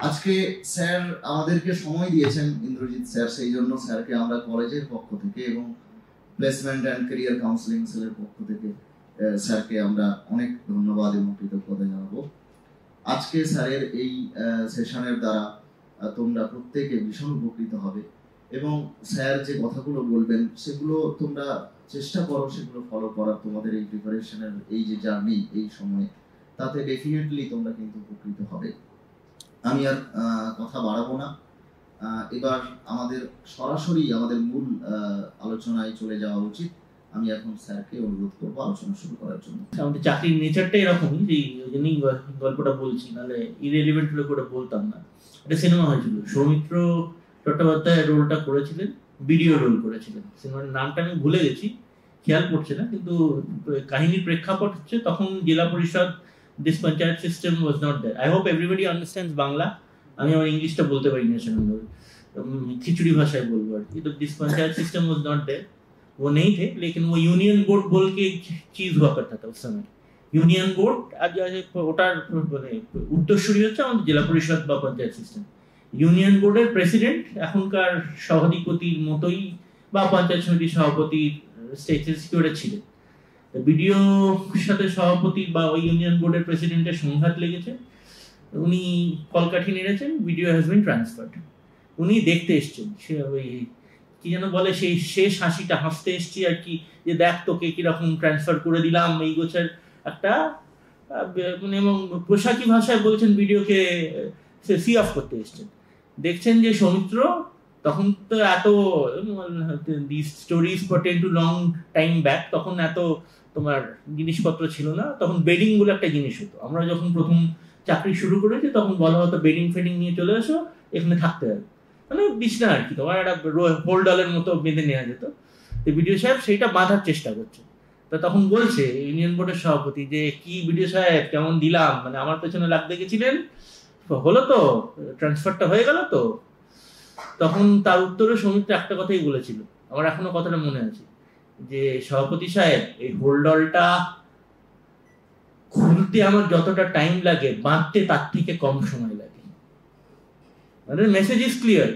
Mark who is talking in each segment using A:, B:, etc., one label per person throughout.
A: আজকে স্যার আমাদেরকে সময় দিয়েছেন, ইন্দ্রজিৎ স্যার, সেই জন্য স্যারকে আমরা কলেজের পক্ষ থেকে এবং প্লেসমেন্ট অ্যান্ড ক্যারিয়ার কাউন্সিলিং সেলের পক্ষ থেকে স্যারকে আমরা অনেক ধন্যবাদ এবং কৃতজ্ঞতা জানাবো। আজকে স্যারের এই সেশনের দ্বারা তোমরা প্রত্যেকে ভীষণ উপকৃত হবে এবং স্যার যে কথাগুলো বলবেন সেগুলো তোমরা চেষ্টা করো সেগুলো ফলো করার। তোমাদের এই প্রিপারেশনের এই যে জার্নি এই সময়ে, তাতে ডেফিনেটলি তোমরা কিন্তু উপকৃত হবে। আমি আর কথা বাড়াবো না, এবার আমাদের সরাসরি আমাদের মূল আলোচনায় চলে যাওয়া উচিত। আমি এখন স্যারকে অনুরোধ করবো আলোচনা শুরু করার জন্য।
B: আমাদের চাকরির নেচারটা এরকমই, যে ওই জন্যই গল্পটা বলছি, নাহলে ইরেলিভেন্ট হলে করে বলতাম না। একটা সিনেমা হয়েছিল, সৌমিত্র চট্টোপাধ্যায় রোলটা করেছিলেন, ভিডিও রোল করেছিলেন। সিনেমার নামটা আমি ভুলে গেছি, খেয়াল পড়ছে না, কিন্তু কাহিনীর প্রেক্ষাপট হচ্ছে তখন জেলা পরিষদ, this panchayat system was not there. I hope everybody understands Bangla. আমি আমার ইংলিশটা বলতে পারি না, সেখানে खिचड़ी भाषा बोलबो আর কি। तो this panchayat system was not there, वो नहीं थे, लेकिन वो यूनियन बोर्ड बोल के एक चीज हुआ करता था उस समय। यूनियन बोर्ड आज ওটার মানে উত্তরসূরি হচ্ছে আমাদের জেলা পরিষদ বা পঞ্চায়েত সিস্টেম। ইউনিয়ন বোর্ডের প্রেসিডেন্ট এখনকার সভাধিপতির মতোই বা পঞ্চায়েত সমিতির সভাপতির স্টেটাস করে ছিলেন। বিডিও সাথে সভাপতি বা ওই ইউনিয়ন বোর্ডের প্রেসিডেন্টের সংঘাত লেগেছে, উনি কলকাঠি নেড়েছেন, ভিডিও হ্যাজ বিন ট্রান্সফার্ড। উনি দেখতে এসছেন, সে ওই কি যেন বলে, সেই শেষ হাসিটা হাসতে এসছি আর কি, যে দেখ তোকে কিরকম ট্রান্সফার করে দিলাম এই গোছের একটা মানে, এবং পোশাকি ভাষায় বলছেন ভিডিওকে সে সি অফ করতে এসছেন। দেখছেন যে সৌমিত্র তখন তো এত the stories pertain to long time back, তখন এত তোমার জিনিসপত্র ছিল না, তখন বেডিং বলে একটা জিনিস হতো। আমরা যখন প্রথম চাকরি শুরু করেছি তখন বলা হতো বেডিং ফেডিং নিয়ে চলে এসো, এখানে থাকতে হবে, মানে বিছনা আর কি, তোমার একটা হোল্ডালের মতো বেঁধে নেওয়া যেত। তো বিডিও সাহেব সেইটা বাঁধার চেষ্টা করছে। তো তখন বলছে ইউনিয়ন বোর্ডের সভাপতি যে কি বিডিও সাহেব কেমন দিলাম, মানে আমার পেছনে লাগতে গেছিলেন, হলো তো, ট্রান্সফারটা হয়ে গেল তো। তখন তার উত্তরে সৌমিত্র একটা কথাই বলেছিল, আমার এখনো কথাটা মনে আছে, যে সভাপতি সাহেব এই হোল্ডলটা খুলতে আমার যতটা টাইম লাগে বাঁধতে তার থেকে কম সময় লাগে। মানে মেসেज इज क्लियर,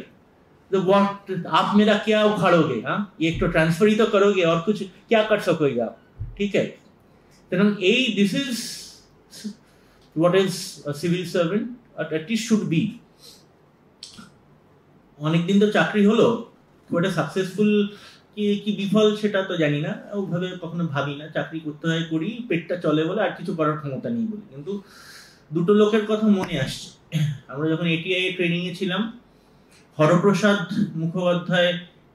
B: तो व्हाट आप मेरा क्या उखाड़ोगे, हाँ ये एक तो ट्रांसफर ही तो करोगे और कुछ क्या कर सकोगे आप, ठीक है। तो a this is what is a civil servant at least should be. অনেক দিন তো চাকরি হলো, খুব একটা সাকসেসফুল কি বিফল সেটা তো জানি না, ওভাবে কখনো ভাবি না। চাকরি করতে হয়, করি, পেটটা চলে বলে, আর কিছু করার ক্ষমতা নেই বলে। কিন্তু দুটো লোকের কথা মনে আসছে। আমরা যখন এটিআই ট্রেনিং এ ছিলাম, হরপ্রসাদ মুখোপাধ্যায়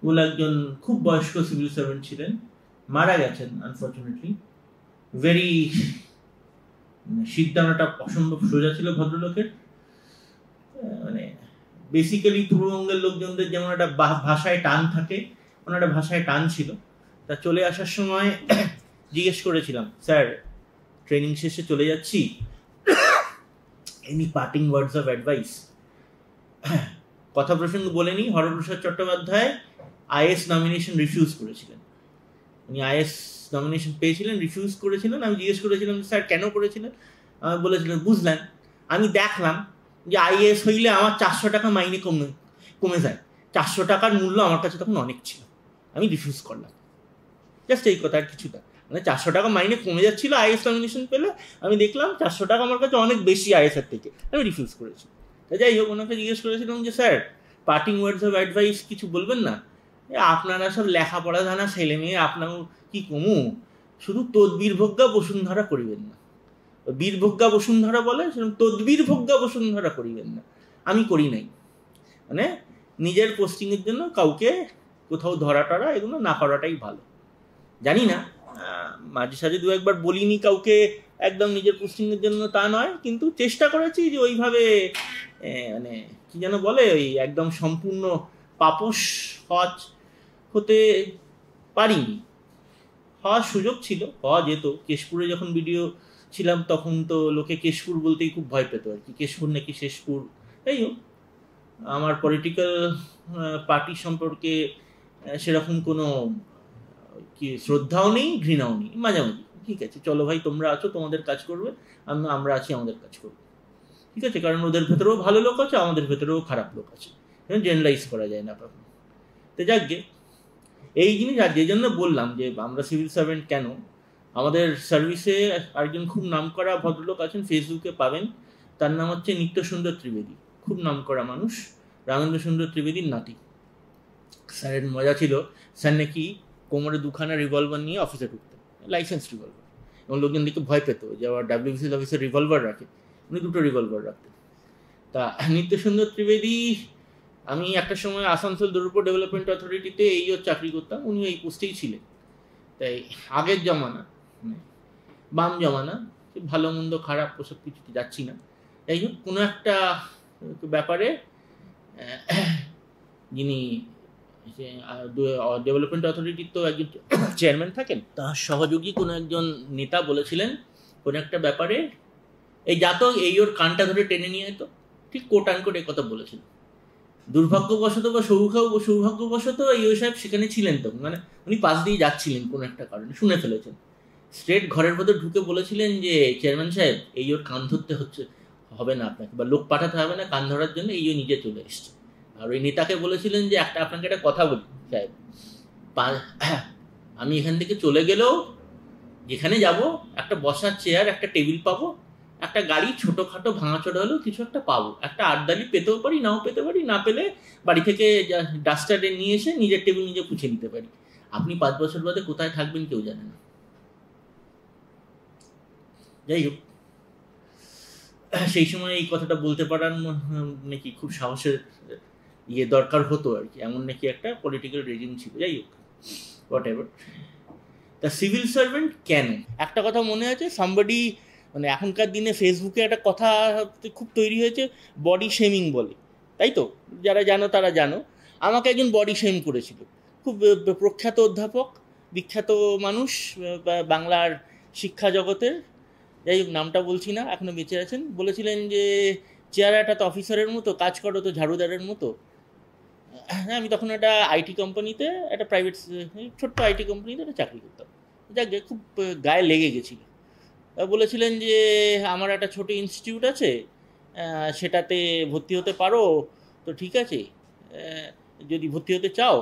B: বলে একজন খুব বয়স্ক সিভিল সার্ভেন্ট ছিলেন, মারা গেছেন আনফরচুনেটলি। ভেরি সিদ্ধান্তটা অসম্ভব সোজা ছিল ভদ্রলোকের। মানে বেসিক্যালি পূর্ববঙ্গের লোকজনদের যেমন একটা ভাষায় টান থাকে, ওনার একটা ভাষায় টান ছিল। তা চলে আসার সময় জিজ্ঞেস করেছিলাম, স্যার ট্রেনিং শেষে চলে যাচ্ছি, any parting words of advice. কথা প্রসঙ্গ বলেনি, Haraprasad Chattopadhyay is nomination refuse করেছিলেন। উনি আইএস নমিনেশন পেয়েছিলেন, রিফিউজ করেছিলেন। আমি জিজ্ঞেস করেছিলাম, স্যার কেন করেছিলেন? আমি বলেছিলেন, বুঝলেন, আমি দেখলাম যে আইএস হইলে আমার 400 টাকা মাইনে কমে যায়। 400 টাকার মূল্য আমার কাছে তখন অনেক ছিল, আমি রিফিউজ করলাম। জাস্ট এই কথা, আর কিছু না। মানে 400 টাকা মাইনে কমে যাচ্ছিল আইএস নমিনেশন পেলে, আমি দেখলাম 400 টাকা আমার কাছে অনেক বেশি আইএস এর থেকে, আমি রিফিউজ করেছি। যাই হোক, ওনাকে জিজ্ঞেস করেছিলাম যে sir parting words of advice কিছু বলবেন না? আপনারা সব লেখাপড়া জানা ছেলে মেয়ে, আপনার কি কমু, শুধু তদ্বির ভোগ্যা বসুন্ধরা করিবেন না। বীরভোগ্যা বসুন্ধরা বলে, সেরকম তদ্বির ভোগ্যা বসুন্ধরা করিবেন না। আমি করি নাই, মানে নিজের পোস্টিংয়ের জন্য কাউকে কোথাও ধরা টরা এগুলো না করাটাই ভালো। জানি না, মাঝে সাঝে দু একবার বলিনি কাউকে একদম নিজের পোস্টিংয়ের জন্য, তা নয়, কিন্তু চেষ্টা করেছি যে ওইভাবে মানে কি যেন বলে, ওই একদম সম্পূর্ণ পাপোশ হতে পারিনি। হওয়ার সুযোগ ছিল, হওয়া যেত। কেশপুরে যখন ভিডিও ছিলাম তখন তো লোকে কেশপুর বলতেই খুব ভয় পেত আর কি, কেশপুর নাকি শেষপুর। যাই হোক, আমার পলিটিক্যাল পার্টি সম্পর্কে সেরকম কোনো কি শ্রদ্ধাও নেই, ঘৃণাও নেই, মাঝামাঝি। ঠিক আছে, চলো ভাই, তোমরা আছো তোমাদের কাজ করবে, আমরা আছি আমাদের কাজ করবো, ঠিক আছে, কারণ ওদের ভেতরেও ভালো লোক আছে, আমাদের ভেতরেও খারাপ লোক আছে, জেনারেলাইজ করা যায় না কখনো। তো যাকগে এই জিনিস, আর যে জন্য বললাম যে আমরা সিভিল সার্ভেন্ট কেন, আমাদের সার্ভিসে একজন খুব নামকরা ভদ্রলোক আছেন, ফেসবুকে পাবেন, তার নাম হচ্ছে নিত্য সুন্দর ত্রিবেদী, খুব নামকরা মানুষ, রামেন্দ্র সুন্দর ত্রিবেদীর নাতি। স্যারের মজা ছিল, স্যার নাকি কোমরে দুখানা রিভলভার নিয়ে অফিসে ঢুকতেন, লাইসেন্স রিভলভার, এবং লোকজন দেখে ভয় পেত যে আবার ডাব্লিউবিসিএস অফিসে রিভলভার রাখে, উনি দুটো রিভলভার রাখতেন। তা নিত্য সুন্দর ত্রিবেদী, আমি একটা সময় আসানসোল দুর্গাপুর ডেভেলপমেন্ট অথরিটিতে এইও চাকরি করতাম, উনি এই পোস্টেই ছিলেন। তাই আগের জমানা, বাম জমানা, ভালো মন্দ খারাপ ওসব কিছুতে যাচ্ছি না, যাই হোক কোনো একটা ব্যাপারে যিনি ডেভেলপমেন্ট অথরিটির তো একজন চেয়ারম্যান থাকেন, তার সহযোগী কোনো একজন নেতা বলেছিলেন কোনো একটা ব্যাপারে, এই যা তো এই ওর কানটা ধরে টেনে নিয়ে যেত, ঠিক কোট আনকোট এই কথা বলেছিল। দুর্ভাগ্যবশত বা সৌভাগ্যবশত এই সাহেব সেখানে ছিলেন, তো মানে উনি পাশ দিয়ে যাচ্ছিলেন কোনো একটা কারণে, শুনে ফেলেছেন, স্ট্রেট ঘরের ভেতর ঢুকে বলেছিলেন যে চেয়ারম্যান সাহেব এই ওর কান ধরতে হবে না আপনাকে, বা লোক পাঠাতে হবে না কান ধরার জন্য, এই ও নিজে চলে এসছে। আর ওই নেতাকে বলেছিলেন যে আপনাকে একটা কথা বলি সাহেব, আমি এখান থেকে চলে গেলেও যেখানে যাব একটা বসার চেয়ার, একটা টেবিল পাবো, একটা গাড়ি ছোটোখাটো ভাঙাচোরা হলেও কিছু একটা পাবো, একটা আড্ডালি পেতেও পারি, নাও পেতে পারি, না পেলে বাড়ি থেকে ডাস্টারে নিয়ে এসে নিজের টেবিল নিজে পুছে নিতে পারি। আপনি 5 বছর বাদে কোথায় থাকবেন কেউ জানে না। যাই হোক, সেই সময় এই কথাটা বলতে পারার নাকি খুব সাহসের দরকার হতো আর কি, এমন নাকি একটা পলিটিক্যাল রেজিম ছিল। যাই হোক, হোয়াট এভার। তা সিভিল সার্ভেন্ট কেন, একটা কথা মনে আছে, সামবডি, মানে এখনকার দিনে ফেসবুকে একটা কথা খুব তৈরি হয়েছে, বডি শেমিং বলে, তাই তো? যারা জানো তারা জানো, আমাকে একজন বডি শেম করেছিল, খুব প্রখ্যাত অধ্যাপক, বিখ্যাত মানুষ বাংলার শিক্ষা জগতের, যাই হোক নামটা বলছি না, এখনো বেঁচে আছেন, বলেছিলেন যে চেহারাটা তো অফিসারের মতো, কাজ করো তো ঝাড়ুদারের মতো। হ্যাঁ, আমি তখন একটা আইটি কোম্পানিতে, একটা প্রাইভেট ছোট্ট আইটি কোম্পানিতে একটা চাকরি করতাম, যাক খুব গায়ে লেগে গেছিল। বলেছিলেন যে আমার একটা ছোট ইনস্টিটিউট আছে, সেটাতে ভর্তি হতে পারো তো, ঠিক আছে যদি ভর্তি হতে চাও।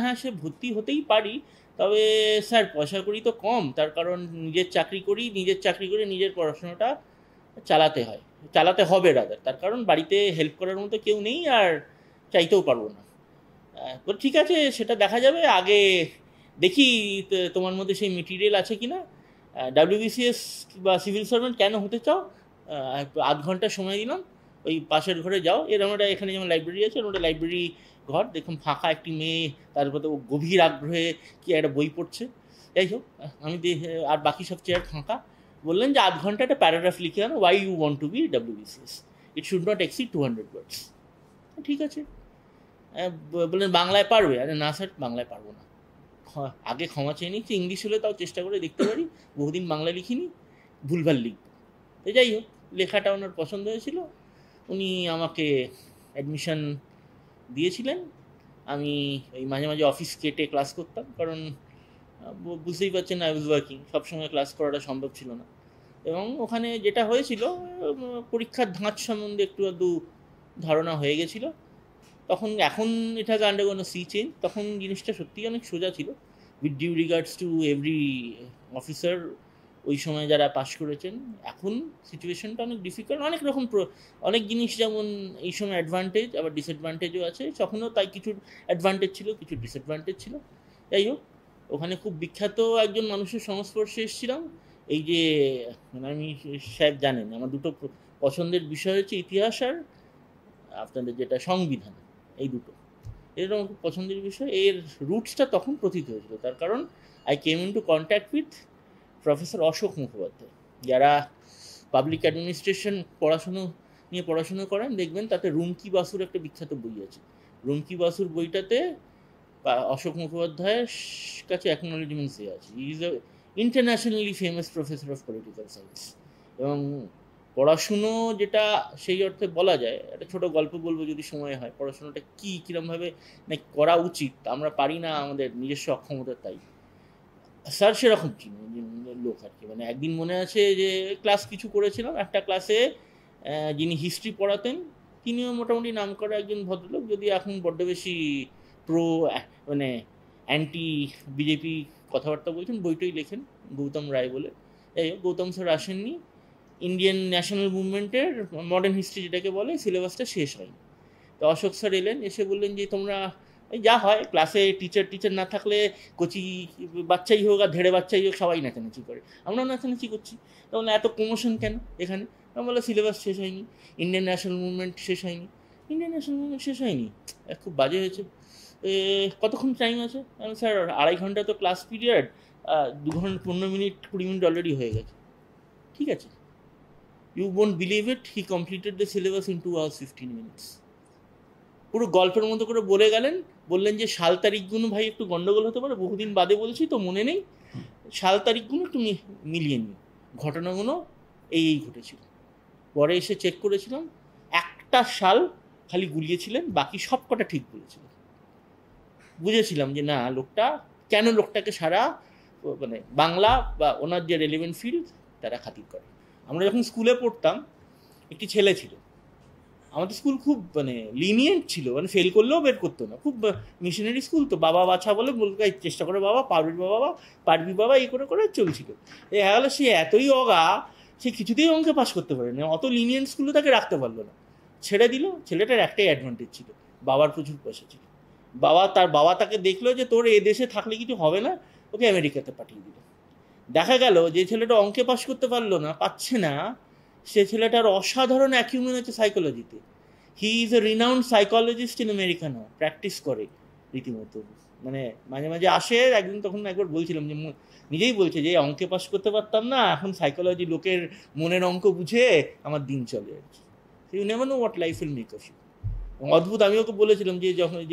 B: হ্যাঁ, সে ভর্তি হতেই পারি, তবে স্যার পয়সা করি তো কম, তার কারণ নিজের চাকরি করে নিজের পড়াশোনাটা চালাতে হবে রাদার, তার কারণ বাড়িতে হেল্প করার মতো কেউ নেই, আর চাইতেও পারবো না। ঠিক আছে, সেটা দেখা যাবে, আগে দেখি তোমার মধ্যে সেই মেটেরিয়াল আছে কি না, ডাব্লিউবিসিএস বা সিভিল সার্ভেন্ট কেন হতে চাও, 8 ঘন্টা সময় দিলাম, ওই পাশের ঘরে যাও, আমরা এখানে যেমন লাইব্রেরি আছে, ওটা লাইব্রেরি ঘর, দেখুন ফাঁকা একটি মেয়ে, তারপর তো গভীর আগ্রহে কি একটা বই পড়ছে। যাই হোক, আমি আর বাকি সব চেয়ার ফাঁকা। বললেন যে 8 ঘন্টা একটা প্যারাগ্রাফ লিখে আনো, why you want to be WBCS, it should not exceed 200 words। ঠিক আছে, বললেন বাংলায় পারবে? আরে না স্যার, বাংলায় পারবো না। আগে ক্ষমা চেয়ে নিচ্ছি, ইংলিশ হলে তাও চেষ্টা করে দেখতে পারি, বহুদিন বাংলা লিখিনি, ভুলভাল লিখব। তো যাই হোক, লেখাটা ওনার পছন্দ হয়েছিল, উনি আমাকে অ্যাডমিশন দিয়েছিলেন। আমি ওই মাঝে মাঝে অফিস কেটে ক্লাস করতাম, কারণ বুঝতেই পারছেন আই ওয়াজ ওয়ার্কিং, সবসময় ক্লাস করাটা সম্ভব ছিল না। এবং ওখানে যেটা হয়েছিল, পরীক্ষার ধাঁচ সম্বন্ধে একটু আধটু ধারণা হয়ে গেছিলো তখন। এখন এটা আন্ডারগোন সি চেঞ্জ, তখন জিনিসটা সত্যিই অনেক সোজা ছিল, with due regards to every officer ওই সময় যারা পাস করেছেন। এখন সিচুয়েশনটা অনেক ডিফিকাল্ট, অনেক রকম অনেক জিনিস, যেমন এই সময় অ্যাডভান্টেজ আবার ডিসঅ্যাডভান্টেজও আছে, তখনও তাই কিছু অ্যাডভান্টেজ ছিল, কিছু ডিসঅ্যাডভান্টেজ ছিল। যাই হোক, ওখানে খুব বিখ্যাত একজন মানুষের সংস্পর্শে এসেছিলাম। এই যে মানে আমি সাহেব জানেন, আমার দুটো পছন্দের বিষয় হচ্ছে ইতিহাস আর আপনাদের যেটা সংবিধান, এই দুটো এরকম খুব পছন্দের বিষয়। এর রুটসটা তখন প্রথিত হয়েছিল, তার কারণ I came into contact with professor Ashok Mukhopadhyay. যারা পাবলিক অ্যাডমিনিস্ট্রেশন পড়াশুনো করেন, দেখবেন তাতে রুমকি বাসুর একটা বিখ্যাত বই আছে। রুমকি বাসুর বইটাতে অশোক মুখোপাধ্যায়ের কাছে অ্যাকনোলেজমেন্টস দেওয়া আছে, হি is A internationally famous professor of political science. এবং পড়াশুনো যেটা সেই অর্থে বলা যায়, একটা ছোটো গল্প বলবো যদি সময় হয়, পড়াশুনোটা কীরকমভাবে না করা উচিত, আমরা পারি না আমাদের নিজস্ব অক্ষমতা, তাই স্যার সেরকম লোক আর কি। মানে একদিন মনে আছে যে ক্লাস কিছু করেছিলাম, একটা ক্লাসে যিনি হিস্ট্রি পড়াতেন তিনিও মোটামুটি নাম করা একজন ভদ্রলোক, যদি এখন বড্ড বেশি প্রো মানে অ্যান্টি বিজেপি কথাবার্তা বলছেন, বইটই লেখেন, গৌতম রায় বলে। যাই হোক, গৌতম স্যার আসেননি, ইন্ডিয়ান ন্যাশনাল মুভমেন্টের মডার্ন হিস্ট্রি যেটাকে বলে সিলেবাসটা শেষ হয়নি। তো অশোক স্যার এলেন, এসে বললেন যে তোমরা যা হয় ক্লাসে টিচার না থাকলে কচি বাচ্চাই হোক আর ধেড়ে বাচ্চাই হোক সবাই নাচানাচি করে, আমরাও নাচানাচি করছি, তাহলে এত প্রমোশন কেন এখানে? আমরা বললাম সিলেবাস শেষ হয়নি, ইন্ডিয়ান ন্যাশনাল মুভমেন্ট শেষ হয়নি। ইন্ডিয়ান ন্যাশনাল মুভমেন্ট শেষ হয়নি? খুব বাজে হয়েছে। কতক্ষণ টাইম আছে? স্যার 2.5 ঘন্টা তো ক্লাস পিরিয়ড, 2 ঘন্টা 15 মিনিট 20 মিনিট অলরেডি হয়ে গেছে। ঠিক আছে, you won't believe it, he completed the syllabus in 2 hours 15 minutes। পুরো গল্পের মতো করে বলে গেলেন, বললেন যে সাল তারিখগুলো ভাই একটু গন্ডগোল হতে পারে, বহুদিন বাদে বলছি তো মনে নেই, সাল তারিখগুলো একটু মিলিয়ে নিন, ঘটনাগুলো এই ঘটেছিল। পরে এসে চেক করেছিলাম, একটা সাল খালি গুলিয়েছিলেন, বাকি সব কটা ঠিক বলেছিলেন। বুঝেছিলাম যে না, লোকটাকে সারা মানে বাংলা বা ওনার যে রেলিভেন্ট ফিল্ড তারা খাতির করে। আমরা যখন স্কুলে পড়তাম, একটি ছেলে ছিল, আমাদের স্কুল খুব মানে লিনিয়েন্ট ছিল, মানে ফেল করলেও বের করতো না, খুব মিশনারি স্কুল তো, বাবা বাছা বলে বলতে চেষ্টা করে, বাবা পারবি বাবা এই করে করে চলছিল। গেল সে এতই অগা, সে কিছুতেই অঙ্কে পাস করতে পারে না, অত লিনিয়েন্ট স্কুলে তাকে রাখতে পারলো না, ছেড়ে দিল। ছেলেটার একটাই অ্যাডভান্টেজ ছিল, বাবার প্রচুর পয়সা ছিল। তার বাবা তাকে দেখলো যে তোর এ দেশে থাকলে কিছু হবে না, ওকে আমেরিকাতে পাঠিয়ে দিল। দেখা গেল যে ছেলেটা অঙ্কে পাস করতে পারছে না, সে ছেলেটার অসাধারণ অ্যাকিউমেন্ট আছে সাইকোলজিতে। He is a renowned psychologist in America now, practice করে রীতিমতো, মানে মাঝে মাঝে আসে। একবার বলছিলাম যে নিজেই বলছে যে অঙ্কে পাস করতে পারতাম না, এখন সাইকোলজি, লোকের মনের অঙ্ক বুঝে আমার দিন চলে আর কি। You never know what life will make of you. অদ্ভুত। আমি ওকে বলেছিলাম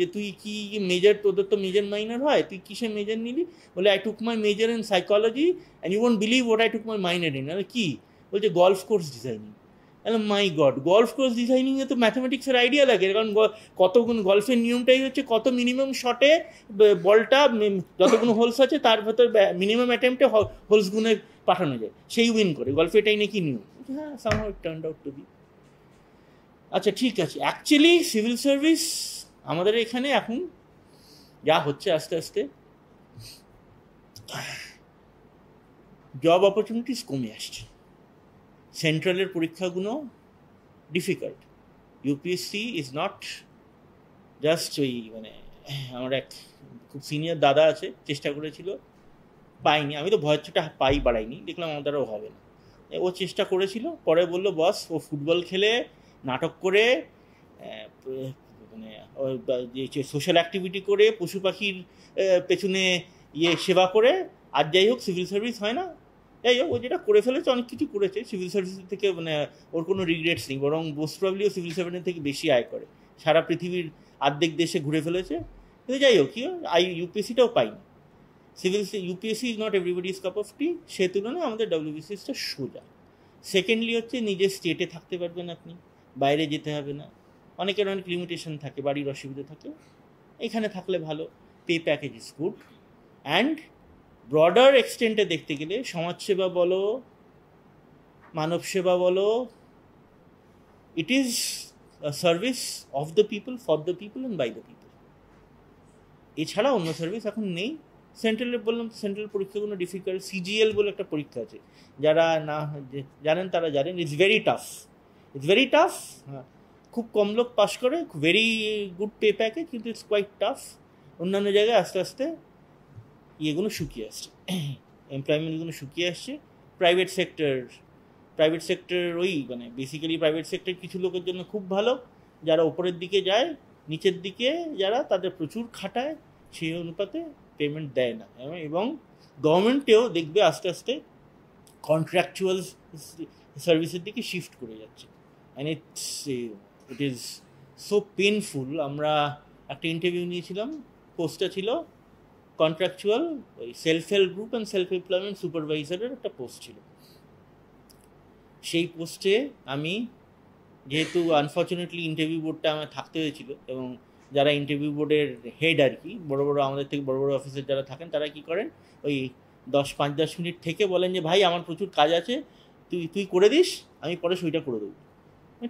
B: যে তুই কি মেজর, তোদের তো মেজর মাইনর হয়, তুই কিসে মেজর নিলি? বলে I took my major in psychology and you won't believe what I took my minor in. কি বলছে? Golf course designing. My god, golf course ডিজাইনিংয়ে তো ম্যাথামেটিক্সের আইডিয়া লাগে, কারণ কতগুণ গল্ফের নিয়মটাই হচ্ছে কত মিনিমাম শটে বলটা, যতগুলো হোলস আছে তার ভেতর মিনিমাম অ্যাটেম্পটে হোলস গুণে পাঠানো যায়, সেই উইন করে। গল্ফে এটাই নাকি নিয়ম। হ্যাঁ, somehow it turned out to be. আচ্ছা ঠিক আছে, অ্যাকচুয়ালি সিভিল সার্ভিস আমাদের এখানে এখন যা হচ্ছে, আস্তে আস্তে জব অপরচুনিটিস কমে আসছে। সেন্ট্রালের পরীক্ষাগুলো difficult. UPSC is not just ওই, মানে আমার এক খুব সিনিয়র দাদা আছে, চেষ্টা করেছিল, পাইনি। আমি তো ভয়ের ছোটা বাড়াইনি, দেখলাম আমার দ্বারাও হবে না। ও চেষ্টা করেছিল, পরে বললো বস ও ফুটবল খেলে, নাটক করে, মানে যে সোশ্যাল অ্যাক্টিভিটি করে, পশু পাখির পেছনে সেবা করে, আর যাই হোক সিভিল সার্ভিস হয় না। যাই হোক, ও যেটা করে ফেলেছে, অনেক কিছু করেছে সিভিল সার্ভিসের থেকে, মানে ওর কোনো রিগ্রেটস নেই, বরং মোস্ট প্রবাবলিও সিভিল সার্ভিসের থেকে বেশি আয় করে, সারা পৃথিবীর অর্ধেক দেশে ঘুরে ফেলেছে। কিন্তু যাই হোক, ইউপিএসসিটাও পাইনি। UPSC is not everybody's cup of tea, সে তুলনায় আমাদের ডব্লিউবিসিএসটা সোজা। সেকেন্ডলি হচ্ছে নিজের স্টেটে থাকতে পারবেন আপনি, বাইরে যেতে হবে না। অনেকের অনেক লিমিটেশন থাকে, বাড়ির অসুবিধা থাকে, এখানে থাকলে ভালো। Pay package is good, and broader এক্সটেন্টে দেখতে গেলে সমাজসেবা বলো, মানব সেবা বলো, it is a service of the people, for the people and by the people. এছাড়া অন্য সার্ভিস এখন নেই। সেন্ট্রালের বললাম, সেন্ট্রাল পরীক্ষাগুলো ডিফিকাল্ট। সিজিএল বলে একটা পরীক্ষা আছে, যারা না জানেন তারা জানেন, ইটস ভেরি টাফ। হ্যাঁ, খুব কম লোক পাস করে, ভেরি গুড পে প্যাকেজ, কিন্তু ইটস কোয়াইট টাফ। অন্যান্য জায়গায় আস্তে আস্তে ইয়েগুলো শুকিয়ে আসছে, এমপ্লয়মেন্টগুলো শুকিয়ে আসছে। প্রাইভেট সেক্টর ওই, মানে বেসিক্যালি প্রাইভেট সেক্টর কিছু লোকের জন্য খুব ভালো, যারা ওপরের দিকে যায়, নিচের দিকে যারা তাদের প্রচুর খাটায়, সেই অনুপাতে পেমেন্ট দেয় না। এবং গভর্নমেন্টেও দেখবে আস্তে আস্তে কন্ট্রাকচুয়াল সার্ভিসের দিকে শিফট করে যাচ্ছে, and it is so painful. আমরা একটা ইন্টারভিউ নিয়েছিলাম, পোস্টটা ছিল কন্ট্রাকচুয়াল, ওই self help group and self employment সুপারভাইজারের একটা পোস্ট ছিল। সেই পোস্টে আমি, যেহেতু আনফর্চুনেটলি ইন্টারভিউ বোর্ডটা আমার থাকতে হয়েছিল, এবং যারা ইন্টারভিউ বোর্ডের হেড আর কি, বড় বড় আমাদের থেকে বড় বড় অফিসার যারা থাকেন, তারা কি করেন, ওই 5-10 মিনিট থেকে বলেন যে ভাই আমার প্রচুর কাজ আছে, তুই করে দিস, আমি পরে সইটা করে দেবো।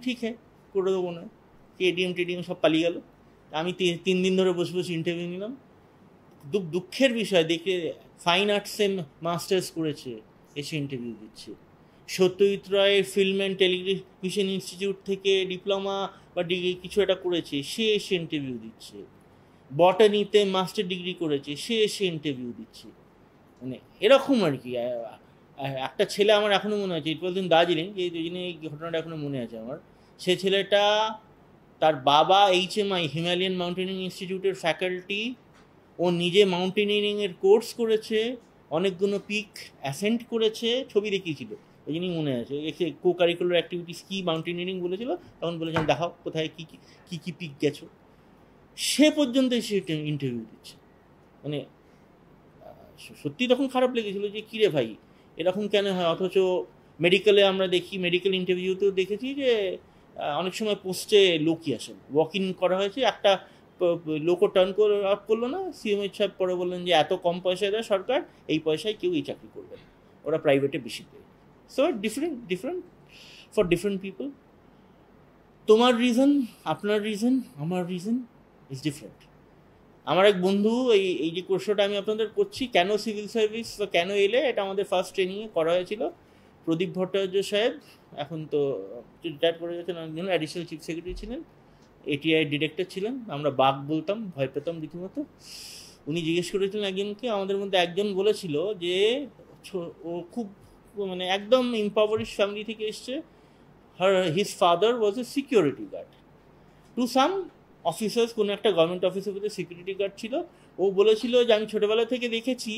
B: ঠিক হ্যাঁ করে দেবো না, এডিএম টেডিএম সব পালিয়ে গেল। আমি 3 দিন ধরে বসে বসে ইন্টারভিউ নিলাম। দুঃখের বিষয় দেখে ফাইন আর্টসে মাস্টার্স করেছে, এসে ইন্টারভিউ দিচ্ছে। সত্যজিৎ রায়ের ফিল্ম অ্যান্ড টেলিভিশন ইনস্টিটিউট থেকে ডিপ্লোমা বা ডিগ্রি কিছু একটা করেছে, সে এসে ইন্টারভিউ দিচ্ছে। বটানিতে মাস্টার ডিগ্রি করেছে, সে এসে ইন্টারভিউ দিচ্ছে। মানে এরকম আর কি। একটা ছেলে আমার এখনও মনে আছে, ইট ওয়াজ ইন দার্জিলিং, এই ঘটনাটা এখনও মনে আছে আমার। সে ছেলেটা, তার বাবা HMI হিমালয়ান মাউন্টেনিং ইনস্টিটিউটের ফ্যাকাল্টি, ও নিজে মাউন্টেনিয়ারিংয়ের কোর্স করেছে, অনেকগুলো পিক অ্যাসেন্ট করেছে, ছবি দেখিয়েছিল, ওই জন্যই মনে আছে। কো কারিকুলার অ্যাক্টিভিটিস কী মাউন্টেনিয়ারিং বলেছিল, তখন বলেছেন দেখাও কোথায় কী কী কী পিক গেছো। সে পর্যন্ত সে ইন্টারভিউ দিচ্ছে। মানে সত্যি তখন খারাপ লেগেছিলো যে কী রে ভাই এরকম কেন হয়। অথচ মেডিকেলে আমরা দেখি, মেডিকেল ইন্টারভিউতেও দেখেছি যে অনেক সময় পোস্টে লোকই আসেন, ওয়াক ইন করা হয়েছে, একটা লোকও টার্ন আউট করলো না, সিএমএইচ সাহেব পরে বললেন যে এত কম পয়সায় দেয় সরকার, এই পয়সায় কেউ এই চাকরি করবে না, ওরা প্রাইভেটে বেশি দেয়। So different for different people. তোমার রিজন, আপনার রিজন, আমার রিজন ইজ ডিফারেন্ট। আমার এক বন্ধু, এই যে কোর্সটা আমি আপনাদের করছি, কেন সিভিল সার্ভিস বা কেন এলে, এটা আমাদের ফার্স্ট ট্রেনিংয়ে করা হয়েছিল। প্রদীপ ভট্টাচার্য সাহেব এখন তো রিটায়ার করে গেছেন, একজন অ্যাডিশনাল চিফ সেক্রেটারি ছিলেন, ATI ডিরেক্টর ছিলেন, আমরা বাঘ বলতাম, ভয় পেতাম রীতিমতো। উনি জিজ্ঞেস করেছিলেন একজনকে, আমাদের মধ্যে একজন বলেছিল যে ও খুব মানে একদম ইম্পাভারিশ ফ্যামিলি থেকে এসছে, his father was a security guard to some officers, কোনো একটা গভর্নমেন্ট অফিসের মধ্যে সিকিউরিটি গার্ড ছিল। ও বলেছিল যে আমি ছোটোবেলা থেকে দেখেছি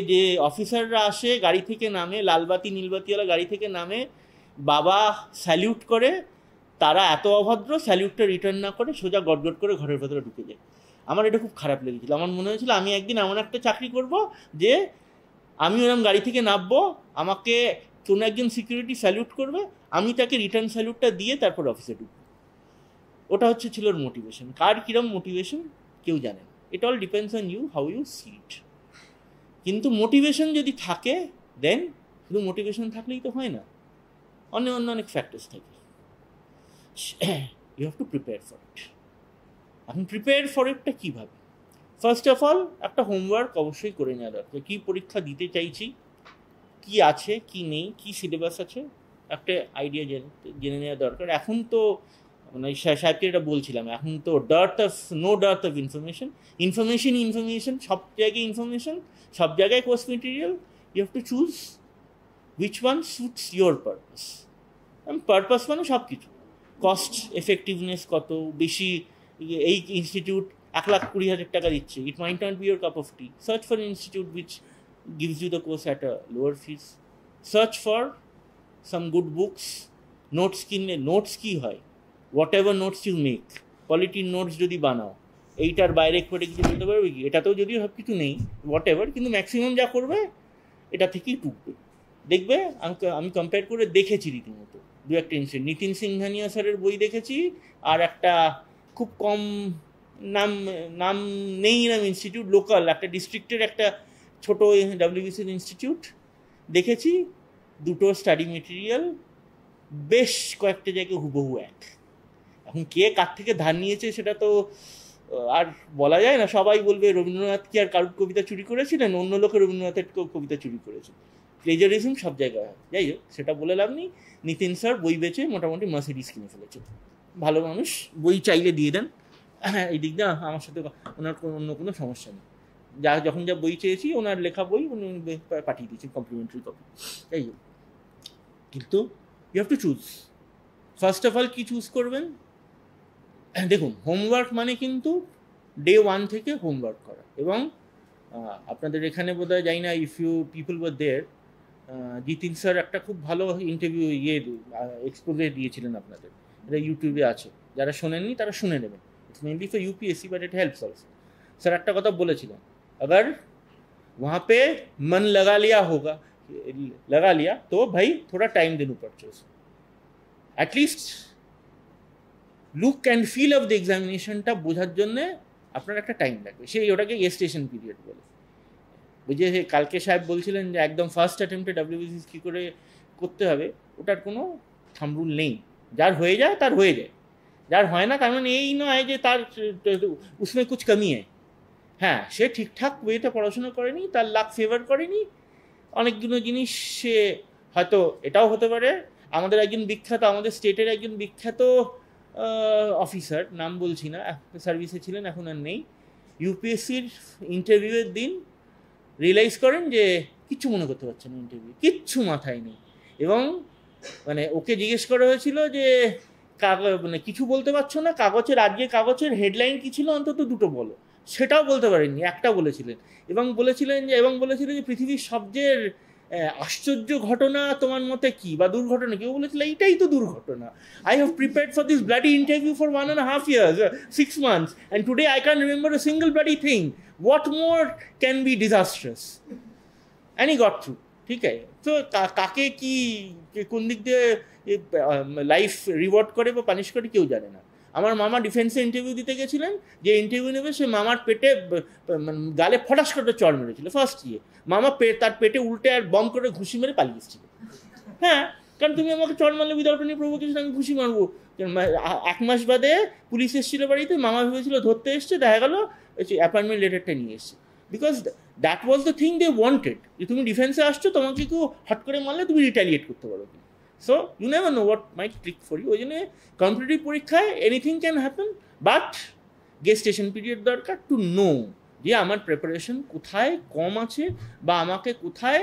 B: যে অফিসাররা আসে, গাড়ি থেকে নামে, লালবাতি নীলবাতিওয়ালা গাড়ি থেকে নামে, বাবা স্যালিউট করে, তারা এত অভদ্র, স্যালিউটটা রিটার্ন না করে সোজা গটগট করে ঘরের ভেতরে ঢুকে যায়। আমার এটা খুব খারাপ লেগেছিলো। আমার মনে হয়েছিল আমি একদিন এমন একটা চাকরি করব যে আমি ওরকম গাড়ি থেকে নামবো, আমাকে কোনো একজন সিকিউরিটি স্যালিউট করবে, আমি তাকে রিটার্ন স্যালিউটটা দিয়ে তারপর অফিসে ঢুকবো। ওটা ছিল ওর মোটিভেশন। কার কীরকম মোটিভেশন কেউ জানে না, it all depends on you, how you see it. কিন্তু মোটিভেশন যদি থাকে, দেন শুধু মোটিভেশন থাকলেই তো হয় না, অনেক ফ্যাক্টরস থাকে। You have to prepare for it. এখন প্রিপেয়ার ফর ইটটা কীভাবে? ফার্স্ট অফ অল একটা হোমওয়ার্ক অবশ্যই করে নেওয়া দরকার। কী পরীক্ষা দিতে চাইছি, কি আছে কি নেই, কি সিলেবাস আছে, একটা আইডিয়া জেনে নেওয়া দরকার। এখন তো মানে সাহেবকে এটা বলছিলাম, এখন তো নো ডার্থ অফ ইনফরমেশন, সব জায়গায় ইনফরমেশন, সব জায়গায় course material. You have to choose which one suits your purpose. Purpose মানে সব কিছু, কস্ট এফেক্টিভনেস কত বেশি, এই ইনস্টিটিউট 1,20,000 টাকা দিচ্ছে, it might not be your cup of tea. Search for institute which gives you the course at a lower fees. Search for some good books. Notes কি হয়, whatever notes you make, quality notes যদি বানাও, এইটার বাইরে করে কিছু বলতে পারবে কি? এটাতেও যদিও সব কিছু নেই, whatever, কিন্তু ম্যাক্সিমাম যা করবে এটা থেকেই টুকবে। দেখবে আমি কম্পেয়ার করে দেখেছি রীতিমতো দু একটা ইনস্টিটিউট। নিতিন সিংহানিয়া স্যারের বই দেখেছি, আর একটা খুব কম নাম নেই এরম ইনস্টিটিউট, লোকাল একটা ডিস্ট্রিক্টের একটা ছোট WBC ইনস্টিটিউট দেখেছি। দুটো স্টাডি মেটেরিয়াল বেশ কয়েকটা জায়গায় হুবহু এক। এখন কে কার থেকে ধার নিয়েছে সেটা তো আর বলা যায় না। সবাই বলবে রবীন্দ্রনাথ কি আর কারুর কবিতা চুরি করেছিলেন, অন্য লোকে রবীন্দ্রনাথের কবিতা চুরি করেছে। প্লেজারিজম সব জায়গায় হয়। যাই হোক, সেটা বলে লাভ নেই। নিতিন স্যার বই বেচে মোটামুটি মার্সিডিজ কিনে ফেলেছে, ভালো মানুষ, বই চাইলে দিয়ে দেন। হ্যাঁ, এই দিক দিয়ে আমার সাথে ওনার অন্য কোনো সমস্যা নেই। যখন যা বই চেয়েছি ওনার লেখা বই উনি পাঠিয়ে দিয়েছেন কমপ্লিমেন্টারি কপি। যাই হোক, কিন্তু you have to choose. First of all কি চুজ করবেন? দেখুন, হোমওয়ার্ক মানে কিন্তু ডে 1 থেকে হোমওয়ার্ক করা। এবং আপনাদের এখানে বোধহয় যাই না, if you people were there, Jitin sir একটা খুব ভালো ইন্টারভিউ এক্সপোজে দিয়েছিলেন আপনাদের, এটা ইউটিউবে আছে, যারা শোনেননি তারা শুনে নেবেন। It's mainly for UPSC but it helps also. Sir একটা কথা বলেছিলেন, अगर वहाँ पे मन लगा लिया तो भाई थोड़ा टाइम देना पड़ता है। At least look and feel of the एग्जामिनेशनটা বোঝার জন্য আপনার একটা টাইম লাগবে। সেই ওটাকে স্টেশন পিরিয়ড বলে। বুঝে কালকে সাহেব বলছিলেন যে একদম ফার্স্ট অ্যাটেম্পটে WBC কী করে করতে হবে, ওটার কোনো থাম্ব রুল নেই। যার হয়ে যায় তার হয়ে যায়, যার হয় না তার মানে এই নয় যে তার উসমে কুছ কমি হ্যাঁ, সে ঠিকঠাক ওয়েতে পড়াশোনা করেনি, তার লাক ফেভার করেনি, অনেকগুলো জিনিস সে হয়তো এটাও হতে পারে। আমাদের একজন বিখ্যাত, আমাদের স্টেটের একজন বিখ্যাত অফিসার, নাম বলছি না, সার্ভিসে ছিলেন, এখন আর নেই, ইউপিএসসির ইন্টারভিউয়ের দিন রিয়েলাইজ করেন যে কিচ্ছু মনে করতে পারছেন না, ইন্টারভিউ কিচ্ছু মাথায় নেই, এবং মানে ওকে জিজ্ঞেস করা হয়েছিল যে মানে কিছু বলতে পারছো না, কাগজের আজকে কাগজের হেডলাইন কী ছিল অন্তত দুটো বলো, সেটাও বলতে পারেননি, একটা বলেছিলেন, এবং বলেছিলেন যে পৃথিবীর সবচেয়ে আশ্চর্য ঘটনা তোমার মতে কি, বা দুর্ঘটনা, কেউ বলেছিল এইটাই তো দুর্ঘটনা, I have prepared for this bloody interview for 1.5 years, 6 months, and today I can't remember a single bloody thing. What more can be disastrous? And he got through. ঠিক আছে, তো কাকে কি কোন দিক দিয়ে লাইফ রিওয়ার্ড করে বা পানিশ করে কেউ জানে না। আমার মামা ডিফেন্সে ইন্টারভিউ দিতে গেছিলেন, যে ইন্টারভিউ নেবে সে মামার পেটে গালে ফটাস করে চড় মেরেছিল ফার্স্ট ইয়ে, মামা তার পেটে উল্টে আর বম করে ঘুষি মেরে পালিয়ে এসেছিল। হ্যাঁ, কারণ তুমি আমাকে চড় মারলে উইদাউট এনি প্রভোকেশন আমি ঘুষি মারবো। 1 মাস বাদে পুলিশ এসেছিল বাড়িতে, মামা ভেবেছিল ধরতে এসছে, দেখা গেল অ্যাপয়েন্টমেন্ট লেটারটা নিয়ে এসছে, because that was the thing they wanted, যে তুমি ডিফেন্সে আসছো, তোমাকে কেউ হট করে মারলে তুমি রিটালিয়েট করতে পারো। So you never know what might click for you. ওই জন্য কম্পিটিটিভ পরীক্ষায় anything can happen, but gestation period দরকার টু নো যে আমার প্রিপারেশন কোথায় কম আছে, বা আমাকে কোথায়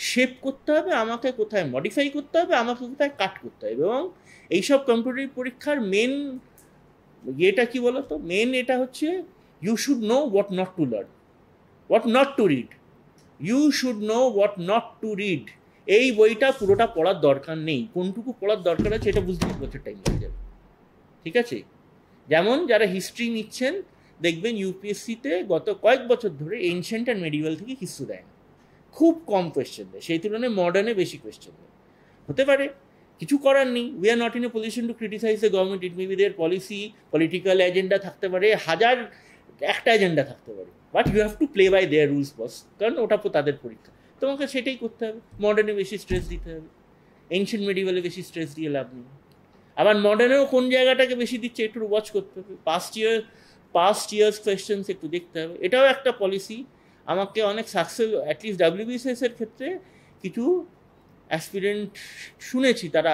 B: শেপ করতে হবে, আমাকে কোথায় মডিফাই করতে হবে, আমাকে কোথায় কাট করতে হবে। এবং এইসব কম্পিটিটিভ পরীক্ষার মেন এটা কি বলো তো, মেন এটা হচ্ছে you should know what not to learn, what not to read, you should know what not to read. এই বইটা পুরোটা পড়ার দরকার নেই, কোনটুকু পড়ার দরকার আছে এটা বুঝতে 2 বছর টাইম লেগে যাবে। ঠিক আছে, যেমন যারা হিস্ট্রি নিচ্ছেন দেখবেন ইউপিএসসিতে গত কয়েক বছর ধরে এনশিয়েন্ট অ্যান্ড মেডিভেল থেকে হিস্ট্রি দেয় না, খুব কম কোয়েশ্চেন দেয়, সেই তুলনায় মডার্নে বেশি কোয়েশ্চেন দেয়। হতে পারে, কিছু করার নেই, we are not in a position to criticise the government, it may be their policy, political agenda থাকতে পারে, একটা এজেন্ডা থাকতে পারে, but you have to play by their rules boss, কারণ ওটা তো তাদের পরীক্ষা, তোমাকে সেটাই করতে হবে। মডার্নে বেশি স্ট্রেস দিতে হবে, এনশিয়েন্ট মেডিভেলে বেশি স্ট্রেস দিয়ে লাভ নেই। আবার মডার্নেও কোন জায়গাটাকে বেশি দিচ্ছে একটু ওয়াচ করতে হবে, পাস্ট ইয়ার্স কোয়েশ্চেন্স একটু দেখতে হবে, এটাও একটা পলিসি। আমাকে অনেক সাকসেস, অ্যাটলিস্ট ডাব্লিউবিসিএসের ক্ষেত্রে কিছু অ্যাসপিরেন্ট শুনেছি, তারা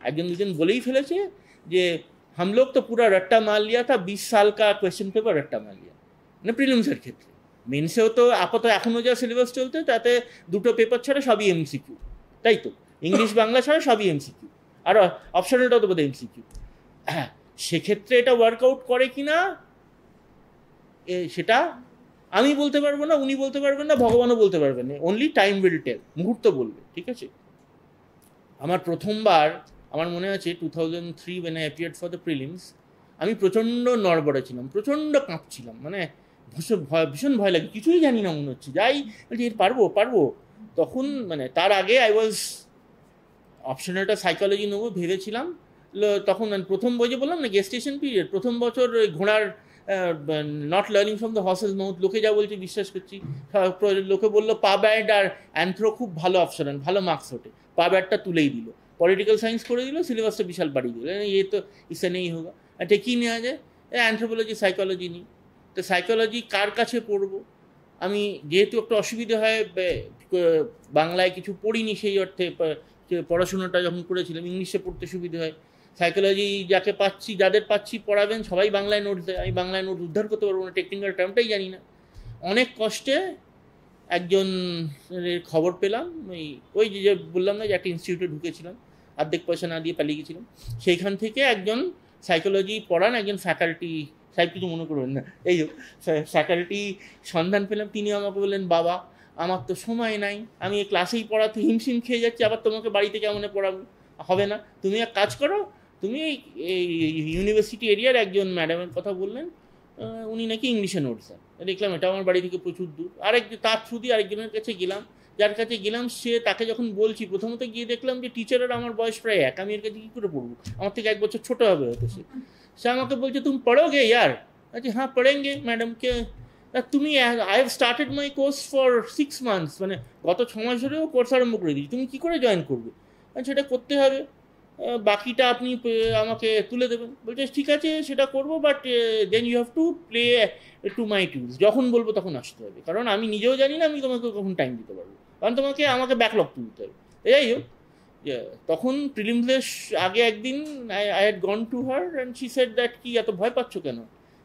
B: 1-2 বলেই ফেলেছে যে हम लोग तो पूरा रट्टा मार लिया था, 20 साल का क्वेश्चन पेपर रट्टा मार लिया, মানে প্রিলিমসের ক্ষেত্রে। মেন্সেও তো আপাতত এখনও যা সিলেবাস চলতে তাতে 2টো পেপার ছাড়া সবই এমসিকিউ, তাই তো, ইংলিশ বাংলা ছাড়া সবই এমসিকিউ, আর অপশনালটাও তো বোধহয় এমসিকিউ। হ্যাঁ, সেক্ষেত্রে এটা ওয়ার্কআউট করে কি না সেটা আমি বলতে পারবো না, উনি বলতে পারবেন না, ভগবানও বলতে পারবেন না, অনলি টাইম উইল টেল, মুহূর্ত বলবে। ঠিক আছে, আমার প্রথমবার আমার মনে আছে 2003 when I appeared for the prelims, আমি প্রচণ্ড নড়বড়ে ছিলাম, প্রচণ্ড কাঁপছিলাম, মানে ভীষণ ভয় লাগে, কিছুই জানি না মনে হচ্ছে, যাই বলছি পারবো। তখন মানে তার আগে আই ওয়াজ অপশনালটা সাইকোলজি নেবো ভেবেছিলাম, তখন প্রথম বই যে বললাম না গেস্টেশন পিরিয়ড, প্রথম বছর ঘোড়ার not learning from the horse's mouth, লোকে যা বলছে বিশ্বাস করছি, লোকে বললো পাব্যাড আর অ্যান্থ্রো খুব ভালো অপশনাল, ভালো মার্কস ওঠে, পাব্যাডটা তুলেই দিল, পলিটিক্যাল সায়েন্স করে দিল, সিলেবাসটা বিশাল বাড়িয়ে দিল, ये तो इससे नहीं होगा, अच्छा কি নেওয়া যায়, অ্যানথ্রোপোলজি সাইকোলজি নিই। তো সাইকোলজি কার কাছে পড়বো, আমি যেহেতু একটা অসুবিধা হয়, বাংলায় কিছু পড়িনি, সেই অর্থে পড়াশোনাটা যখন করেছিলাম ইংলিশে পড়তে সুবিধা হয়, সাইকোলজি যাদের পাচ্ছি পড়াবেন সবাই বাংলায় নোট দেয়, আমি বাংলায় নোট উদ্ধার করতে পারবো না, টেকনিক্যাল টার্মটাই জানি না। অনেক কষ্টে একজন খবর পেলাম, ওই যে বললাম না যে একটা ইনস্টিটিউটে ঢুকেছিলাম, অর্ধেক পয়সা না দিয়ে পালিয়ে গেছিলাম, সেইখান থেকে একজন সাইকোলজি পড়ান একজন ফ্যাকাল্টি, সাহেব কিছু মনে করবেন না, এই যে ফ্যাকাল্টি সন্ধান পেলাম, তিনি আমাকে বললেন বাবা আমার তো সময় নাই, আমি এই ক্লাসেই পড়াতে হিমশিম খেয়ে যাচ্ছি, আবার তোমাকে বাড়িতে কেমন পড়াবো, হবে না, তুমি এক কাজ করো, তুমি এই ইউনিভার্সিটি এরিয়ার একজন ম্যাডামের কথা বললেন, উনি নাকি ইংলিশে নোটস দেন, দেখলাম এটা আমার বাড়ি থেকে প্রচুর দূর, তার থ্রু দিয়ে আরেকজনের কাছে গেলাম, যার কাছে গেলাম তাকে যখন বলছি, প্রথমত গিয়ে দেখলাম যে টিচারের আমার বয়স প্রায় এক, আমি এর কাছে কী করে পড়বো, আমার থেকে 1 বছর ছোটো হবে হয়তো, সে আমাকে বলছে তুমি পড়োগে ইয়ার, আচ্ছা হ্যাঁ পড়েঙ্গে ম্যাডামকে, তুমি I have started my course for 6 months, মানে গত 6 মাস ধরেও কোর্স আরম্ভ করে দিয়েছি, তুমি কী করে জয়েন করবে, সেটা করতে হবে,
C: বাকিটা আপনি আমাকে তুলে দেবেন। বলছে ঠিক আছে সেটা করবো, but then you have to play to my tunes, যখন বলবো তখন আসতে হবে, কারণ আমি নিজেও জানি না আমি তোমাকে কখন টাইম দিতে পারবো, কারণ আমাকে ব্যাকলগ তুলতে হবে। যাই হোক, তখন প্রিলিমসের আগে একদিন I had gone to her and she said that কি এত ভয় পাচ্ছ কেন?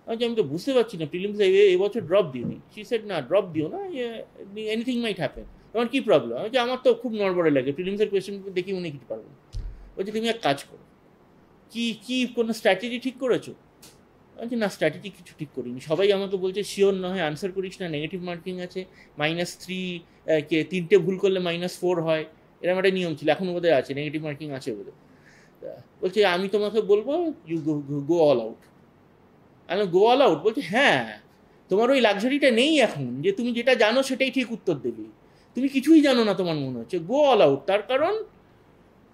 C: আমি তো বুঝতে পারছি না, প্রিলিমস এবছর ড্রপ দিয়ে দিই। শি সেড না, ড্রপ দিও না, এনিথিং মাইট হ্যাপেন। তোমার কী প্রবলেম? আমার তো খুব নড়বড়ে লাগে, প্রিলিমসের কোয়েশ্চেন দেখি মনে কিছু পারবো না। বলছি তুমি এক কাজ করো, কি কোনো স্ট্র্যাটেজি ঠিক করেছো? বলছি না, স্ট্র্যাটেজি কিছু ঠিক করিনি। সবাই আমাকে বলছে শিওর নয়, আনসার করিস না, নেগেটিভ মার্কিং আছে, -3, তিনটে ভুল করলে -4 হয়, এরকম একটা নিয়ম ছিল, এখন বোধহয় আছে, নেগেটিভ মার্কিং আছে বোধহয়। বলছে আমি তোমাকে বলবো ইউ গো অল আউট। আমি গো অল আউট? বলছে হ্যাঁ, তোমার ওই লাক্সারিটা নেই এখন যে তুমি যেটা জানো সেটাই ঠিক উত্তর দেবে, তুমি কিছুই জানো না তোমার মনে হচ্ছে, গো অল আউট। তার কারণ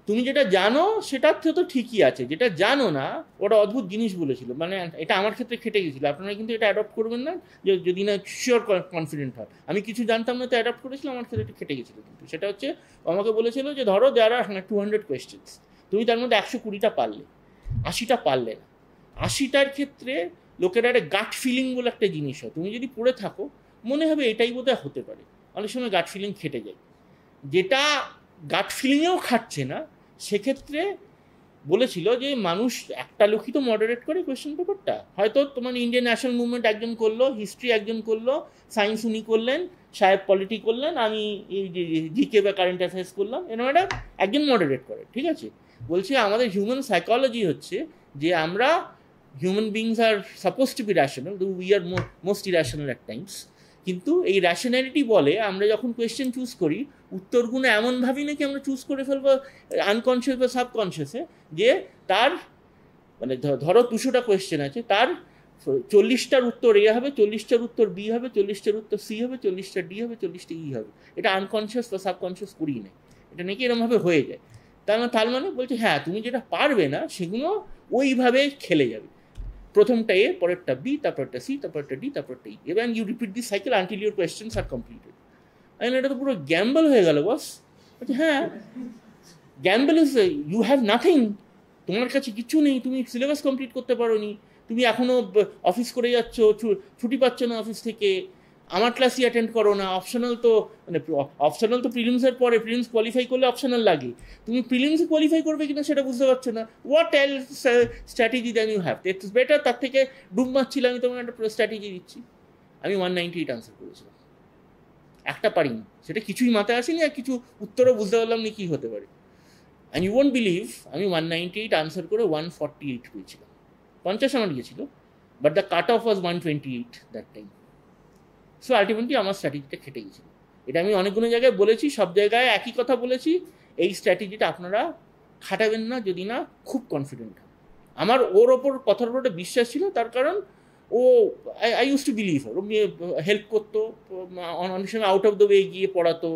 C: তুমি যেটা জানো সেটার থেকে তো ঠিকই আছে, যেটা জানো না ওটা অদ্ভুত জিনিস বলেছিল, মানে এটা আমার ক্ষেত্রে খেটে গেছিলো। আপনারা কিন্তু এটা অ্যাডপ্ট করবেন না, যদি না শিওর কনফিডেন্ট হয়। আমি কিছু জানতাম না তো অ্যাডপ্ট করেছিলাম, আমার ক্ষেত্রে এটা খেটে গেছিলো। কিন্তু সেটা হচ্ছে আমাকে বলেছিল যে ধরো দেয়ার আর 200 কোয়েশ্চেন্স, তুমি তার মধ্যে 120টা পারলে, 80টা পারলে না। 80টার ক্ষেত্রে লোকের একটা গাট ফিলিং বলে একটা জিনিস হয়, তুমি যদি পড়ে থাকো মনে হবে এটাই বোধহয় হতে পারে, অনেক সময় গাট ফিলিং খেটে যায়। যেটা গাট ফিলিংয়েও খাটছে না সেক্ষেত্রে বলেছিল যে মানুষ একটা লোকই তো মডারেট করে কোয়েশ্চেন পেপারটা, হয়তো তোমার ইন্ডিয়ান ন্যাশনাল মুভমেন্ট একজন করলো, হিস্ট্রি একজন করলো, সায়েন্স উনি করলেন, সাহেব পলিটি করলেন, আমি এই জিকে বা কারেন্ট অ্যাফেয়ার্স করলাম, এরকম একজন মডারেট করে, ঠিক আছে। বলছি আমাদের হিউম্যান সাইকোলজি হচ্ছে যে আমরা human beings are suppose to be rational, we are most irrational at times, কিন্তু এই র্যাশনালিটি বলে আমরা যখন কোয়েশ্চেন চুজ করি উত্তরগুলো এমনভাবেই নাকি আমরা চুজ করে ফেলবো আনকনসিয়াস বা সাবকনসিয়াসে, যে তার মানে ধরো 200টা কোয়েশ্চেন আছে, তার 40টার উত্তর এ হবে, 40টার উত্তর বি হবে, 40টার উত্তর সি হবে, 40টা ডি হবে, 40টা ই হবে। এটা আনকনসিয়াস বা সাবকনসিয়াস করিই নেই, এটা নাকি এরমভাবে হয়ে যায়। তার মানে বলছে হ্যাঁ তুমি যেটা পারবে না সেগুলো ওইভাবে খেলে যাবে, প্রথমটা এ, পরেরটা বি, তারপরটা সি, তারপরটা ডি, তারপরটা ই, এবং you repeat this cycle until your questions are completed. এটা তো পুরো গ্যাম্বল হয়ে গেল বস। হ্যাঁ, gamble is you have nothing, তোমার কাছে কিছু নেই, তুমি সিলেবাস কমপ্লিট করতে পারো নি, তুমি এখনও অফিস করে যাচ্ছ, ছুটি পাচ্ছ না অফিস থেকে, আমার ক্লাসই অ্যাটেন্ড করো না, অপশনাল তো প্রিলিমসের পরে, প্রিলিমস কোয়ালিফাই করলে অপশনাল লাগে, তুমি প্রিলিমস কোয়ালিফাই করবে কিনা সেটা বুঝতে পারছো না, what else strategy than you have, it's better তার থেকে ডুব মারছিলে, আমি তোমাকে একটা স্ট্র্যাটেজি দিচ্ছি। আমি 198 আনসার করেছিলাম, একটা পারিনি, সেটা কিছুই মাথায় আসেনি, আর কিছু উত্তরও বুঝতে পারলাম না কী হতে পারে। অ্যান্ড ইউ ওয়ন্ট বিলিভ আমি 198 আনসার করে 148 পেয়েছিলাম, 50 আমার গিয়েছিল, but the cut of was 128 that time. So ultimately আমার স্ট্র্যাটেজিটা খেটে গেছিলো। এটা আমি অনেকগুলো জায়গায় বলেছি, সব জায়গায় একই কথা বলেছি, এই স্ট্র্যাটেজিটা আপনারা খাটাবেন না যদি না খুব কনফিডেন্ট হন। আমার ওর ওপর কথার উপর একটা বিশ্বাস ছিল, তার কারণ ও আই ইউজ টু বিলিভ ও হেল্প করতো, অনেক সময় আউট অফ দ্য ওয়ে গিয়ে পড়াতো,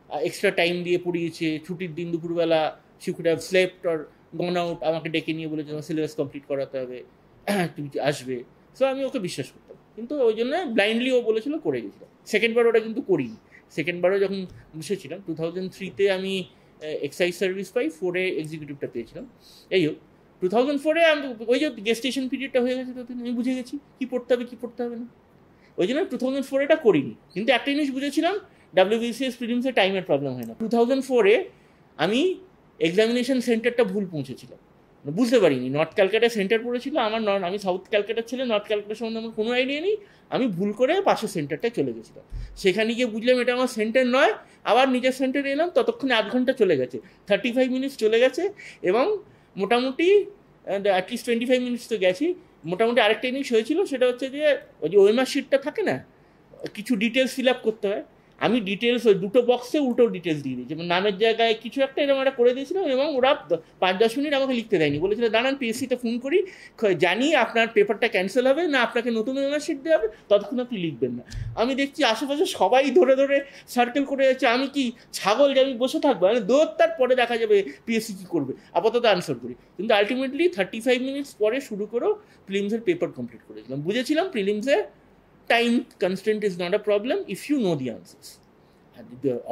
C: এক্সট্রা টাইম দিয়ে পড়িয়েছে, ছুটির দিন দুপুরবেলা she could have slept or gone out, আমাকে ডেকে নিয়ে বলেছে তোমার সিলেবাস কমপ্লিট করাতে হবে, তুমি আসবে। সো আমি ওকে বিশ্বাস করতাম, কিন্তু ওই জন্য ব্লাইন্ডলি ও বলেছিল করে গেছিলাম। সেকেন্ডবার ওটা কিন্তু করিনি, সেকেন্ডবারও যখন বসেছিলাম 2003-তে আমি এক্সাইজ সার্ভিস পাই, 4-এ এক্সিকিউটিভটা পেয়েছিলাম। এই হোক 2004-এ আমি ওই যে গেস্টেশন পিরিয়ডটা হয়ে গেছে, তখন আমি বুঝে গেছি কী পড়তে হবে কী পড়তে হবে না, ওই জন্য 2004 এটা করিনি। কিন্তু একটা জিনিস বুঝেছিলাম, WBCS প্রিলিমসে টাইমের প্রবলেম হয় না। 2004-এ আমি এক্সামিনেশন সেন্টারটা ভুল পৌঁছেছিলাম, বুঝতে পারিনি, নর্থ ক্যালকাটা সেন্টার পড়েছিল আমার, আমি সাউথ ক্যালকাটার ছেলে, নর্থ ক্যালকাটার সম্বন্ধে আমার কোনো আইডিয়া নেই, আমি ভুল করে পাশের সেন্টারটায় চলে গেছিলাম, সেখানে গিয়ে বুঝলাম এটা আমার সেন্টার নয়, আবার নিজের সেন্টারে এলাম, ততক্ষণে 8 ঘন্টা চলে গেছে, 35 মিনিটস চলে গেছে, এবং মোটামুটি অ্যাটলিস্ট 25 মিনিটস তো গেছি। মোটামুটি আরেকটা জিনিস হয়েছিল, সেটা হচ্ছে যে ওই যে ওএমআর শিটটা থাকে না, কিছু ডিটেলস ফিল আপ করতে হয়, আমি ডিটেলস ওই দুটো বক্সে উল্টো ডিটেলস দিয়ে দিয়েছি, যেমন নামের জায়গায় কিছু একটা এরকম একটা করে দিয়েছিলাম, এবং ওরা 5-10 মিনিট আমাকে লিখতে দেয়নি, বলেছিল দাঁড়ান পিএসসিতে ফোন করি জানি আপনার পেপারটা ক্যান্সেল হবে না, আপনাকে নতুন ওএমআর শিট দেওয়া হবে, ততক্ষণ আপনি লিখবেন না। আমি দেখছি আশেপাশে সবাই ধরে ধরে সার্কেল করে যাচ্ছে, আমি কি ছাগল যে আমি বসে থাকবো, মানে তারপরে দেখা যাবে পিএসসি কী করবে, আপাতত আনসার করি। কিন্তু আলটিমেটলি 35 মিনিটস পরে শুরু করেও প্রিলিমসের পেপার কমপ্লিট করেছিলাম, বুঝেছিলাম প্রিলিমসে time constant is not a problem if you know the answers.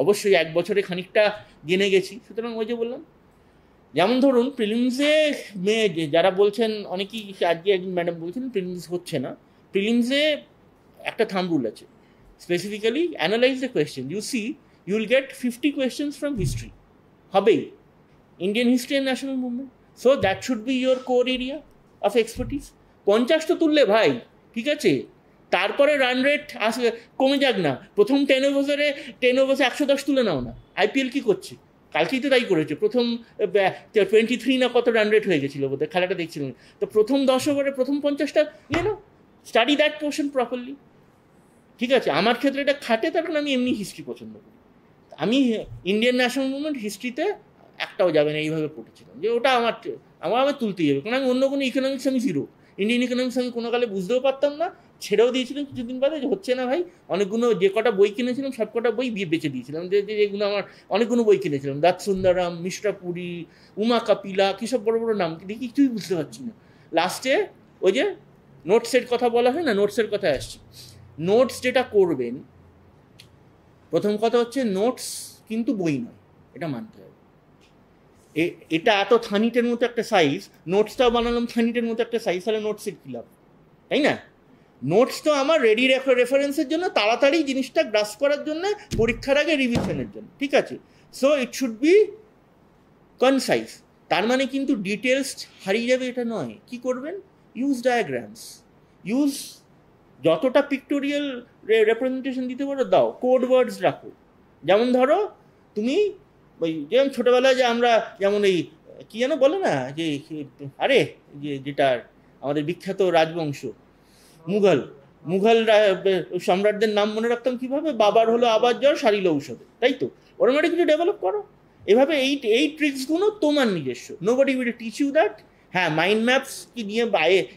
C: অবশ্যই 1 বছরে খানিকটা জেনে গেছি, সুতরাং ওই যে বললাম যেমন ধরুন প্রিলিমসে যারা বলছেন, অনেকেই আজকে একজন ম্যাডাম বলছেন প্রিলিমস হচ্ছে না, প্রিলিমসে একটা থাম্ব রুল আছে, specifically analyse the question, you see you will get 50 questions from history, হবেই, Indian history and national movement, so that should be your core area of expertise. 50 তো তুললে ভাই, ঠিক আছে, তারপরে রান রেট আসবে, কমে যাক না, প্রথম 10 ওভারে 110 তুলে নাও না। আইপিএল কি করছে, কালকেই তো তাই করেছে, প্রথম 23 না কত রান রেট হয়ে গেছিলো বোধহয়, খেলাটা দেখছিলাম, তো প্রথম 10 ওভারে প্রথম 50টা নিয়ে নাও, স্টাডি দ্যাট পোর্শন প্রপারলি, ঠিক আছে। আমার ক্ষেত্রে এটা খাটে, তার কারণ আমি এমনি হিস্ট্রি পছন্দ করি, আমি ইন্ডিয়ান ন্যাশনাল মুভমেন্ট হিস্ট্রিতে একটাও যাবে না এইভাবে পড়েছিলাম, যে ওটা আমার আমার তুলতেই হবে, কারণ আমি অন্য কোনো ইকোনমিক্স আমি জিরো, ইন্ডিয়ান ইকোনমিক্স আমি কোনো কালে বুঝতেও পারতাম না, ছেড়েও দিয়েছিলাম কিছুদিন বাদে, যে হচ্ছে না ভাই। অনেকগুলো যে কটা বই কিনেছিলাম সব কটা বই বেঁচে দিয়েছিলাম, যেগুলো আমার অনেকগুলো বই কিনেছিলাম, দাত সুন্দরম, মিশ্রা পুরী, উমা কাপিলা, কী সব বড় বড় নাম, দেখি কিছুই বুঝতে পারছি না। লাস্টে ওই যে নোটসের কথা বলা হয় না, নোটসের কথা আসছে, নোটস যেটা করবেন, প্রথম কথা হচ্ছে নোটস কিন্তু বই নয়, এটা মানতে হবে। এটা এত থানিটের মতো একটা সাইজ, নোটসটাও বানালাম থানিটের মতো একটা সাইজ, তাহলে নোটসের কী লাভ, তাই না? নোটস তো আমার রেডি রেফারেন্সের জন্য, তাড়াতাড়ি জিনিসটা গ্রাস করার জন্য, পরীক্ষার আগে রিভিশনের জন্য, ঠিক আছে। So it should B concise, তার মানে কিন্তু ডিটেলস হারিয়ে যাবে এটা নয়। কি করবেন? ইউজ ডায়াগ্রামস, ইউজ যতটা পিক্টোরিয়াল রেপ্রেজেন্টেশন দিতে পারো দাও, কোড ওয়ার্ডস রাখো। যেমন ধরো তুমি ওই যেমন ছোটোবেলায় যে আমরা যেমন এই কী যেন বলে না, যে আরে যেটা আমাদের বিখ্যাত রাজবংশ মুঘল সম্রাটদের নাম মনে রাখতাম কীভাবে, বাবার হলো আবার জ্বর, সারিল ঔষধে, তাই তো, ওরম একটা কিছু ডেভেলপ করো। এভাবে এই ট্রিক্সগুলো তোমার নিজস্ব, nobody will teach you that. হ্যাঁ, মাইন্ড ম্যাপস কি নিয়ে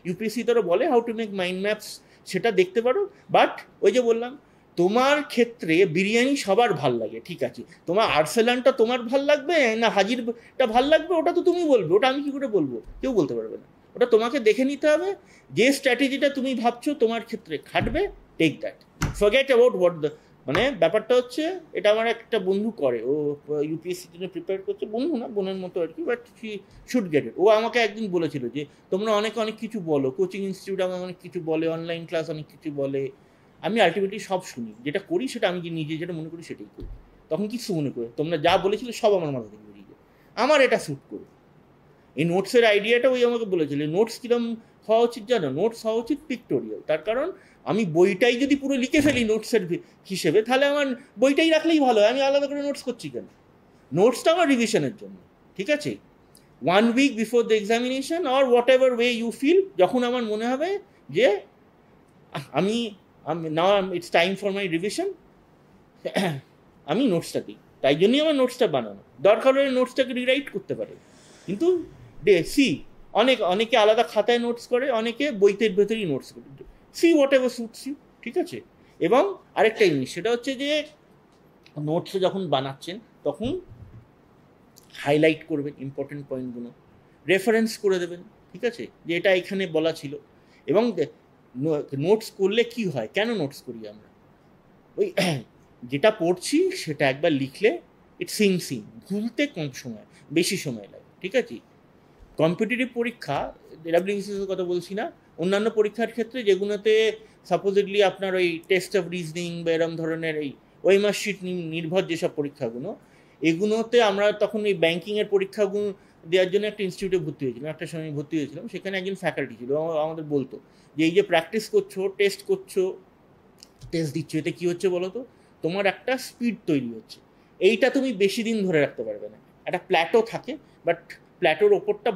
C: ইউপিএসসি তোরা বলে how to make mind maps, সেটা দেখতে পারো, বাট ওই যে বললাম, তোমার ক্ষেত্রে বিরিয়ানি সবার ভাল লাগে, ঠিক আছে, তোমার আর্সেলানটা তোমার ভাল লাগবে না হাজিরটা ভাল লাগবে, ওটা তো তুমি বলবে, ওটা আমি কী করে বলবো, কেউ বলতে পারবে না, ওটা তোমাকে দেখে নিতে হবে। যে স্ট্র্যাটেজিটা তুমি ভাবছো তোমার ক্ষেত্রে খাটবে, take that, forget about what the, মানে ব্যাপারটা হচ্ছে, এটা আমার একটা বন্ধু করে, ও ইউপিএসসির জন্য প্রিপেয়ার করছে, বন্ধু না বোনের মতো আর কি, but she should get it. ও আমাকে একদিন বলেছিল যে তোমরা অনেক কিছু বলো, কোচিং ইনস্টিটিউট আমাকে অনেক কিছু বলে, অনলাইন ক্লাস অনেক কিছু বলে, আমি আলটিমেটলি সব শুনি, যেটা করি সেটা আমি নিজে যেটা মনে করি সেটাই করি। তখন কিছু মনে করে তোমরা যা বলেছিলে সব আমার মাথা থেকে বেরিয়ে যায়, আমার এটা স্যুট করে। এই নোটসের আইডিয়াটা ওই আমাকে বলেছিল, নোটস কিরম হওয়া উচিত জানো, নোটস হওয়া উচিত পিক্টোরিয়াল, তার কারণ আমি বইটাই যদি পুরো লিখে ফেলি নোটসের হিসেবে, তাহলে আমার বইটাই রাখলেই ভালো, আমি আলাদা করে নোটস করছি কেন? নোটসটা আমার রিভিশনের জন্য, ঠিক আছে, 1 week before the examination or whatever way you feel, যখন আমার মনে হবে যে আমি now it's time for my revision, আমি নোটসটা দিই, তাই জন্যই আমার নোটসটা বানানো। দরকার হলে নোটসটাকে রিরাইট করতে পারে, কিন্তু অনেকে আলাদা খাতায় নোটস করে, অনেকে বইতের ভেতরেই নোটস করে, see whatever suits you, ঠিক আছে। এবং আরেকটা জিনিস, সেটা হচ্ছে যে নোটসে যখন বানাচ্ছেন তখন হাইলাইট করবেন ইম্পর্টেন্ট পয়েন্টগুলো, রেফারেন্স করে দেবেন, ঠিক আছে, যে এটা এখানে বলা ছিল। এবং নোটস করলে কি হয়, কেন নোটস করি আমরা, ওই যেটা পড়ছি সেটা একবার লিখলে ইট সিংস ইন, ভুলতে কম সময়, বেশি সময় লাগে, ঠিক আছে। কম্পিটিটিভ পরীক্ষা, ডাব্লিউবিসিএস কথা বলছি না, অন্যান্য পরীক্ষার ক্ষেত্রে যেগুলোতে সাপোজিটলি আপনার ওই টেস্ট অফ রিজনিং বা এরম ধরনের এই ওয়েমার শিট নির্ভর যেসব পরীক্ষাগুলো, এগুলোতে আমরা তখন এই ব্যাঙ্কিংয়ের পরীক্ষাগুলো দেওয়ার জন্য একটা ইনস্টিটিউটে ভর্তি হয়েছিলাম, একটা সময় ভর্তি হয়েছিলাম, সেখানে একজন ফ্যাকাল্টি ছিল, আমাদের বলতো যে এই যে প্র্যাকটিস করছো, টেস্ট করছো, টেস্ট দিচ্ছ, এতে কী হচ্ছে বলো তো, তোমার একটা স্পিড তৈরি হচ্ছে, এইটা তুমি বেশি দিন ধরে রাখতে পারবে না। একটা প্ল্যাটো থাকে, বাট প্ল্যাটোর ওপরটা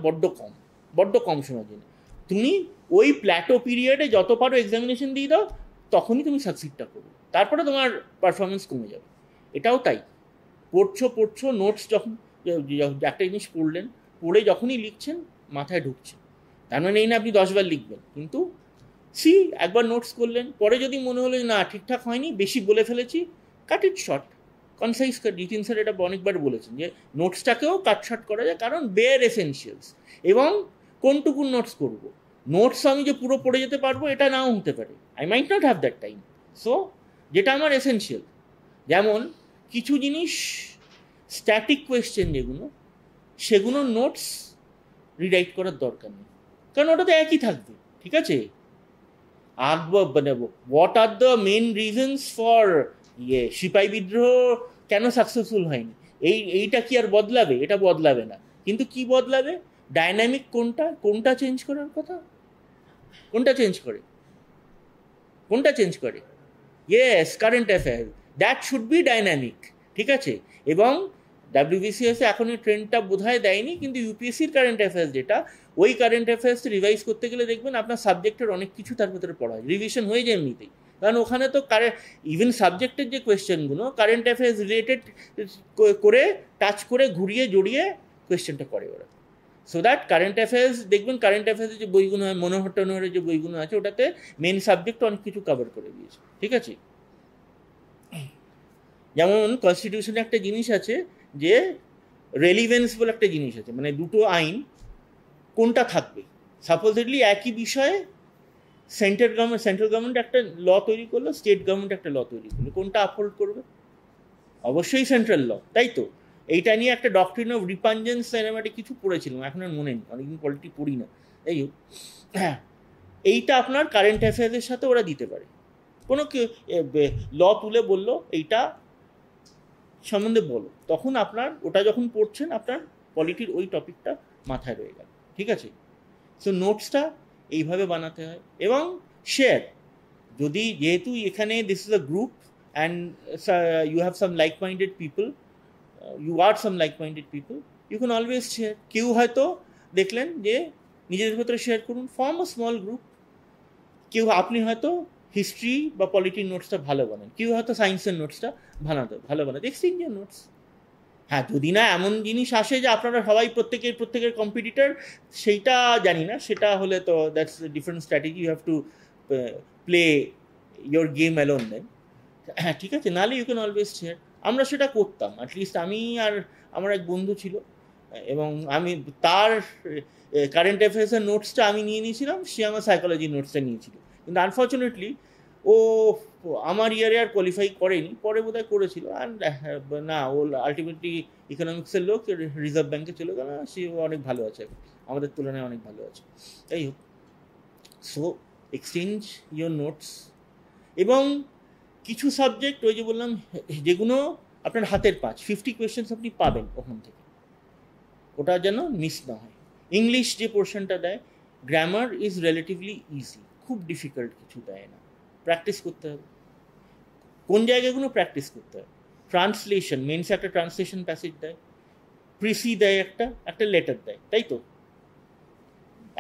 C: বড্ড কম সময়ের জন্য, তুমি ওই প্ল্যাটো পিরিয়ডে যত পারো এক্সামিনেশন দিয়ে দাও, তখনই তুমি সাকসিডটা করবে, তারপরে তোমার পারফরমেন্স কমে যাবে। এটাও তাই, পড়ছো নোটস যখন একটা জিনিস পড়ে যখনই লিখছেন মাথায় ঢুকছে, তার মানে এই না আপনি 10 বার লিখবেন, কিন্তু একবার নোটস করলেন, পরে যদি মনে হলো না ঠিকঠাক হয়নি, বেশি বলে ফেলেছি, cut it short, concise cut. Jitin sir এটা অনেকবার বলেছেন যে নোটসটাকেও কাট শর্ট করা যায়, কারণ বেয়ার এসেনশিয়ালস। এবং কোনটুকু নোটস করব, নোটস আমি যে পুরো পড়ে যেতে পারবো এটা নাও হতে পারে, I might not have that time. So যেটা আমার এসেনশিয়াল, যেমন কিছু জিনিস স্ট্যাটিক কোয়েশ্চেন যেগুলো, সেগুলোর নোটস রিরাইট করার দরকার নেই, কারণ ওটা তো একই থাকবে। ঠিক আছে, আর মানে what are the main reasons for সিপাহী বিদ্রোহ কেন সাকসেসফুল হয়নি, এইটা কি আর বদলাবে? এটা বদলাবে না। কিন্তু কি বদলাবে? ডাইনামিক কোনটা চেঞ্জ করার কথা, কোনটা চেঞ্জ করে? Yes, current affairs, that should B dynamic. ঠিক আছে, এবং WBCS এখন এই ট্রেন্ডটা বোধহয় দেয়নি, কিন্তু ইউপিএসসির কারেন্ট অ্যাফেয়ার্স যেটা, ওই কারেন্ট অ্যাফেয়ার্স রিভাইজ করতে গেলে দেখবেন আপনার সাবজেক্টের অনেক কিছু তার ভেতরে পড়া হয়, রিভিশন হয়ে যায় এমনিতেই। কারণ ওখানে তো ইভেন সাবজেক্টের যে কোয়েশ্চেনগুলো কারেন্ট অ্যাফেয়ার্স রিলেটেড করে টাচ করে ঘুরিয়ে জড়িয়ে কোয়েশ্চেনটা করে ওরা। সো দ্যাট কারেন্ট অ্যাফেয়ার্স দেখবেন, কারেন্ট অ্যাফেয়ার্সের যে বইগুলো হয়, মনোহর টনোহরের যে বইগুলো আছে, ওটাতে মেন সাবজেক্ট অনেক কিছু কভার করে দিয়েছে। ঠিক আছে, যেমন কনস্টিটিউশনে একটা জিনিস আছে যে রেলিভেন্স বলে একটা জিনিস আছে, মানে দুটো আইন কোনটা থাকবে। সাপোজেডলি একই বিষয়ে সেন্ট্রাল গভর্নমেন্ট একটা ল তৈরি করলো, স্টেট গভর্নমেন্ট একটা ল তৈরি করলো, কোনটা আপহোল্ড করবে? অবশ্যই সেন্ট্রাল ল, তাই তো? এইটা নিয়ে একটা ডক্ট্রিন অফ রিপাঞ্জেন্স সিনেমাটি কিছু পড়েছিলাম, এখন আর মনে নেই, অনেকদিন পলিটি পড়ি না। এই হ্যাঁ, এইটা আপনার কারেন্ট অ্যাফেয়ার্সের সাথে ওরা দিতে পারে। কোনো ল তুলে বললো এইটা সম্বন্ধে বলো, তখন আপনার ওটা যখন পড়ছেন আপনার পলিটির ওই টপিকটা মাথায় রয়ে গেল। ঠিক আছে, সো নোটসটা এইভাবে বানাতে হয়। এবং শেয়ার, যদি যেহেতু এখানে this is a group and you have some like minded people, you can always share. কেউ হয়তো দেখলেন যে নিজেদের ভেতরে শেয়ার করুন, ফর্ম আ স্মল গ্রুপ। কেউ আপনি হয়তো হিস্ট্রি বা পলিটির নোটসটা ভালো বানান, কেউ হয়তো সায়েন্সের নোটসটা ভালো বানাতে, এক্সচেঞ্জ ইয়ার নোটস। হ্যাঁ, যদি না এমন জিনিস আসে যে আপনারা সবাই প্রত্যেকের কম্পিটিটর, সেইটা জানি না, সেটা হলে তো that's different strategy, you have to play your game alone then. হ্যাঁ, ঠিক আছে, নাহলে ইউ ক্যান অলওয়েজ শেয়ার। আমরা সেটা করতাম, অ্যাটলিস্ট আমি আর আমার এক বন্ধু ছিল, এবং আমি তার কারেন্ট অ্যাফেয়ার্সের নোটসটা আমি নিয়ে নিয়েছিলাম, সে আমার সাইকোলজি নোটসটা নিয়েছিল। কিন্তু আনফর্চুনেটলি ও আমার ইয়ারে আর কোয়ালিফাই করেনি, পরে বোধহয় করেছিল। অ্যান্ড না, ও আলটিমেটলি ইকোনমিক্সের লোক, রিজার্ভ ব্যাঙ্কে চলে গেল, সে অনেক ভালো আছে, আমাদের তুলনায় অনেক ভালো আছে। যাই হোক, সো এক্সচেঞ্জ ইয়োর নোটস। এবং কিছু সাবজেক্ট ওই যে বললাম, যেগুলো আপনার হাতের 50 কোয়েশ্চেন্স আপনি পাবেন ওখান থেকে, ওটা যেন মিস না হয়। ইংলিশ যে পোর্শনটা দেয়, গ্রামার ইজ রিলেটিভলি ইজি, খুব ডিফিকাল্ট কিছু দেয় না, প্র্যাকটিস করতে হবে। কোন জায়গাগুলো প্র্যাকটিস করতে হবে? ট্রান্সলেশন, মেন্সে একটা ট্রান্সলেশন প্যাসেজ দেয়, প্রিসি দেয়, একটা লেটার দেয়, তাই তো?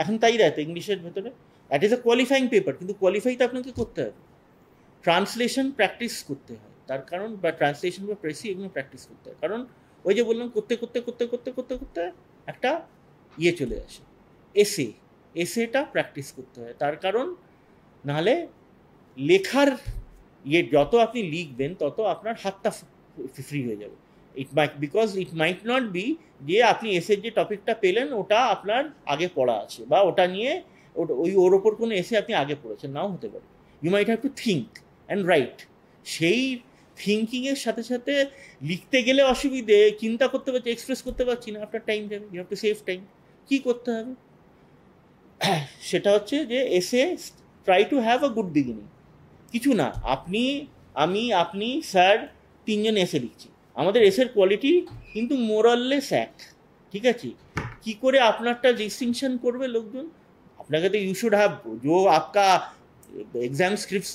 C: এখন তাই দেয় তো ইংলিশের ভেতরে, that is a qualifying paper, কিন্তু কোয়ালিফাই তো আপনাকে করতে হবে। ট্রান্সলেশন প্র্যাকটিস করতে হয়, তার কারণ, বা ট্রান্সলেশন বা প্রেসি, এগুলো প্র্যাকটিস করতে হয়, কারণ ওই যে বললাম করতে একটা চলে আসে, এসেটা প্র্যাকটিস করতে হয়। তার কারণ নাহলে লেখার যত আপনি লিখবেন তত আপনার হাতটা ফ্রি হয়ে যাবে। Because it might not be যে আপনি এসের যে টপিকটা পেলেন ওটা আপনার আগে পড়া আছে, বা ওটা নিয়ে ওর ওপর কোনো এসে আপনি আগে পড়েছেন, নাও হতে পারে। You might have to think and write. সেই থিঙ্কিংয়ের সাথে সাথে লিখতে গেলে অসুবিধে, চিন্তা করতে পারছি, এক্সপ্রেস করতে পারছি না, আপনার টাইম যাবে, you have to save time. কী করতে হবে? সেটা হচ্ছে যে essay try to have a good beginning. কিছু না, আপনি স্যার 3 জন এসে লিখছি, আমাদের এসের কোয়ালিটি কিন্তু মোরাললেস এক। ঠিক আছে, কি করে আপনারটা ডিস্টিংশন করবে लोगजन? আপনাকে तो यू शुड हैव जो आपका एग्जाम स्क्रिप्ट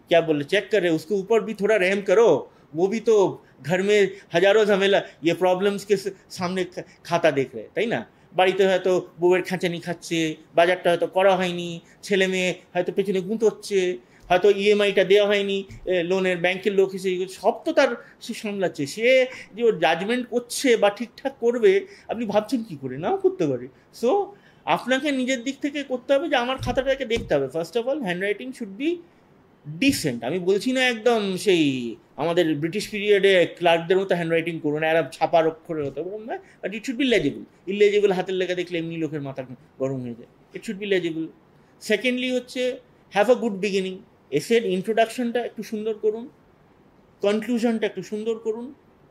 C: क्या बोले चेक कर रहे उसके ऊपर भी थोड़ा रहम करो। वो भी तो घर में हजारों झमेला ये प्रॉब्लम्स के सामने खाता देख रहे, তাই না? বাড়িতে হয়তো বউয়ের খাঁচানি খাচ্ছে, বাজারটা হয়তো করা হয়নি, ছেলে মেয়ে হয়তো পেছনে গুঁতোচ্ছে, হয়তো ইএমআইটা দেওয়া হয়নি, লোনের ব্যাংকের লোক এসে সব তো তার সে সামলাচ্ছে। সে যে ওর জাজমেন্ট করছে বা ঠিকঠাক করবে আপনি ভাবছেন কি করে? নাও করতে পারে। সো আপনাকে নিজের দিক থেকে করতে হবে যে আমার খাতাটাকে দেখতে হবে। First of all handwriting should be decent. আমি বলছি না একদম সেই আমাদের ব্রিটিশ পিরিয়ডে ক্লার্কদের মতো হ্যান্ডরাইটিং করুন, এরা ছাপার অক্ষরে হতো, বলুন না, but it should be legible. Illegible হাতের লেখা দেখলে এমনি লোকের মাথা গরম হয়ে যায়। It should be legible. Secondly হচ্ছে হ্যাভ আ গুড বিগিনিং। এসের ইন্ট্রোডাকশনটা একটু সুন্দর করুন, কনক্লুশনটা একটু সুন্দর করুন,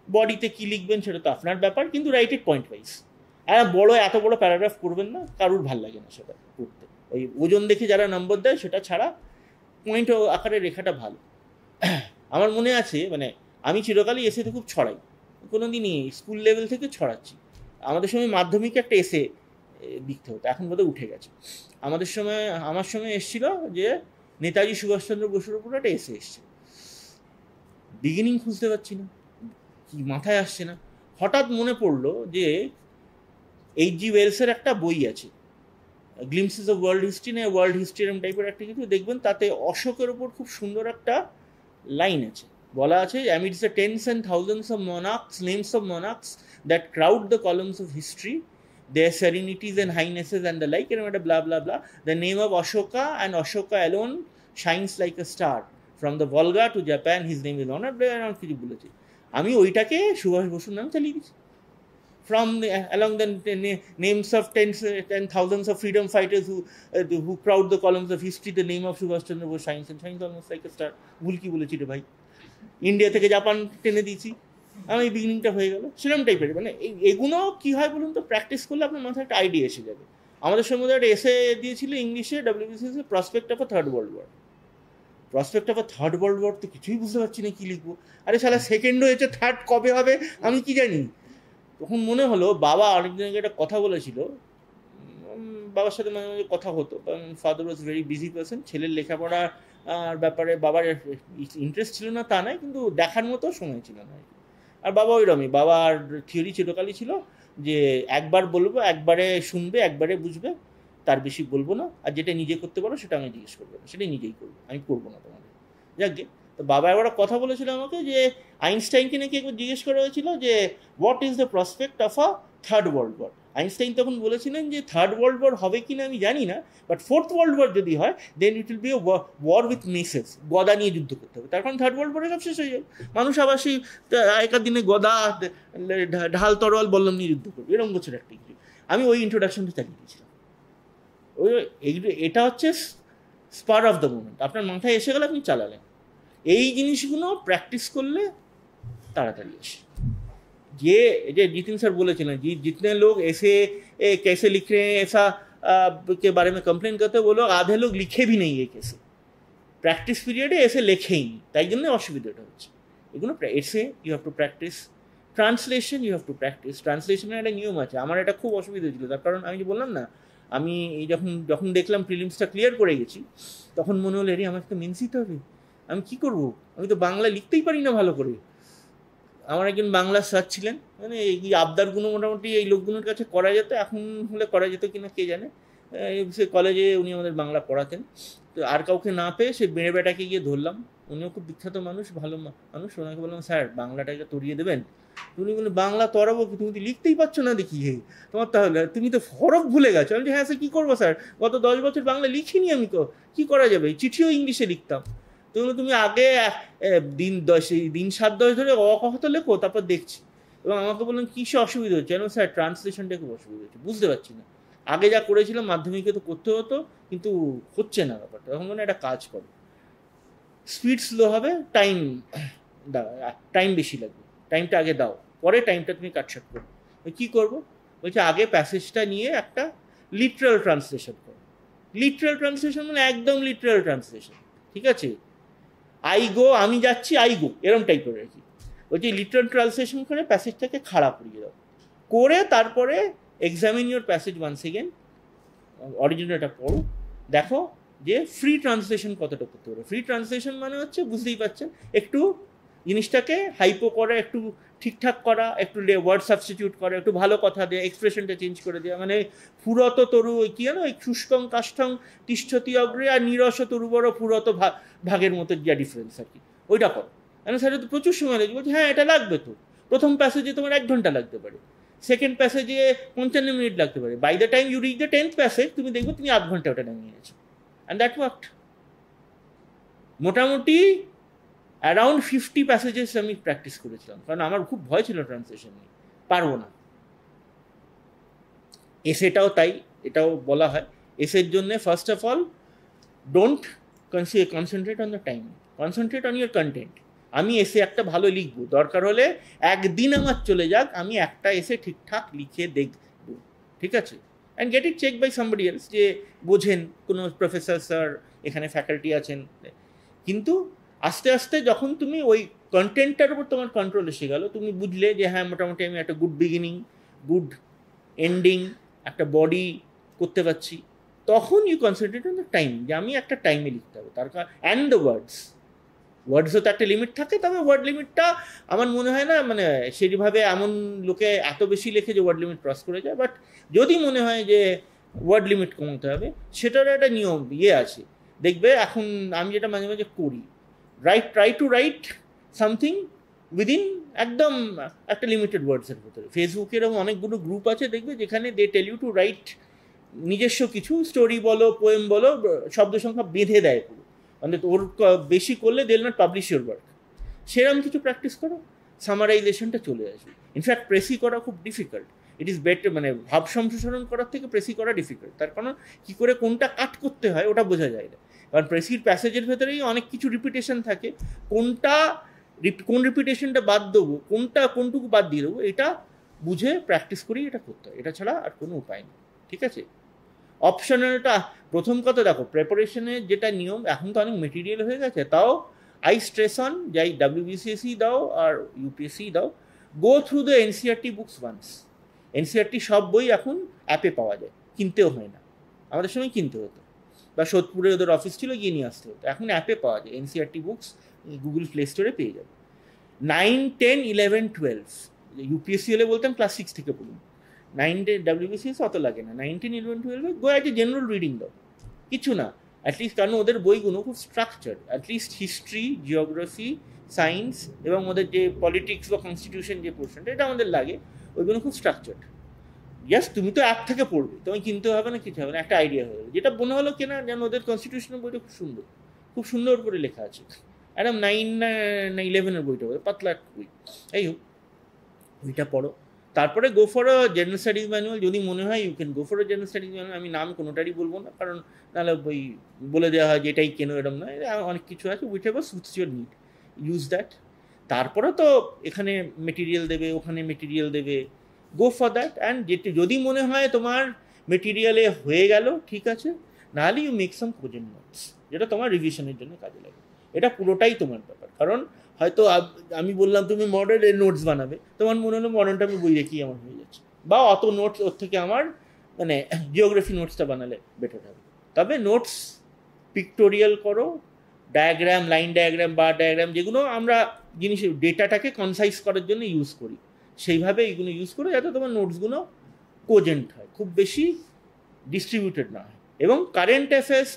C: বডিতে কী লিখবেন সেটা তো আপনার ব্যাপার, কিন্তু রাইট ইট পয়েন্ট ওয়াইজ। বড় এত বড় প্যারাগ্রাফ করবেন না, কারুর ভাল লাগে না সেটা পড়তে। ওই ওজন দেখে যারা নম্বর দেয় সেটা ছাড়া পয়েন্ট আকারে রেখাটা ভালো। আমার মনে আছে, মানে আমি চিরকালই এসেতে খুব ছড়াই, কোনো দিনই স্কুল লেভেল থেকে ছড়াচ্ছি। আমাদের সময় মাধ্যমিকে একটা এসে লিখতে হতো, এখন বোধহয় উঠে গেছে। আমার সময় এসেছিল যে নেতাজি সুভাষচন্দ্র বসুর উপর একটা এসে এসছে, বিগিনিং খুঁজতে পারছি না, কি মাথায় আসছে না। হঠাৎ মনে পড়লো যে H.G. ওয়েলসের একটা বই আছে, গ্লিমসেস অফ ওয়ার্ল্ড হিস্ট্রি না ওয়ার্ল্ড হিস্ট্রি এরম টাইপের একটা কিছু, দেখবেন তাতে অশোকের ওপর খুব সুন্দর একটা লাইন আছে, বলা আছে amidst the tens and thousands of monarchs, names of monarchs that crowd the columns of history, their serenities and highnesses and the like, এরকম একটা blah blah blah, the name of Ashoka and Ashoka alone shines like a star, from the Volga to Japan his name is honored, এরকম কিছু বলেছে। আমি ওইটাকে সুভাষ বসুর নাম চালিয়ে দিচ্ছি, from along the names of tens and thousands of freedom fighters who crowd the columns of history, the name of Subhash Chandra Bose shines almost like a star। ভুল কি বলেছি রে ভাই, ইন্ডিয়া থেকে জাপান টেনে দিয়েছি, আমি বিগিনিংটা হয়ে গেল সেরকম টাইপের। মানে এগুলো কি হয় বলুন তো, প্র্যাকটিস করলে আপনার মাথায় একটা আইডিয়া এসে যাবে। আমাদের সময় একটা এসে দিয়েছিল ইংলিশে WBCS, prospect of a third world war. Prospect of a third world war তো কিছুই বুঝতে পারছি না কি লিখবো। আরে শালা সেকেন্ড হয়েছে, থার্ড কবে হবে আমি কি জানি। তখন মনে হলো বাবা অনেকদিন আগে একটা কথা বলেছিল, বাবার সাথে মাঝে মাঝে কথা হতো, কারণ father was very busy person. ছেলের লেখাপড়া আর ব্যাপারে বাবার ইন্টারেস্ট ছিল না তা নয়, কিন্তু দেখার মতো সময় ছিল না। আর বাবা ওইরকমই, বাবার থিওরি চিরকালই ছিল যে একবার বলবো, একবারে শুনবে, একবারে বুঝবে, তার বেশি বলবো না, আর যেটা নিজে করতে পারো সেটা আমি জিজ্ঞেস করবো না, সেটাই নিজেই করবো, আমি করবো না তোমাদের। যাকে তো বাবা একবার কথা বলেছিল আমাকে যে আইনস্টাইনকে নাকি একবার জিজ্ঞেস করা হয়েছিল যে what is the prospect of a third world war. Einstein তখন বলেছিলেন যে থার্ড ওয়ার্ল্ড ওয়ার হবে কিনা আমি জানি না, বাট ফোর্থ ওয়ার্ল্ড ওয়ার যদি হয় then it will be a war with maces, গদা নিয়ে যুদ্ধ করতে হবে, তার কারণ থার্ড ওয়ার্ল্ড ওয়ারে সব শেষ হয়ে যাবে, মানুষ আবার সেই আগেকার দিনে গদা ঢাল তরোয়াল বল্লম নিয়ে যুদ্ধ করবে, এরকম বছর একটা কিছু। আমি ওই ইন্ট্রোডাকশনটা চালিয়ে দিয়েছিলাম। এটা হচ্ছে স্পার অফ দ্য মোমেন্ট, আপনার মাথায় এসে গেলে আপনি চালালেন। এই জিনিসগুলো প্র্যাকটিস করলে তাড়াতাড়ি আসে। যে जितिन सर बोलेছিলেন जी, जितने लोग ऐसे कैसे लिख रहे हैं ऐसा के बारे में कंप्लेन करते हैं, वो लोग आधे लोग लिखे भी नहीं है कैसे, প্র্যাকটিস পিরিয়ডে এসে লেখেই নি, তাই জন্য অসুবিধাটা হচ্ছে। এগুলো essay you have to practise, translation you have to practise. ট্রান্সলেশনের একটা নিয়ম আছে, আমার এটা খুব অসুবিধা ছিল, তার কারণ আমি যে বললাম না, আমি যখন দেখলাম প্রিলিমসটা ক্লিয়ার করে গেছি, তখন মনে হলো এরই আমাকে তো মেন্স দিতে হবে, আমি কি করব, আমি তো বাংলা লিখতেই পারি না ভালো করে। আমার একজন বাংলা স্যার ছিলেন, মানে এই আবদারগুলো মোটামুটি এই লোকগুলোর কাছে করা যেত, এখন হলে করা যেত কিনা কে জানে। সে কলেজে উনি আমাদের বাংলা পড়াতেন, তো আর কাউকে না পেয়ে সে বেড়ে বেটাকে গিয়ে ধরলাম, উনিও খুব বিখ্যাত মানুষ, ভালো মানুষ, ওনাকে বললাম স্যার বাংলাটাকে তরিয়ে দেবেন। উনি বললেন বাংলা তরাবো কি, তুমি তো লিখতেই পারছো না দেখি, হে তোমার তাহলে তুমি তো হরফ ভুলে গেছো। আমি হ্যাঁ স্যার কী করবো স্যার, গত 10 বছর বাংলা লিখিনি আমি, তো কী করা যাবে, চিঠিও ইংলিশে লিখতাম। তো তুমি আগে দিন 7-10 ধরে অকথা লেখো, তারপর দেখছি। এবং আমাকে বললেন কী সে অসুবিধা হচ্ছে, যেন স্যার ট্রান্সলেশনটা খুব অসুবিধা হচ্ছে, বুঝতে পারছি না, আগে যা করেছিলাম মাধ্যমিকে তো করতে হতো, কিন্তু হচ্ছে না ব্যাপারটা। তখন মানে একটা কাজ করো, স্পিড স্লো হবে, টাইম বেশি লাগবে, টাইমটা আগে দাও, পরে টাইমটা তুমি কাটছাট করো। কী করবো বলছে, আগে প্যাসেজটা নিয়ে একটা লিটারাল ট্রান্সলেশন করো। লিটারাল ট্রান্সলেশন মানে একদম লিটারাল ট্রান্সলেশন, ঠিক আছে, আই গো, আমি যাচ্ছি, আই গো, এরম টাইপের আর কি। বলছি লিটারাল ট্রান্সলেশন করে প্যাসেজটাকে খাড়া করিয়ে দাও, করে তারপরে examine your passage once again, অরিজিনালটা পড়ো, দেখো যে ফ্রি ট্রান্সলেশন কতটা করতে পারো। ফ্রি ট্রান্সলেশন মানে হচ্ছে বুঝতেই পারছেন, একটু জিনিসটাকে হাইপো করা, একটু ঠিকঠাক করা, একটু ওয়ার্ড সাবস্টিটিউট করা, একটু ভালো কথা দেওয়া, এক্সপ্রেশনটা চেঞ্জ করে দেওয়া। মানে ফুরত তরু কি জানো, ওই শুষ্কং কাষ্ঠং তিষ্ঠতি অগ্রে আর নিরস তরু বড় ফুরত ভাগের মতো যা ডিফারেন্স আর কি, ওইটা করো। মানে স্যার তো প্রচুর সময় লাগবে, বলছি হ্যাঁ এটা লাগবে তো। প্রথম প্যাসেজে তোমার 1 ঘন্টা লাগতে পারে, সেকেন্ড প্যাসেজে 55 মিনিট লাগতে পারে, by the time you reach the 10th passage তুমি দেখবে তুমি 1/2 ঘন্টা ওটা নামিয়ে নিয়েছো, অ্যান্ড দ্যাট ওয়ার্কড। মোটামুটি অ্যারাউন্ড 50 প্যাসেজেস আমি প্র্যাকটিস করেছিলাম, কারণ আমার খুব ভয় ছিল ট্রান্সলেশন নিয়ে, পারবো না। এসেটাও তাই, এটাও বলা হয় এসের জন্য first of all don't concentrate on the time, concentrate on your content. আমি এসে একটা ভালো লিখবো, দরকার হলে একদিন আমার চলে যাক, আমি একটা এসে ঠিকঠাক লিখে দেখবো, ঠিক আছে, and get it check by somebody else, যে বোঝেন কোনো প্রফেসর স্যার এখানে ফ্যাকাল্টি আছেন। কিন্তু আস্তে আস্তে যখন তুমি ওই কন্টেন্টটার উপর তোমার কন্ট্রোল এসে গেল, তুমি বুঝলে যে হ্যাঁ মোটামুটি আমি একটা গুড বিগিনিং, গুড এন্ডিং, একটা বডি করতে পারছি, তখন you concentrate on the time, যে আমি একটা টাইমে লিখতে হবে। তার কারণ অ্যান্ড দ্য ওয়ার্ডসও তো একটা লিমিট থাকে, তবে ওয়ার্ড লিমিটটা আমার মনে হয় না মানে সেইভাবে এমন লোকে এত বেশি লেখে যে ওয়ার্ড লিমিট ক্রস করে যায়। বাট যদি মনে হয় যে ওয়ার্ড লিমিট কমাতে হবে, সেটার একটা নিয়ম আছে। দেখবে এখন আমি যেটা মাঝে মাঝে করি, try to right something within একদম একটা লিমিটেড ওয়ার্ডসের ভিতরে। ফেসবুকে এরকম অনেকগুলো গ্রুপ আছে দেখবে, যেখানে দে টেল ইউ টু রাইট নিজস্ব কিছু স্টোরি বলো, পোয়েম বলো, শব্দ সংখ্যা বেঁধে দেয় পুরো, মানে ওর বেশি করলে they will not publish your work. সেরকম কিছু প্র্যাকটিস করো, সামারাইজেশনটা চলে আসবে। ইনফ্যাক্ট প্রেসি করা খুব ডিফিকাল্ট, ইট ইজ বেটার, মানে ভাব সম্প্রসারণ করার থেকে প্রেসি করা ডিফিকাল্ট। তার কারণ কী করে কোনটা কাট করতে হয় ওটা বোঝা যায় না, কারণ প্রেসির প্যাসেজের ভেতরেই অনেক কিছু রিপিটেশন থাকে, কোন রিপিটেশনটা বাদ দেবো, কোনটুকু বাদ দিয়ে দেবো, এটা বুঝে প্র্যাকটিস করেই এটা করতে হয়, এটা ছাড়া আর কোনো উপায় নেই। ঠিক আছে, অপশনালটা প্রথম কথা দেখো, প্রেপারেশনের যেটা নিয়ম, এখন তো অনেক মেটেরিয়াল হয়ে গেছে, তাও আই স্ট্রেস অন, যাই WBCSE দাও আর UPSC দাও, go through the NCERT books once. NCERT সব বই এখন অ্যাপে পাওয়া যায়, কিনতেও হয় না, আমাদের সময় কিনতে হতো, বা সোদপুরে ওদের অফিস ছিল, গিয়ে নিয়ে আসতে হতো। এখন অ্যাপে পাওয়া যায় NCERT বুকস, গুগল প্লে স্টোরে পেয়ে যাবে। 9, 10, 11, 12 UPSC হলে বলতাম ক্লাস 6 থেকে পড়ুন, 9, 10 WBCS অত লাগে না, 9, 10, 11, 12 গো একটা জেনারেল রিডিং দাও, কিছু না অ্যাটলিস্ট, কারণ ওদের বইগুলো খুব structure, at least history, geography, science এবং ওদের যে পলিটিক্স বা কনস্টিটিউশন যে পোর্শনটা এটা আমাদের লাগে, ওইগুলো খুব স্ট্রাকচার্ড। ইয়াস, তুমি তো অ্যাপ থেকে পড়বে, তোমায় কিনতে হবে না, কিছু হবে না, একটা আইডিয়া হয়ে গেলো। যেটা মনে হলো কেনা, যেন ওদের কনস্টিটিউশনের বইটা খুব সুন্দর করে লেখা আছে, একদম 9 না 11-এর বইটা পাতলা একটা বই, এই হোক ওইটা পড়ো। তারপরে go for a general studies manual, যদি মনে হয় you can go for a general studies manual. আমি নাম কোনোটারই বলবো না, কারণ নাহলে বই বলে দেওয়া হয় যে এটাই কেন, এরকম নয়, অনেক কিছু আছে, which ever suits your need use that. তারপরে তো এখানে মেটেরিয়াল দেবে, ওখানে মেটেরিয়াল দেবে, গো ফর দ্যাট। অ্যান্ড যদি মনে হয় তোমার মেটেরিয়ালে হয়ে গেল, ঠিক আছে, নাহলে ইউ মেক সাম কোজেন্ট নোটস, যেটা তোমার রিভিশনের জন্য কাজে লাগে। এটা পুরোটাই তোমার ব্যাপার, কারণ হয়তো আমি বললাম তুমি মডার্নের নোটস বানাবে, তোমার মনে হলো মডার্নটা আমি বই রেখেই আমার হয়ে যাচ্ছে, বা অত নোটস ওর থেকে আমার মানে জিওগ্রাফি নোটসটা বানালে বেটার হবে। তবে নোটস পিক্টোরিয়াল করো, ডায়াগ্রাম, লাইন ডায়াগ্রাম, বার ডায়াগ্রাম, যেগুলো আমরা ডেটাটাকে কনসাইজ করার জন্য ইউজ করি, সেইভাবে এইগুলো ইউজ করো, যাতে তোমার নোটসগুলো কোজেন্ট হয়, খুব বেশি ডিস্ট্রিবিউটেড না হয়। এবং current affairs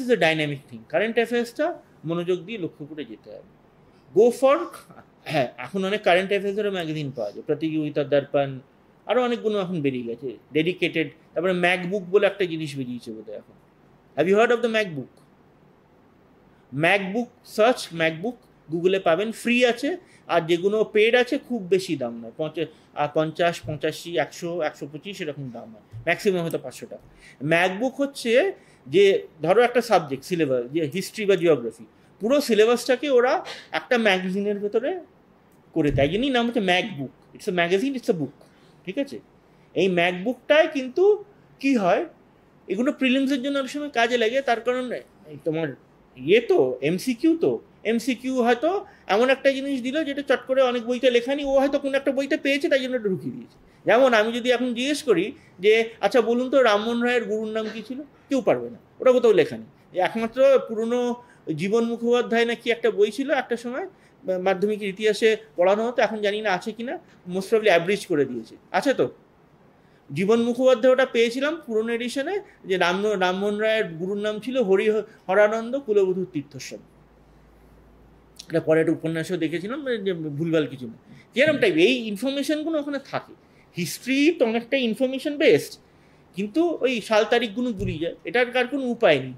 C: is a dynamic thing, current অ্যাফেয়ার্সটা মনোযোগ দিয়ে লক্ষ্য করে যেতে হবে। গো ফর, হ্যাঁ এখন অনেক কারেন্ট অ্যাফেয়ার্সেরও ম্যাগাজিন পাওয়া যায়, প্রতিযোগিতা দর্পণ, আরও অনেকগুলো এখন বেরিয়ে গেছে ডেডিকেটেড। তারপরে ম্যাকবুক বলে একটা জিনিস বেরিয়েছে বোধহয় এখন, have you heard of the MacBook? Search MacBook, গুগলে পাবেন, ফ্রি আছে, আর যেগুলো পেড আছে খুব বেশি দাম নয়, 50, 85, 100, 125 এরকম দাম হয়, ম্যাক্সিমাম হয়তো 500 টাকা। ম্যাকবুক হচ্ছে যে ধরো একটা সাবজেক্ট সিলেবাস, যে হিস্ট্রি বা জিওগ্রাফি, পুরো সিলেবাসটাকে ওরা একটা ম্যাগাজিনের ভেতরে করে দেয়, জন্যই নাম হচ্ছে Magbook. It's a magazine, it's a book, ঠিক আছে। এই ম্যাকবুকটায় কিন্তু কি হয়, এগুলো প্রিলিমসের জন্য অনেক সময় কাজে লাগে, তার কারণ তোমার তো এমসিকিউ হয়তো এমন একটা জিনিস দিল যেটা চট করে অনেক বইতে লেখা নেই, ও হয়তো কোনো একটা বইতে পেয়েছে, তাই জন্য এটা ঢুকিয়ে দিয়েছে। যেমন আমি যদি এখন জিজ্ঞেস করি যে আচ্ছা বলুন তো রামমোহন রায়ের গুরুর নাম কী ছিল, কেউ পারবে না, ওটা কোথাও লেখা নেই। একমাত্র পুরনো জীবন মুখোপাধ্যায় না কি একটা বই ছিল একটা সময় মাধ্যমিকের ইতিহাসে পড়ানো হতো, এখন জানি না আছে কিনা, মোস্ট প্রবলি অ্যাব্রিজ করে দিয়েছে, আছে তো। জীবন মুখোপাধ্যায় ওটা পেয়েছিলাম পুরনো এডিশনে, যে রামমোহন রায়ের গুরুর নাম ছিল হরানন্দ কুলবধূ তীর্থস্বামী। এটা পরে একটা উপন্যাসও দেখেছিলাম, যে ভুলভাল কিছু না, যেরকম টাইপ এই ইনফরমেশনগুলো ওখানে থাকে। হিস্ট্রি তো অনেকটা ইনফরমেশন বেসড, কিন্তু ওই সাল তারিখগুলো গুলিয়ে যায়, এটার কার কোনো উপায় নেই।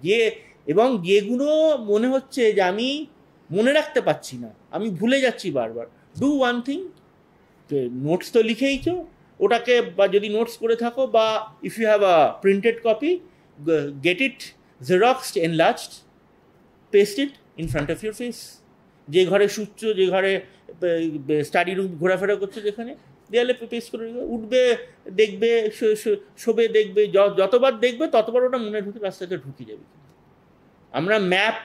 C: এবং যেগুলো মনে হচ্ছে যে আমি মনে রাখতে পারছি না, আমি ভুলে যাচ্ছি বারবার, ডু ওয়ান থিং, নোটস তো লিখেইছো, ওটাকে বা যদি নোটস করে থাকো, বা if you have a printed copy, get it xeroxed, enlarged, paste it in front of your face. যে ঘরে শুচ্ছ, যে ঘরে স্টাডি রুম ঘোরাফেরা করছো, যেখানে দেয়ালে পেস্ট করে রেখে উঠবে, দেখবে, শোবে, দেখবে, যতবার দেখবে ততবার ওটা মনের ভিতরে আস্তে আস্তে ঢুকে যাবে। আমরা ম্যাপ,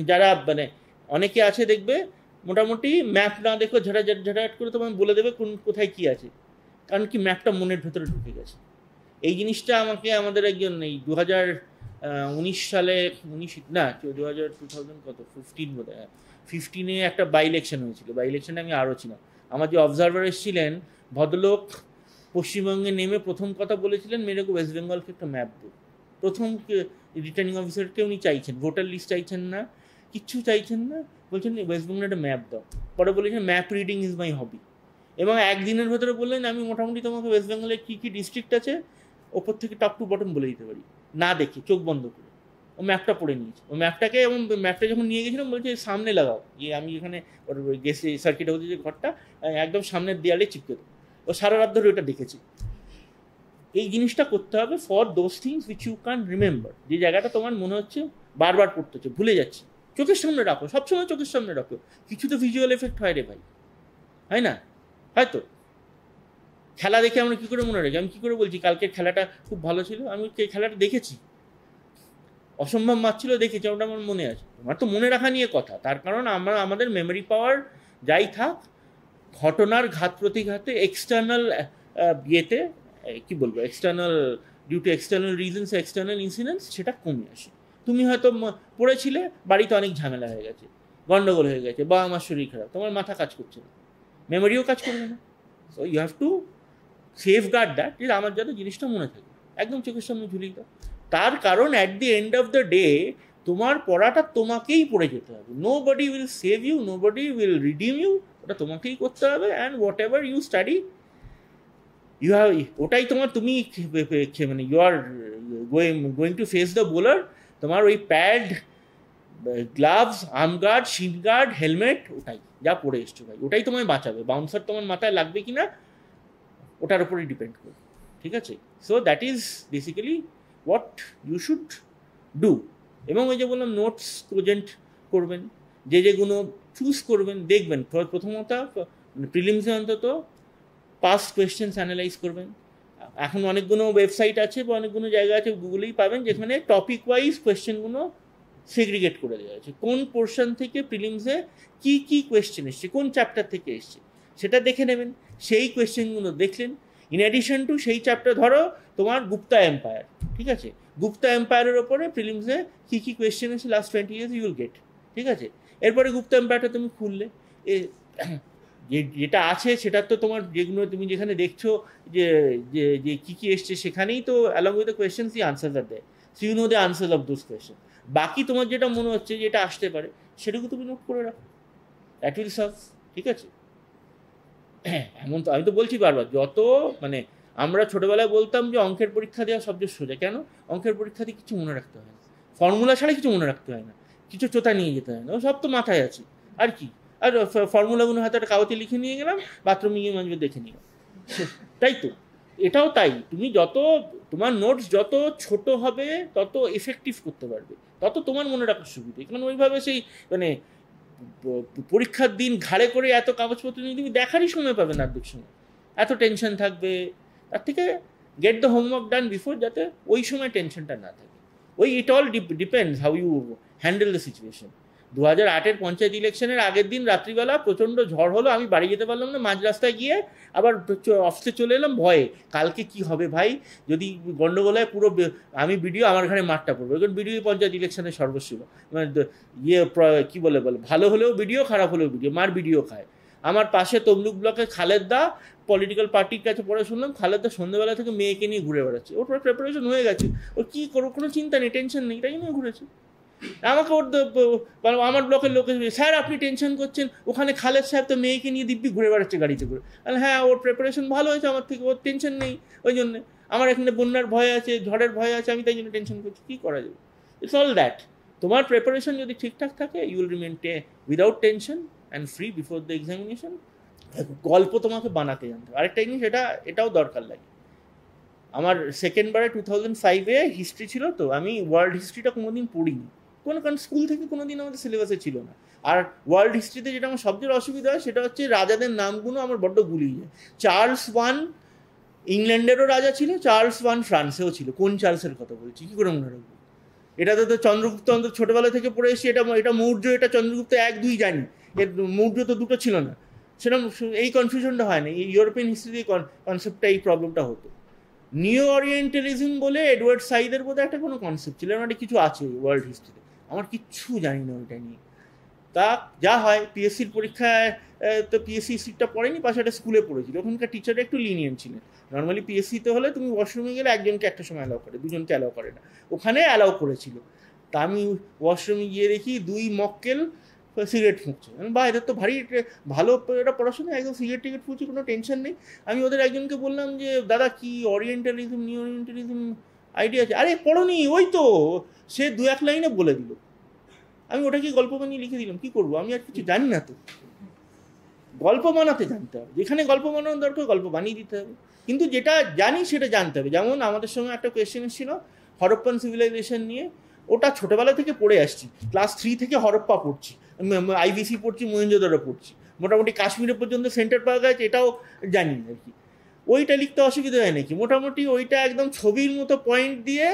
C: যারা মানে অনেকে আছে দেখবে মোটামুটি ম্যাপ না দেখো ঝাড়াঝাট করে তোমায় বলে দেবে কোথায় কি আছে, কারণ কি ম্যাপটা মনের ভেতরে ঢুকে গেছে। এই জিনিসটা আমাদের একজন এই 2019 সালে 2015 বোধ হয় 15-এ একটা বাই ইলেকশন হয়েছিল। বাই ইলেকশনে আমি আরও ছিলাম। আমার যে অবজারভার এসেছিলেন ভদ্রলোক পশ্চিমবঙ্গে নেমে প্রথম কথা বলেছিলেন, মেরেকে ওয়েস্ট বেঙ্গলকে একটা ম্যাপ দেব। প্রথম রিটার্নিং অফিসারকে উনি চাইছেন, ভোটার লিস্ট চাইছেন না, কিচ্ছু চাইছেন না, বলছেন ওয়েস্ট বেঙ্গলে একটা ম্যাপ দাও। পরে বলেছেন ম্যাপ রিডিং ইজ মাই হবি, এবং একদিনের ভেতরে বললেন আমি মোটামুটি তোমাকে ওয়েস্ট বেঙ্গলের কী কী ডিস্ট্রিক্ট আছে ওপর থেকে টপ টু বটম বলে দিতে পারি, না দেখে চোখ বন্ধ করে। ও ম্যাপটা পড়ে নিয়েছে। ও ম্যাপটাকে, এবং ম্যাপটা যখন নিয়ে গেছিলাম বলছে সামনে লাগাও, আমি এখানে ওর গেছি সার্কিট হাউসে যে ঘরটা একদম সামনের দেয়ালে চিপকে দেবো। ও সারা রাত ধরে ওটা দেখেছি। এই জিনিসটা করতে হবে for those things which you can remember, যে জায়গাটা তোমার মনে হচ্ছে বারবার পড়তে হচ্ছে, ভুলে যাচ্ছে, চোখের সামনে রাখো, সবসময় চোখের সামনে রাখো। কিছু তো ভিজুয়াল এফেক্ট হয় রে ভাই, হয় না? হয়তো খেলা দেখে আমরা কী করে মনে রাখি? আমি কী করে বলছি কালকের খেলাটা খুব ভালো ছিল, আমি খেলাটা দেখেছি, অসম্ভব মাছ ছিল দেখেছি, ওটা আমার মনে আছে। আমার তো মনে রাখা নিয়ে কথা, তার কারণ আমাদের মেমোরি পাওয়ার যাই থাক, ঘটনার ঘাত প্রতিঘাতে এক্সটার্নাল ইয়েতে কী বলবো, external due to external reasons, external incidents, সেটা কমে আসে। তুমি হয়তো পড়েছিলে, বাড়িতে অনেক ঝামেলা হয়ে গেছে, গন্ডগোল হয়ে গেছে, বা আমার শরীর খারাপ, তোমার মাথা কাজ করছে না, মেমোরিও কাজ করবে না। So you have to safeguard that, যে আমার যাতে জিনিসটা মনে থাকে, একদম চোখের সামনে ঝুলিয়ে দাও। তার কারণ at the end of the day তোমার পড়াটা তোমাকেই পড়ে যেতে হবে। Nobody will save you, nobody will redeem you, ওটা তোমাকেই করতে হবে। And whatever you study, you have, ওটাই তোমার, তুমি মানে you are going to face the bowler, তোমার ওই pad, gloves, armguard, shinguard, helmet, ওটাই যা পরে এসছো ভাই, ওটাই তোমায় বাঁচাবে। বাউন্সার তোমার মাথায় লাগবে কি না ওটার উপরেই ডিপেন্ড করবে, ঠিক আছে? So that is basically what you should do. এবং ওই যে বললাম নোটস প্রেজেন্ট করবেন, যেগুলো চুজ করবেন, দেখবেন প্রথমত প্রিলিমসে অন্তত পাস্ট কোয়েশ্চেন্স অ্যানালাইজ করবেন। এখন অনেকগুলো ওয়েবসাইট আছে বা অনেকগুলো জায়গা আছে, গুগলেই পাবেন, যেখানে টপিক ওয়াইজ কোয়েশ্চেনগুলো সেগ্রিগেট করে দেওয়া আছে। কোন পোর্শন থেকে প্রিলিমসে কী কী কোয়েশ্চেন এসছে, কোন চ্যাপ্টার থেকে এসছে, সেটা দেখে নেবেন। সেই কোয়েশ্চেনগুলো দেখলেন। ইন অ্যাডিশন টু সেই চ্যাপ্টার, ধরো তোমার গুপ্তা এম্পায়ার, ঠিক আছে, গুপ্তা এম্পায়ারের ওপরে প্রিলিমসে কী কী কোয়েশ্চেন এসেছে last 20 years you will get, ঠিক আছে? এরপরে গুপ্তা এম্পায়ারটা তুমি খুললে, যেটা আছে সেটা তো তোমার, যেগুলো তুমি যেখানে দেখছো যে যে কী কী এসছে, সেখানেই তো along with the questions the answer আর দেয়। So you know the answer of those question. বাকি তোমার যেটা মনে হচ্ছে যেটা আসতে পারে সেটুকু তুমি নোট করে রাখো, দ্যাট উইল সার্ভ, ঠিক আছে? এমন তো আমি তো বলছি বারবার, যত মানে আমরা ছোটোবেলায় বলতাম যে অঙ্কের পরীক্ষা দেওয়া সবচেয়ে সোজা, কেন? অঙ্কের পরীক্ষা দিয়ে কিছু মনে রাখতে হয় না, ফর্মুলা ছাড়া কিছু মনে রাখতে হয় না, কিছু চোতা নিয়ে যেতে হয় না, ও সব তো মাথায় আছে। আর কি, আর ফর্মুলাগুলো হয়তো একটা কাগজে লিখে নিয়ে গেলাম, বাথরুমে গিয়ে মাঝে দেখে নিলাম, তাই তো? এটাও তাই, তুমি যত তোমার নোটস যত ছোট হবে তত এফেক্টিভ করতে পারবে, তত তোমার মনে রাখার সুবিধা। কারণ ওইভাবে সেই মানে পরীক্ষার দিন ঘাড়ে করে এত কাগজপত্র নিয়ে তুমি দেখারই সময় পাবে না, অর্ধেক সময় এত টেনশন থাকবে। তার থেকে get the homework done before, যাতে ওই সময় টেনশনটা না থাকে। ওই it all depends how you handle the situation. 2008-এর পঞ্চায়েত ইলেকশনের আগের দিন রাত্রিবেলা প্রচণ্ড ঝড় হলো, আমি বাড়ি যেতে পারলাম না, মাঝ রাস্তায় গিয়ে আবার অফিসে চলে এলাম ভয়ে, কালকে কি হবে ভাই, যদি গন্ডগোলায় পুরো আমি ভিডিও আমার ঘরে মাঠটা পড়বো। এখন ভিডিও পঞ্চায়েত ইলেকশনের সর্বস্ব, মানে কী বলে ভালো হলেও ভিডিও, খারাপ হলেও ভিডিও, মার ভিডিও খায়। আমার পাশে তমলুক ব্লকে খালেদা পলিটিক্যাল পার্টির কাছে পড়ে শুনলাম, খালেদা সন্ধ্যেবেলা থেকে মেয়েকে নিয়ে ঘুরে বেড়াচ্ছে, ওর প্রিপারেশন হয়ে গেছে, ওর কী করো কোনো চিন্তা নেই, টেনশন নেই, তাই নিয়ে ঘুরেছে। আমাকে ওর আমার ব্লকের লোকে, স্যার আপনি টেনশন করছেন, ওখানে খালেদ সাহেব তো মেয়েকে নিয়ে দিব্যি ঘুরে বেড়াচ্ছে গাড়িতে করে। হ্যাঁ, ওর প্রিপারেশন ভালো হয়েছে আমার থেকে, ওর টেনশন নেই ওই জন্যে। আমার এখানে বন্যার ভয় আছে, ঝড়ের ভয় আছে, আমি তাই জন্য টেনশন করছি। কী করা যাবে? It's all that. তোমার প্রিপারেশন যদি ঠিকঠাক থাকে, you will remain without tension and free before the examination. গল্প তোমাকে বানাতে জানতে হবে। আরেকটা জিনিস, এটাও দরকার লাগে। আমার সেকেন্ড বারে 2005-এ হিস্ট্রি ছিল, তো আমি ওয়ার্ল্ড হিস্ট্রিটা কোনোদিন পড়িনি, কারণ স্কুল থেকে কোনোদিন আমাদের সিলেবাসে ছিল না। আর ওয়ার্ল্ড হিস্ট্রিতে যেটা আমার সবচেয়ে অসুবিধা হয় সেটা হচ্ছে রাজাদের নামগুলো আমার বড্ড গুলিয়ে যায়। চার্লস ওয়ান ইংল্যান্ডেরও রাজা ছিল, চার্লস ওয়ান ফ্রান্সেও ছিল। কোন চার্লসের কথা বলছি, কী করে মনে রাখবো? এটাতে তো চন্দ্রগুপ্ত অন্তত ছোটোবেলা থেকে পড়ে এসেছি, এটা মৌর্য, এটা চন্দ্রগুপ্ত 1-2 জানি, এর মৌর্য তো দুটো ছিল না। সেরকম এই কনফিউশনটা হয় না। এই ইউরোপিয়ান হিস্ট্রিতে কনসেপ্টটা, এই প্রবলেমটা হতো। নিও ওরিয়েন্টালিজম বলে এডওয়ার্ড সাইদের বোধহয় একটা কোনো কনসেপ্ট ছিল, মানে কিছু আছে ওয়ার্ল্ড হিস্ট্রিতে, আমার কিচ্ছু জানি না ওইটা নিয়ে। তা যা হয়, পিএসসির পরীক্ষায় তো পিএসসি সিটটা পড়েনি, পাশে একটা স্কুলে পড়েছিল, ওখানকার টিচারটা একটু লিনিয়েন্ট ছিলেন। নর্মালি পিএসসিতে হলে তুমি ওয়াশরুমে গেলে একজনকে একটা সময় অ্যালাউ করে, দুজনকে অ্যালাউ করে না, ওখানে অ্যালাউ করেছিল। তা আমি ওয়াশরুমে গিয়ে দেখি 2 মক্কেল সিগারেট ফুঁকছে। বা এদের তো ভারী ভালো এটা পড়াশোনা, একদম সিগারেট ফুঁকছে, কোনো টেনশন নেই। আমি ওদের একজনকে বললাম যে দাদা কি ওরিয়েন্টালিজম নিউ ওরিয়েন্টালিজম আইডিয়া আছে? আরে পড়োনি, ওই তো সে 2-1 লাইনে বলে দিল। আমি ওটাকে গল্প বানিয়ে লিখে দিলাম, কি করবো, আমি আর কিছু জানি না। তো গল্প বানাতে জানতে হবে, যেখানে গল্প বানানোর দরকার গল্প বানিয়ে দিতে হবে, কিন্তু যেটা জানি সেটা জানতে হবে। যেমন আমাদের সঙ্গে একটা কোয়েশ্চেন এসেছিল হরপ্পান সিভিলাইজেশন নিয়ে, ওটা ছোটোবেলা থেকে পড়ে আসছি, ক্লাস 3 থেকে হরপ্পা পড়ছি, আইবিসি পড়ছি, মহেঞ্জোদারো পড়ছি, মোটামুটি কাশ্মীরে পর্যন্ত সেন্টার পাওয়া গেছে, এটাও জানি আর কি। ওইটা লিখতে অসুবিধা হয় নাকি? মোটামুটি ওইটা একদম ছবির মতো পয়েন্ট দিয়ে,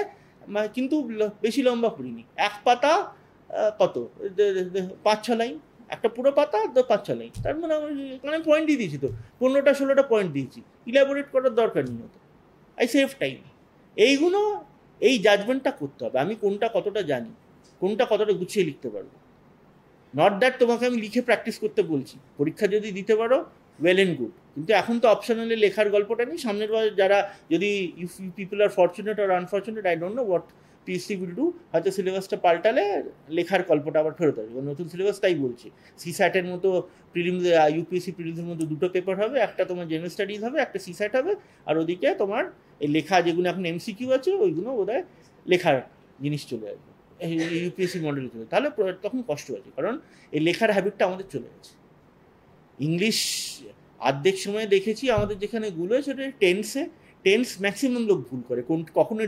C: কিন্তু বেশি লম্বা পড়িনি, 1 পাতা কত 5-6 লাইন, একটা পুরো পাতা 5-6 লাইন, তার মানে আমি পয়েন্ট দিয়ে দিয়েছি, তো 15-16টা পয়েন্ট দিয়েছি, ইলাবোরেট করার দরকার নেই হতো। I save time. এইগুলো, এই জাজমেন্টটা করতে হবে, আমি কোনটা কতটা জানি, কোনটা কতটা গুছিয়ে লিখতে পারবো। নট দ্যাট তোমাকে আমি লিখে প্র্যাকটিস করতে বলছি, পরীক্ষা যদি দিতে পারো ওয়েল অ্যান্ড গুড, কিন্তু এখন তো অপশনালে লেখার গল্পটা নেই। সামনের বার যারা, যদি ইফ পিপল আর ফরচুনেট আর unfortunate, I don't know what PSC will do, হয়তো সিলেবাসটা পাল্টালে লেখার গল্পটা আবার ফেরত আসবে। নতুন সিলেবাস তাই বলছি, সিস্যাটের মতো প্রিলিমস, ইউপিএসসি প্রিলিমসের মতো 2টো পেপার হবে, একটা তোমার জেনারেল স্টাডিজ হবে, একটা সিস্যাট হবে, আর ওদিকে তোমার এই লেখা যেগুলো এখন এমসিকিউ আছে ওইগুলো বোধহয় লেখার জিনিস চলে আসবে ইউপিএসসি মডেল চলে। তাহলে তখন কষ্ট আছে, কারণ এই লেখার হ্যাবিটটা আমাদের চলে গেছে। ইংলিশ অর্ধেক সময় দেখেছি আমাদের যেখানে গুলো, সেটা টেন্স ম্যাক্সিমাম লোক ভুল করে, কখনো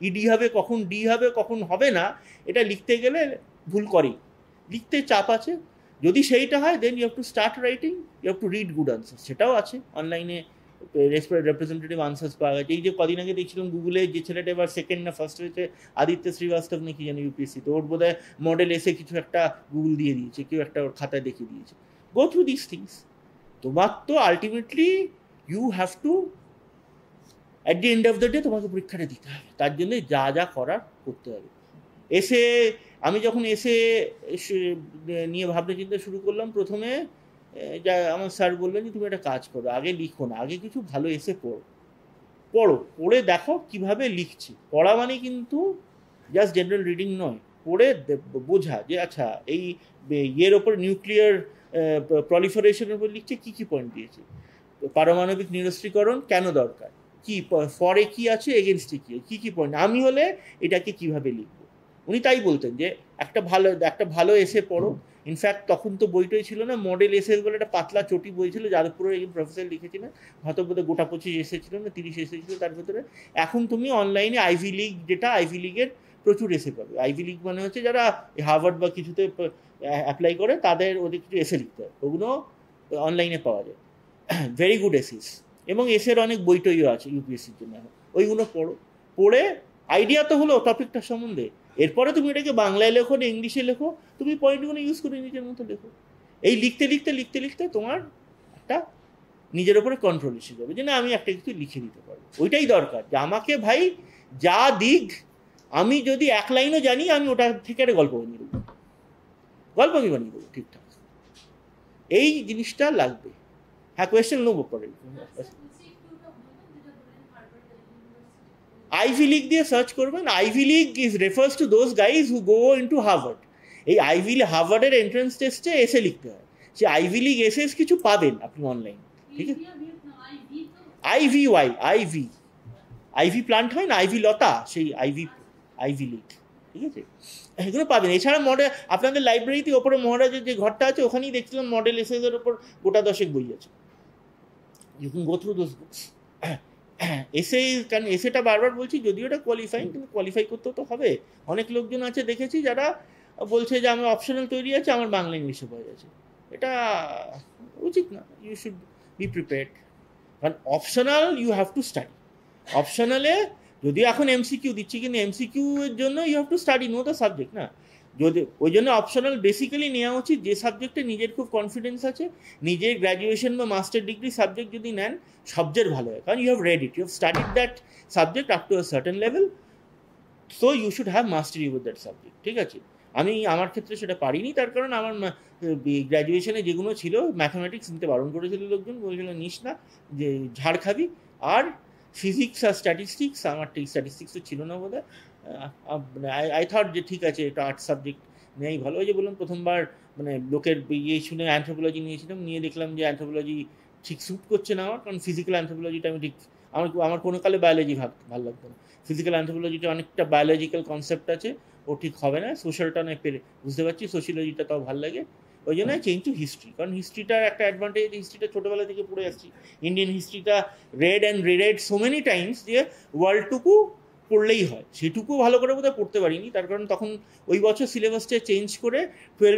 C: ইডি হবে, কখন ডি হবে, কখন হবে না, এটা লিখতে গেলে ভুল করেই। লিখতে চাপ আছে, যদি সেইটা হয় then you have to start writing, you have to read good answers, সেটাও আছে অনলাইনে রিপ্রেজেন্টেটিভ আনসার্স পাওয়া গেছে। এই যে কদিন আগে দেখছিলাম গুগলে, যে ছেলেটা এবার 2nd না 1st হয়েছে, আদিত্য শ্রীবাস্তব নাকি জানি ইউপিএসসি, তো ওর বোধহয় মডেল এসে কিছু একটা গুগল দিয়ে দিয়েছে, কেউ একটা ওর খাতায় দেখিয়ে দিয়েছে। Go through this things. তোমার তো ultimately you have to, at the end of the day তোমাকে পরীক্ষাটা দিতে হবে, তার জন্য যা যা করার করতে হবে। আমি যখন নিয়ে ভাবনা চিন্তা শুরু করলাম, প্রথমে যা আমার স্যার বললেন যে তুমি একটা কাজ করো, আগে লিখো না, আগে কিছু ভালো পড়ে দেখো কিভাবে লিখছি। পড়া মানে কিন্তু জাস্ট জেনারেল রিডিং নয়, পড়ে বোঝা যে আচ্ছা এই ইয়ের ওপর, নিউক্লিয়ার প্রলিফারেশনের উপর লিখছে, কী পয়েন্ট দিয়েছে, পারমাণবিক নিরস্ত্রীকরণ কেন দরকার, কি ফরে কি আছে, এগেনস্টে কী পয়েন্ট, আমি হলে এটাকে কিভাবে লিখবো। উনি তাই বলতেন যে একটা ভালো এসে পড়ো। ইনফ্যাক্ট তখন তো বইটাই ছিল না, মডেল এসে বলে একটা পাতলা চটি বই ছিল, যাদবপুরের একজন প্রফেসর লিখেছিলেন, হয়তো বোধহয় গোটা 25 এসেছিল না 30 এসেছিল তার ভেতরে। এখন তুমি অনলাইনে আইভি লিগ, যেটা আইভি লিগের প্রচুর এসে পাবে। আইভি লিগ মানে হচ্ছে যারা হার্ভার্ড বা কিছুতে অ্যাপ্লাই করে, ওদের কিছু এসে লিখতে হয়, ওগুলো অনলাইনে পাওয়া যায়, ভেরি গুড এসিস। এবং এসের অনেক বইটইও আছে ইউপিএসসির জন্য, ওইগুলো পড়ে আইডিয়া তো হলো টপিকটার সম্বন্ধে। এরপরে তুমি এটাকে বাংলায় লেখো না ইংলিশে লেখো, তুমি পয়েন্টগুলো ইউজ করে নিজের মতো লেখো। এই লিখতে তোমার একটা নিজের ওপরে কন্ট্রোল এসে যাবে, যে না আমি একটা কিছু লিখে দিতে পারবো। ওইটাই দরকার, যে আমাকে ভাই যা দিক, আমি যদি 1 লাইনও জানি, আমি ওটা থেকে একটা গল্প বানিয়ে দেবো, ঠিকঠাক। এই জিনিসটা লাগবে। হ্যাঁ, কোয়েশ্চেন নেবো পরে। আইভি লিগ দিয়ে সার্চ করবেন। Ivy League refers to those guys who go into Harvard. এই হার্ভার্ডের এন্ট্রান্স টেস্টে এসে লিখতে হয়। সে আইভি লিগ এসএস কিছু পাবেন আপনি অনলাইন, ঠিক আছে। আইভি প্লান্ট হয় না, আইভি লতা, সেই আইভি লিগ, ঠিক আছে, এগুলো পাবেন। এছাড়া আপনাদের লাইব্রেরিতে ওপরে মহারাজের যে ঘরটা আছে, ওখানেই দেখছিলাম মডেল এসএসের ওপর গোটা 10 বই আছে। You can go through those books. কারণ এসেটা বারবার বলছি, যদিও এটা কোয়ালিফাইং, কিন্তু কোয়ালিফাই করতেও তো হবে। অনেক লোকজন আছে দেখেছি যারা বলছে যে আমার অপশনাল তৈরি আছে, আমার বাংলা ইংলিশে বই আছে। এটা উচিত না। ইউ শুড বি প্রিপেয়ার্ড, কারণ optional you have to study. অপশনালে যদিও এখন এমসিকিউ দিচ্ছি, কিন্তু এমসিকিউ এর জন্য you have to study know the subject না। যদি ওই জন্য অপশনাল বেসিক্যালি নেওয়া উচিত যে সাবজেক্টে নিজের খুব কনফিডেন্স আছে। নিজের গ্র্যাজুয়েশন বা মাস্টার ডিগ্রি সাবজেক্ট যদি নেন সবচেয়ে ভালো হয়, কারণ you have read it, you have studied that subject up to a certain level, so you should have mastery with that subject. ঠিক আছে, আমি আমার ক্ষেত্রে সেটা পারিনি, তার কারণ আমার গ্র্যাজুয়েশনে যেগুলো ছিল ম্যাথামেটিক্স নিতে বারণ করেছিল লোকজন, বলেছিল নিস না, যে ঝাড় খাবি। আর ফিজিক্স আর স্ট্যাটিস্টিক্স, আমার ঠিক স্ট্যাটিস্টিক্সও ছিল না বোধ হয়। আই থট যে ঠিক আছে এটা আর্টস সাবজেক্ট নেই ভালো। ওই যে বললাম প্রথমবার মানে লোকের ইয়ে শুনে অ্যানথ্রোপোলজি নিয়েছিলাম, নিয়ে দেখলাম যে অ্যানথ্রোপোলজি ঠিক স্যুট করছে না আমার, কারণ ফিজিক্যাল অ্যানথ্রোপোলজিটা আমি ঠিক আমার কোনো কালে বায়োলজি ভালো লাগতো না। ফিজিক্যাল অ্যানথ্রোপোলজিটা অনেকটা বায়োলজিক্যাল কনসেপ্ট আছে, ও ঠিক হবে না। সোশ্যালটা নয় বুঝতে পারছি, সোশিয়োলজিটা তাও ভালো লাগে। ওই জন্য চেঞ্জ টু হিস্ট্রি, কারণ হিস্ট্রিটার একটা অ্যাডভান্টেজ, হিস্ট্রিটা ছোটোবেলা থেকে পড়ে আসছি। ইন্ডিয়ান হিস্ট্রিটা read and reread so many times যে ওয়ার্ল্ডটুকু পড়লেই হয়, সেটুকু ভালো করে বোধহয় পড়তে পারিনি। তার কারণ তখন ওই বছর সিলেবাসটা চেঞ্জ করে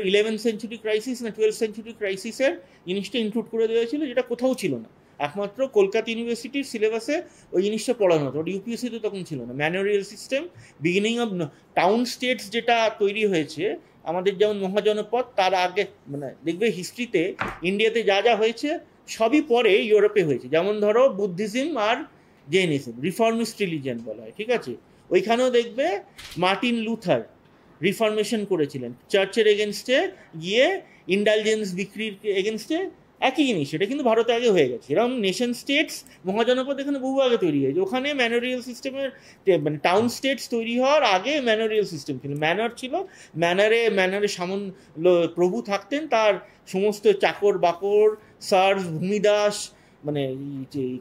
C: 11th সেঞ্চুরি ক্রাইসিস না 12th সেঞ্চুরি ক্রাইসিসের জিনিসটা ইনক্লুড করে দেওয়া ছিল, যেটা কোথাও ছিল না। একমাত্র কলকাতা ইউনিভার্সিটির সিলেবাসে ওই জিনিসটা পড়ানো হতো, ওটা ইউপিএসসিতে তখন ছিল না। Manorial system, beginning of town states যেটা তৈরি হয়েছে আমাদের যেমন মহাজনপদ, তার আগে মানে দেখবে হিস্ট্রিতে ইন্ডিয়াতে যা যা হয়েছে সবই পরে ইউরোপে হয়েছে। যেমন ধরো বুদ্ধিজম আর জেনিজম, রিফর্মিস্ট রিলিজিয়ান বলা হয়, ঠিক আছে। ওইখানেও দেখবে মার্টিন লুথার রিফর্মেশন করেছিলেন, চার্চের এগেনস্টে গিয়ে ইন্ডালজেন্স বিক্রির এগেনস্টে, একই জিনিস। এটা কিন্তু ভারতে আগে হয়ে গেছে। এরকম নেশন স্টেটস, মহাজনপদ এখানে বহু আগে তৈরি হয়েছে। ওখানে ম্যানোরিয়াল সিস্টেমের মানে টাউন স্টেটস তৈরি হওয়ার আগে ম্যানোরিয়াল সিস্টেম ছিল, ম্যানার ছিল। ম্যানারে প্রভু থাকতেন, তার সমস্ত চাকর বাকর, সার্ভ, ভূমিদাস, মানে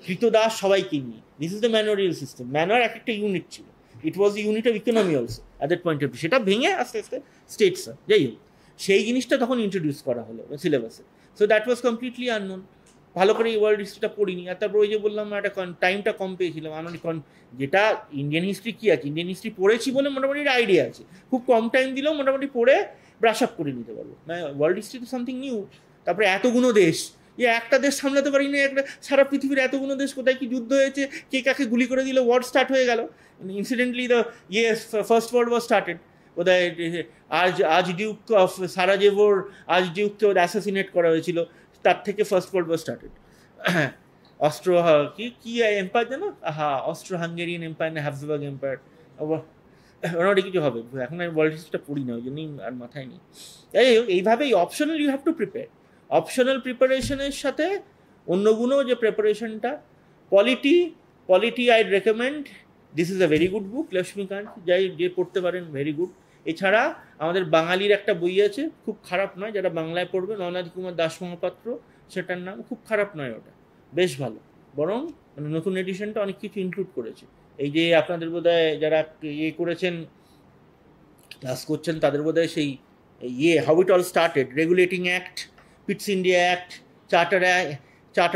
C: কৃতদাস সবাইকে নিয়ে। This is the manorial system. Manor এক একটা ইউনিট ছিল, it was the unit of economy also at that point of view. সেটা ভেঙে আস্তে আস্তে স্টেটস, যাই হোক, সেই জিনিসটা তখন ইন্ট্রোডিউস করা হলো সিলেবাসে। So that was completely unknown. ভালো করে এই ওয়ার্ল্ড হিস্ট্রিটা পড়িনি। আর তারপর ওই যে বললাম একটা টাইমটা কম পেয়েছিলাম। আমার যেটা ইন্ডিয়ান হিস্ট্রি কী আছে, ইন্ডিয়ান হিস্ট্রি পড়েছি বলে মোটামুটি একটা আইডিয়া আছে, খুব কম টাইম দিলেও মোটামুটি পড়ে ব্রাশ আপ করে নিতে পারবো। মানে ওয়ার্ল্ড হিস্ট্রি তো সামথিং নিউ। তারপরে এতগুলো দেশ, একটা দেশ সামলাতে পারি না, একটা সারা পৃথিবীর এতগুলো দেশ, কোথায় কি যুদ্ধ হয়েছে, কে কাকে গুলি করে দিল, ওয়ার স্টার্ট হয়ে গেল। Incidentally the first world war started. বোধহয় আজ ডিউক অফ সারাজেভোর ডিউককে অ্যাসাসিনেট করা হয়েছিল, তার থেকে first world war started. Austro কি এম্পায়ার যেন, অস্ট্রো হাঙ্গেরিয়ান এম্পায়ার না হ্যাবসবার্গ এম্পায়ার, ওনারই কিছু হবে। এখন আমি ওয়ার্ল্ড হিস্ট্রিটা পড়ি না, ওই জন্যই আর মাথায় নেই। এইভাবেই optional you have to prepare. Optional প্রিপারেশনের সাথে অন্যগুলো যে প্রিপারেশনটা, polity I recommend, this is a very good book, Laxmikanth যে পড়তে পারেন ভেরি গুড। এছাড়া আমাদের বাঙালির একটা বই আছে, খুব খারাপ নয়, যারা বাংলায় পড়বে, ননাদি কুমার দাস মহাপাত্র, সেটার নাম, খুব খারাপ নয়, ওটা বেশ ভালো। বরং মানে নতুন এডিশনটা অনেক কিছু ইনক্লুড করেছে। এই যে আপনাদের বোধহয় যারা করেছেন, ক্লাস করছেন, তাদের বোধহয় সেই how it all started, regulating act, পিটস India act, charter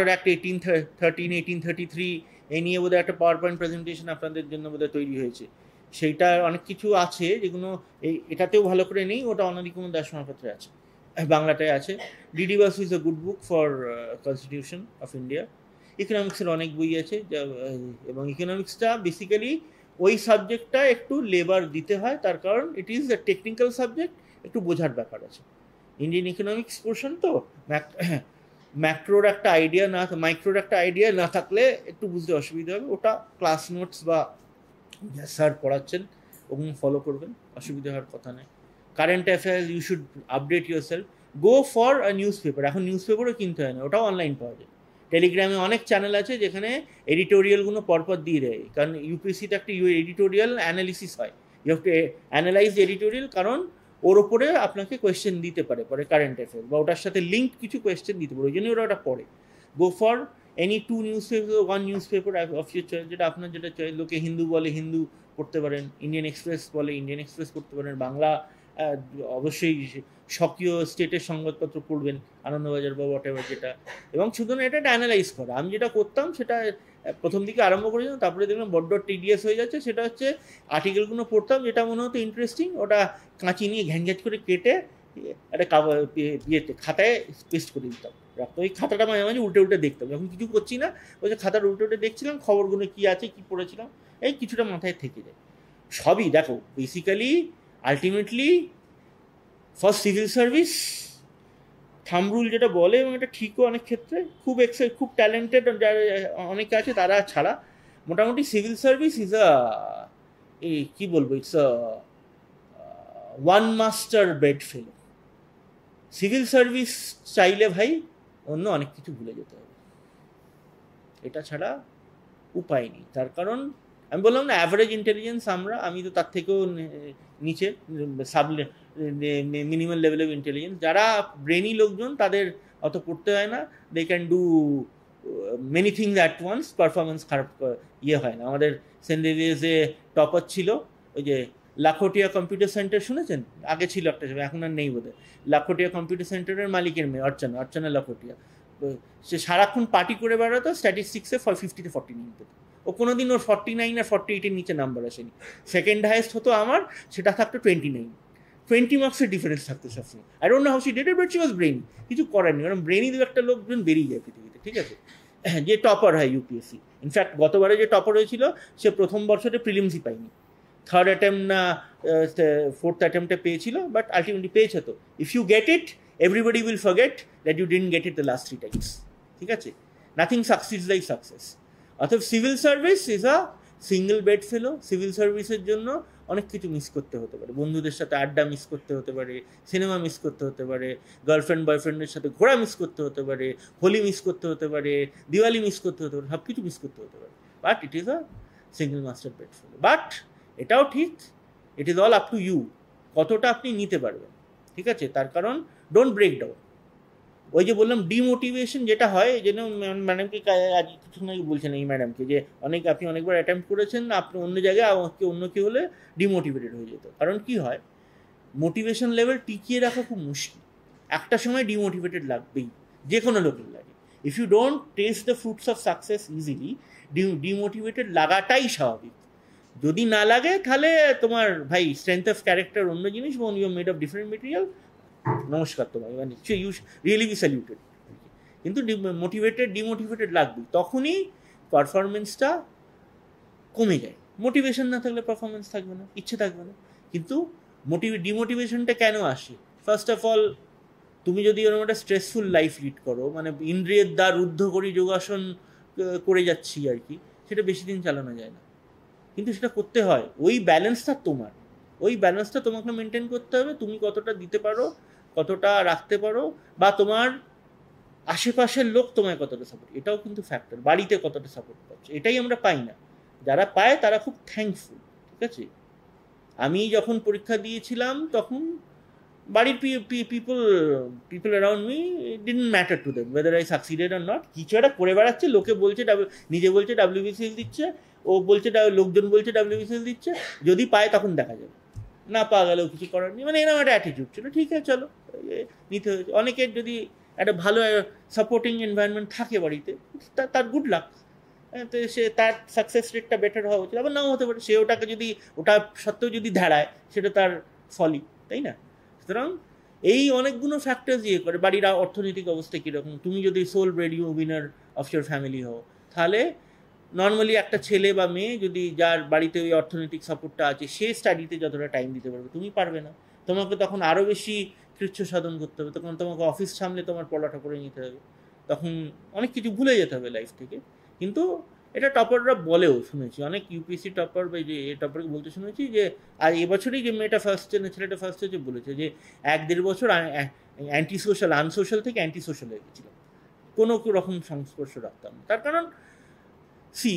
C: act 1833, এই নিয়ে বোধহয় একটা পাওয়ার পয়েন্ট প্রেজেন্টেশন আপনাদের জন্য বোধহয় তৈরি হয়েছে। সেইটা অনেক কিছু আছে যেগুলো এটাতেও ভালো করে নেই, ওটা অনাদি কুমার দাস মহাপাত্রে আছে, বাংলাটায় আছে। D D Basu is a good book for constitution of India. ইকোনমিক্সের অনেক বই আছে, এবং ইকোনমিক্সটা বেসিক্যালি ওই সাবজেক্টটা একটু লেবার দিতে হয়, তার কারণ it is a technical subject, একটু বোঝার ব্যাপার আছে। ইন্ডিয়ান ইকোনমিক্স পোর্শন তো মাইক্রোর একটা আইডিয়া না থাকলে একটু বুঝতে অসুবিধা হবে। ওটা ক্লাস নোটস বা স্যার পড়াচ্ছেন ওগুলো ফলো করবেন, অসুবিধা হওয়ার কথা নেই। Current affairs you should update yourself, go for a newspaper. এখন নিউজ পেপারও কিনতে হয় না, ওটাও অনলাইন পাওয়া যায়। টেলিগ্রামে অনেক চ্যানেল আছে যেখানে এডিটোরিয়ালগুলো পরপর দিয়ে দেয়, কারণ ইউপিএসসিতে একটা এডিটোরিয়াল অ্যানালিসিস হয়। You have to analyse editorial, কারণ ওর ওপরে আপনাকে কোয়েশ্চেন দিতে পারে কারেন্ট অ্যাফেয়ার, বা ওটার সাথে লিঙ্ক কিছু কোয়েশ্চেন দিতে পারে, ওই জন্য ওরা ওটা পড়ে। Go for any 2 news paper, 1 news paper of your choice, যেটা আপনার যেটা চয়েস। লোকে হিন্দু বলে হিন্দু পড়তে পারেন, ইন্ডিয়ান এক্সপ্রেস বলে ইন্ডিয়ান এক্সপ্রেস পড়তে পারেন, বাংলা অবশ্যই স্বকীয় স্টেটের সংবাদপত্র পড়বেন, আনন্দবাজার বা হোয়াট এভার যেটা। এবং শুধু এটা অ্যানালাইজ করা। আমি যেটা করতাম সেটা প্রথম দিকে আরম্ভ করেছিলাম, তারপরে দেখলাম বড্ড টিডিয়াস হয়ে যাচ্ছে। সেটা হচ্ছে আর্টিকেলগুলো পড়তাম যেটা মনে হতো ইন্টারেস্টিং, ওটা কাঁচি নিয়ে ঘ্যাঞ্ঝাচ করে কেটে একটা ইয়েতে খাতায় পেস্ট করে দিতাম, রাখতো। ওই খাতাটা মাঝে মাঝে উল্টে উল্টে দেখতাম, যখন কিছু করছি না ওই যে খাতাটা উল্টে উল্টে দেখছিলাম, খবরগুলো কী আছে কী পড়েছিলাম, এই কিছুটা মাথায় থেকে যায়। সবই দেখো basically ultimately first civil service thumb rule যেটা বলে, এবং এটা ঠিকও অনেক ক্ষেত্রে, খুব ট্যালেন্টেড যারা অনেকে আছে তারা ছাড়া মোটামুটি সিভিল সার্ভিস ইজ কী বলবো, it's one master bed fellow. Civil service চাইলে ভাই অন্য অনেক কিছু ভুলে যেতে হবে, এটা ছাড়া উপায় নেই। তার কারণ আমি বললাম না অ্যাভারেজ ইন্টেলিজেন্স আমি তো তার থেকেও নিচে, মিনিমাম লেভেল অফ ইন্টেলিজেন্স। যারা ব্রেনি লোকজন তাদের অত পড়তে হয় না, they can do many things at once, performance খারাপ হয় না। আমাদের সেন্ট জেভিয়ার্সে টপার ছিল ওই যে লাখোটিয়া কম্পিউটার সেন্টার, শুনেছেন? আগে ছিল একটা সময়, এখন আর নেই বোধহয়। লাখোটিয়া কম্পিউটার সেন্টারের মালিকের মেয়ে অর্চনা লাখোটিয়া, সে সারাক্ষণ পার্টি করে বেড়াতো, স্ট্যাটিস্টিক্সে 50-তে 49 পেত। ও কোনোদিন ওর 49 আর 48-এর নিচে নাম্বার আসেনি। সেকেন্ড হাইয়েস্ট হতো আমার, সেটা থাকতো 29, 20 মার্কসের ডিফারেন্স থাকতো সবসময়। I don't know how she did it, but she was brainy. কিছু করার নেই, কারণ ব্রেইনি দু একটা লোকজন বেরিয়ে যায় পৃথিবীতে, ঠিক আছে? যে টপার হয় ইউপিএসসি, ইনফ্যাক্ট গতবারে যে টপার হয়েছিল সে প্রথম বছরে প্রিলিমসই পায়নি, থার্ড অ্যাটেম্প না ফোর্থ অ্যাটেম্পটে পেয়েছিল, বাট আলটিমেটলি পেয়েছে। তো if you get it, everybody will forget that you didn't get it the last 3 times, ঠিক আছে? Nothing succeeds like success. অর্থাৎ civil service is a single bed fellow. Civil সার্ভিসের জন্য অনেক কিছু মিস করতে হতে পারে, বন্ধুদের সাথে আড্ডা মিস করতে হতে পারে, সিনেমা মিস করতে হতে পারে, গার্লফ্রেন্ড বয়ফ্রেন্ডের সাথে ঘোরা মিস করতে হতে পারে, হোলি মিস করতে হতে পারে, দিওয়ালি মিস করতে হতে পারে, সব কিছু মিস করতে হতে পারে। But it is a single master bed fellow. But এটাও ঠিক, it is all up to you, কতটা আপনি নিতে পারবেন, ঠিক আছে? তার কারণ ডোন্ট ব্রেক ডাউন। ওই যে বললাম ডিমোটিভেশন যেটা হয়, এই জন্য ম্যাডামকে আজ কিছুক্ষণ আগে বলছেন এই ম্যাডামকে যে আপনি অনেকবার অ্যাটেম্প্ট করেছেন, আপনি অন্য জায়গায় অন্য কেউ হলে ডিমোটিভেটেড হয়ে যেত। কারণ কি হয়, মোটিভেশন লেভেল টিকিয়ে রাখা খুব মুশকিল, একটা সময় ডিমোটিভেটেড লাগবেই, যে কোনো লোকের লাগে। If you don't taste the fruits of success easily, demotivated লাগাটাই স্বাভাবিক। যদি না লাগে তাহলে তোমার ভাই স্ট্রেংথ অফ ক্যারেক্টার অন্য জিনিস, এবং you made of different material, নমস্কার তোমার, মানে ইউ রিয়েলি বি স্যালিউটেড। কিন্তু ডিমোটিভেটেড লাগবেই, তখনই পারফরমেন্সটা কমে যায়। মোটিভেশন না থাকলে পারফরমেন্স থাকবে না, ইচ্ছে থাকবে না। কিন্তু ডিমোটিভেশনটা কেন আসে? ফার্স্ট অফ অল, তুমি যদি ওরকম একটা স্ট্রেসফুল লাইফ লিড করো, মানে ইন্দ্রিয়ের দ্বার রুদ্ধ করি যোগাসন করে যাচ্ছি আর কি, সেটা বেশি দিন চালানো যায় না। কিন্তু সেটা করতে হয়, ওই ব্যালেন্সটা তোমাকে মেনটেন করতে হবে। তুমি কতটা দিতে পারো, কতটা রাখতে পারো, বা তোমার আশেপাশের লোক তোমায় কতটা সাপোর্ট, এটাও কিন্তু ফ্যাক্টর। বাড়িতে কতটা সাপোর্ট পাচ্ছে, এটাই আমরা পাই না। যারা পায় তারা খুব থ্যাঙ্কফুল, ঠিক আছে? আমি যখন পরীক্ষা দিয়েছিলাম তখন বাড়ির people around me, it didn't matter to them weather I succeeded or not. কিছু একটা করে বেড়াচ্ছে, লোকে বলছে, নিজে বলছে WBCS দিচ্ছে, ও বলছে, লোকজন বলছে WBCS দিচ্ছে, যদি পায় তখন দেখা যাবে, না পাওয়া গেলেও কিছু করার নেই, মানে এরকম একটা অ্যাটিটিউড ছিল। ঠিক আছে, চলো নিতে হয়েছে। অনেকের যদি একটা ভালো সাপোর্টিং এনভায়রনমেন্ট থাকে বাড়িতে, তার গুড লাক, তো তার সাকসেস রেটটা বেটার হওয়া উচিত। আবার নাও হতে পারে, সে ওটা সত্ত্বেও যদি ধারায়, সেটা তার ফলই, তাই না? সুতরাং এই অনেকগুলো ফ্যাক্টরস করে। বাড়ির অর্থনৈতিক অবস্থা কীরকম, তুমি যদি sole breadwinner of your family হও, তাহলে নর্মালি একটা ছেলে বা মেয়ে যদি যার বাড়িতে ওই অর্থনৈতিক সাপোর্টটা আছে, সে স্টাডিতে যতটা টাইম দিতে পারবে, তুমি পারবে না। তোমাকে তখন আরও বেশি কৃচ্ছ সাধন করতে হবে, তখন তোমাকে অফিস সামলে তোমার পড়াটা করে নিতে হবে, তখন অনেক কিছু ভুলে যেতে হবে লাইফ থেকে। কিন্তু এটা টপাররা বলেও শুনেছি, অনেক ইউপিএসসি টপার বা যে টপারকে বলতে শুনেছি যে, আর এবছরই যে মেয়েটা ফার্স্ট হয়েছে, ছেলেটা ফার্স্ট হয়েছে, বলেছে যে 1-1.5 বছর আনসোশ্যাল থেকে অ্যান্টি সোশ্যাল হয়ে গেছিল, কোনো রকম সংস্পর্শ রাখতাম না। তার কারণ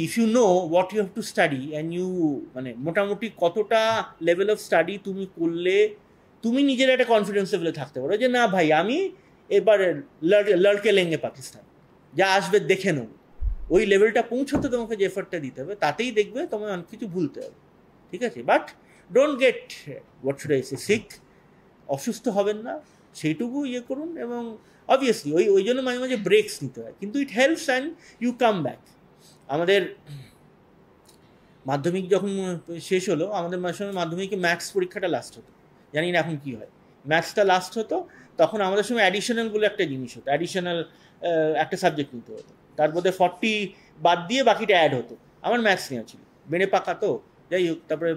C: if you know what you have to study and you মানে মোটামুটি কতটা লেভেল অফ স্টাডি তুমি করলে তুমি নিজের একটা কনফিডেন্স লেভেলে থাকতে পারো যে না ভাই, আমি এবারে লড়কে লেঙ্গে পাকিস্তান, যা আসবে দেখে নেব। ওই লেভেলটা পৌঁছতে তোমাকে যে এফর্টটা দিতে হবে, তাতেই দেখবে তোমায় অনেক কিছু ভুলতে হবে, ঠিক আছে? But don't get what should I say sick, অসুস্থ হবেন না, সেইটুকু করুন। এবং অবভিয়াসলি ওই জন্য মাঝে মাঝে ব্রেকস নিতে হয়, কিন্তু it helps and you come back. আমাদের মাধ্যমিক যখন শেষ হলো, আমাদের সময় মাধ্যমিকে ম্যাথস পরীক্ষাটা লাস্ট হতো, জানি না এখন কী হয়, ম্যাথসটা লাস্ট হতো। তখন আমাদের সময় অ্যাডিশনাল বলে একটা জিনিস হতো, অ্যাডিশনাল একটা সাবজেক্ট নিতে হতো, তার মধ্যে 40 বাদ দিয়ে বাকিটা অ্যাড হতো। আমার ম্যাথস নেওয়া ছিল, বেড়ে পাকা তো, যাই হোক। তারপরে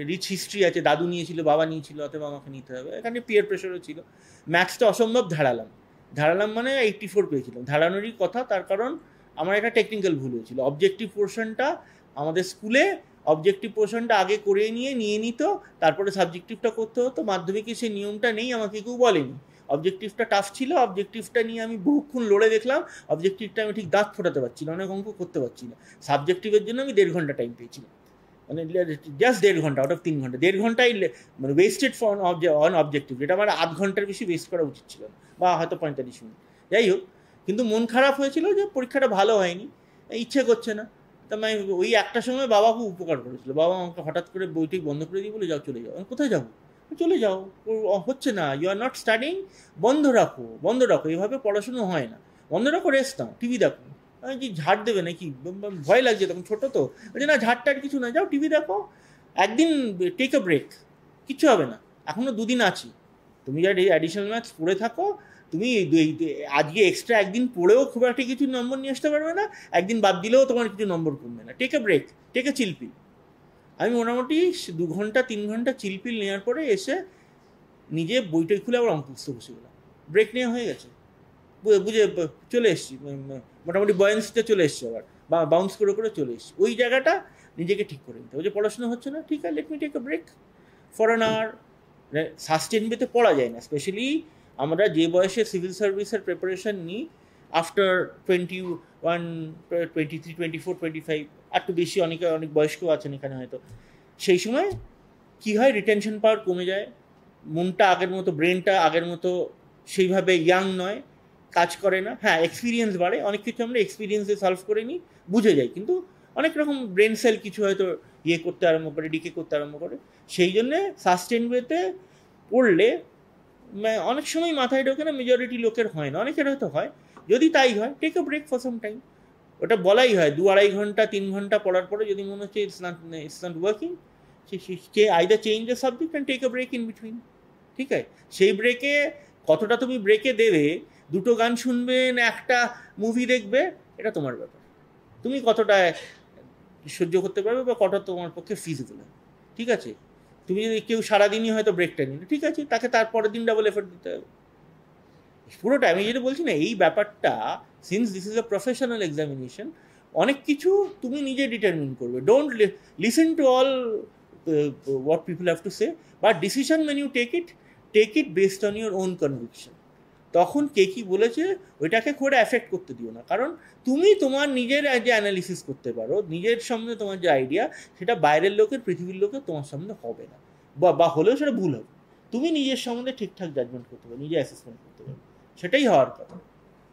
C: রিচ হিস্ট্রি আছে, দাদু নিয়েছিল, বাবা নিয়েছিল, অতএব আমাকে নিতে হবে। এখানে পিয়ার প্রেশারও ছিল। ম্যাথসটা অসম্ভব ধারালাম মানে 84 পেয়েছিলাম। ধারানোরই কথা, তার কারণ আমার একটা টেকনিক্যাল ভুল হয়েছিল। অবজেক্টিভ পোর্শনটা আমাদের স্কুলে অবজেক্টিভ পোর্শনটা আগে করে নিয়ে নিত, তারপরে সাবজেক্টিভটা করতে হতো। মাধ্যমিকে সেই নিয়মটা নেই, আমাকে কেউ বলেনি। অবজেক্টিভটা টাফ ছিল, অবজেক্টিভটা নিয়ে আমি বহুক্ষণ লড়ে দেখলাম। অবজেক্টিভটা আমি ঠিক দাঁত ফোটাতে পারছি না, অনেক অঙ্ক করতে পারছি না। সাবজেক্টিভের জন্য আমি 1.5 ঘন্টা টাইম পেয়েছিলাম, মানে জাস্ট 1.5 ঘন্টা আউট অফ 3 ঘন্টা। 1.5 ঘন্টাই মানে ওয়েস্টেড ফর অন অবজেক্টিভ, যেটা আমার 1/2 ঘন্টার বেশি ওয়েস্ট করা উচিত ছিল, বা হয়তো 45 মিনিট। যাই হোক, কিন্তু মন খারাপ হয়েছিল যে পরীক্ষাটা ভালো হয়নি, ইচ্ছে করছে না। তা আমি ওই একটা সময় বাবা খুব উপকার করেছিল। বাবা আমাকে হঠাৎ করে বইটি বন্ধ করে দিয়ে বলে, যাও চলে যাও। আমি কোথায় যাবো? চলে যাও, হচ্ছে না, ইউ আর নট স্টাডিং, বন্ধ রাখো। এভাবে পড়াশুনো হয় না, বন্ধ রাখো, রেস্ট নাও, টিভি দেখো। আমি কি ঝাড় দেবে নাকি? ভয় লাগছে তখন, ছোটো তো। বলছে না, ঝাড়টার কিছু না, যাও টিভি দেখো, একদিন টেক আ ব্রেক, কিচ্ছু হবে না, এখনও 2 দিন আছি। তুমি যা অ্যাডিশনাল ম্যাথস পড়ে থাকো, তুমি আজকে এক্সট্রা একদিন পড়েও খুব একটা কিছু নম্বর নিয়ে আসতে পারবে না, একদিন বাদ দিলেও তোমার কিছু নম্বর কমবে না। Take a break, take a chill pill. আমি মোটামুটি 2 ঘন্টা 3 ঘন্টা চিলপিল নেওয়ার পরে এসে নিজে বইটাই খুলে আবার অঙ্ক বুঝতে বসে গেলাম। ব্রেক নেওয়া হয়ে গেছে, বুঝে চলে এসেছি, মোটামুটি বয়েন্সিতে চলে এসছি, আবার বাউন্স করে চলে এসছি। ওই জায়গাটা নিজেকে ঠিক করে নিতে হবে যে পড়াশোনা হচ্ছে না, ঠিক আছে, let me take a break for an hour. Sustain বেতে পড়া যায় না, স্পেশালি আমরা যে বয়সে সিভিল সার্ভিসের প্রিপারেশন নিই, আফটার 21, 23, 24, 25, একটু বেশি, অনেক বয়স্কও আছেন এখানে হয়তো। সেই সময় কী হয়, রিটেনশন পাওয়ার কমে যায়, মনটা আগের মতো, ব্রেনটা আগের মতো সেইভাবে ইয়াং নয়, কাজ করে না। হ্যাঁ, এক্সপিরিয়েন্স বাড়ে, অনেক কিছু আমরা এক্সপিরিয়েন্সে সলভ করে নিই, বুঝে যাই, কিন্তু অনেক রকম ব্রেন সেল কিছু হয়তো করতে আরম্ভ করে, ডিকে করতে আরম্ভ করে। সেই জন্যে সাস্টেন ওয়েতে পড়লে অনেক সময় মাথায় ঢোকে না, মেজরিটি লোকের হয় না, অনেকের হয়তো হয়। যদি তাই হয়, take a break for some time. ওটা বলাই হয়, 2-2.5 ঘন্টা 3 ঘন্টা পড়ার পরে যদি মনে হচ্ছে it's not working, either change the subject and take a break in between. ঠিক আছে, সেই ব্রেকে কতটা তুমি ব্রেকে দেবে, 2টো গান শুনবে না 1টা মুভি দেখবে, এটা তোমার ব্যাপার। তুমি কতটা সহ্য করতে পারবে বা কতটা তোমার পক্ষে ফিজিবল। ঠিক আছে, তুমি যদি কেউ সারাদিনই হয়তো ব্রেকটা নিলে, ঠিক আছে, তাকে তারপরের দিন ডাবল এফোর্ট দিতে হবে পুরোটা। আমি যেটা বলছি না, এই ব্যাপারটা, since this is a professional examination, অনেক কিছু তুমি নিজে ডিটারমিন করবে। Don't listen to all what people have to say, but decision when you take it based on your own conviction. তখন কে কী বলেছে ওইটাকে খুব এফেক্ট করতে দিও না, কারণ তুমি তোমার নিজের যে অ্যানালিসিস করতে পারো, নিজের সম্বন্ধে তোমার যে আইডিয়া, সেটা বাইরের লোকের, পৃথিবীর লোকের তোমার সম্বন্ধে হবে না, বা হলেও সেটা ভুল হবে। তুমি নিজের সম্বন্ধে ঠিকঠাক জাজমেন্ট করতে পারো, নিজে অ্যাসেসমেন্ট করতে পারো, সেটাই হওয়ার কথা।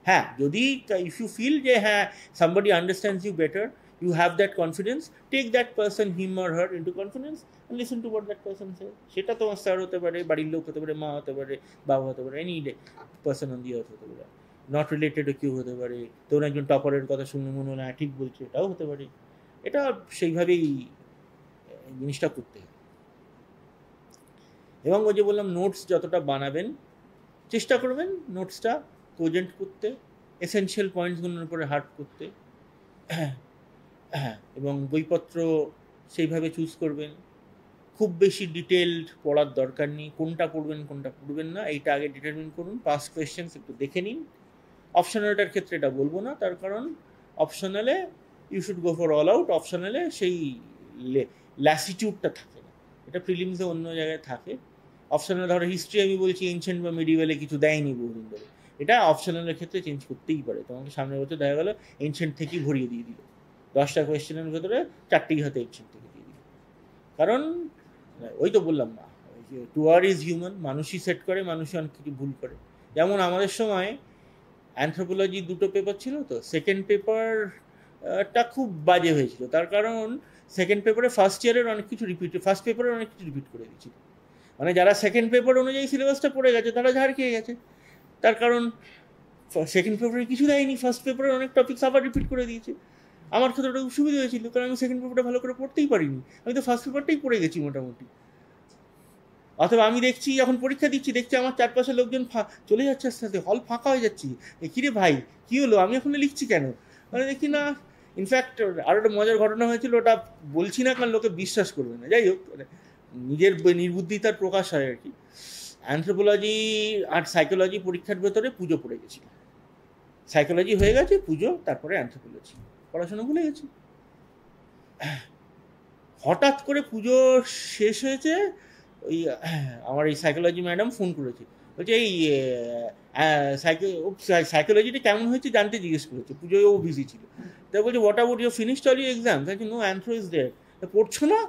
C: হ্যাঁ, যদি ইফ ইউ ফিল যে হ্যাঁ somebody understands you better, you have that confidence, take that person, him or her, into confidence and listen to what that person says. সেটা তোমার স্যার হতে পারে, বাড়ির লোক হতে পারে, মা হতে পারে, বাবা হতে পারে, এনি পার্সন অন দি আর্থ হতে পারে, নট রিলেটেড কেউ হতে পারে। তোর একজন টপারের কথা শুনে মনে হলো ঠিক বলছে, এটাও হতে পারে। এটা সেইভাবেই জিনিসটা করতে হবে। এবং ওই যে বললাম, নোটস যতটা বানাবেন চেষ্টা করবেন নোটসটা কোজেন্ট করতে, এসেনশিয়াল পয়েন্টসগুলোর উপরে হার্ট করতে। হ্যাঁ, এবং বইপত্র সেইভাবে চুজ করবেন। খুব বেশি ডিটেলড পড়ার দরকার নেই, কোনটা পড়বেন কোনটা পড়বেন না এইটা আগে ডিটারমিন করুন। পাস্ট কোয়েশ্চেন্স একটু দেখে নিন। অপশনালটার ক্ষেত্রে এটা বলবো না, তার কারণ অপশনালে you should go for all out. অপশনালে সেই ল্যাসিটিউডটা থাকে না, এটা প্রিলিমসে অন্য জায়গায় থাকে। অপশনাল ধরো হিস্ট্রি আমি বলছি এনশিয়েন্ট বা মিডিভেলে কিছু দেয়নি বহুদিন ধরে, এটা অপশনালের ক্ষেত্রে চেঞ্জ করতেই পারে। তোমাকে সামনের বছর দেখা গেলো এনশিয়েন্ট থেকেই ভরিয়ে দিয়ে দিল, 10টা কোয়েশ্চেনের ভেতরে 4টেই হয়তো এনশিয়েন্ট থেকে দিয়ে দিল। কারণ ওই তো বললাম না, টুয়ার ইজ হিউম্যান, মানুষই সেট করে, মানুষই অনেক কিছু ভুল করে। যেমন আমাদের সময় অ্যানথ্রোপোলজি 2টো পেপার ছিল, তো সেকেন্ড পেপারটা খুব বাজে হয়েছিল, তার কারণ সেকেন্ড পেপারে ফার্স্ট ইয়ারের অনেক কিছু ফার্স্ট পেপারের অনেক কিছু রিপিট করে দিয়েছিল। মানে যারা সেকেন্ড পেপার অনুযায়ী সিলেবাসটা পড়ে গেছে তারা ঝাড় খেয়ে গেছে, তার কারণ সেকেন্ড পেপারে কিছু দেয়নি, ফার্স্ট পেপারের অনেক টপিকস আবার রিপিট করে দিয়েছে। আমার ক্ষেত্রে ওটা খুব সুবিধা হয়েছিল, কারণ আমি সেকেন্ড পেপারটা ভালো করে পড়তেই পারিনি, আমি তো ফার্স্ট পেপারটাই পড়ে গেছি মোটামুটি। অথবা আমি দেখছি যখন পরীক্ষা দিচ্ছি, দেখছি আমার চারপাশে লোকজন চলে যাচ্ছে আস্তে আস্তে, হল ফাঁকা হয়ে যাচ্ছি, কিরে ভাই কী হলো, আমি এখন লিখছি কেন, মানে দেখি না। ইনফ্যাক্ট আরও একটা মজার ঘটনা হয়েছিল, ওটা বলছি না কারণ লোকে বিশ্বাস করবে না, যাই হোক, মানে নিজের নির্বুদ্ধিতার প্রকাশ হয় আর কি। অ্যানথ্রোপোলজি আর সাইকোলজি পরীক্ষার ভেতরে পুজো পড়ে গেছিল, সাইকোলজি হয়ে গেছে পুজো, তারপরে অ্যানথ্রোপোলজি, পড়াশোনা ভুলে গেছি। হঠাৎ করে পুজো শেষ হয়েছে, ওই আমার এই সাইকোলজি ম্যাডাম ফোন করেছে, বলছে এই সাইকোলজিটা কেমন হয়েছে জানতে জিজ্ঞেস করেছে, পুজোয় ও বিজি ছিল। তাই বলছে what about your finished all your exam, তাই নো অ্যান্থ্রো ইজ দেয়ার, পড়ছো না,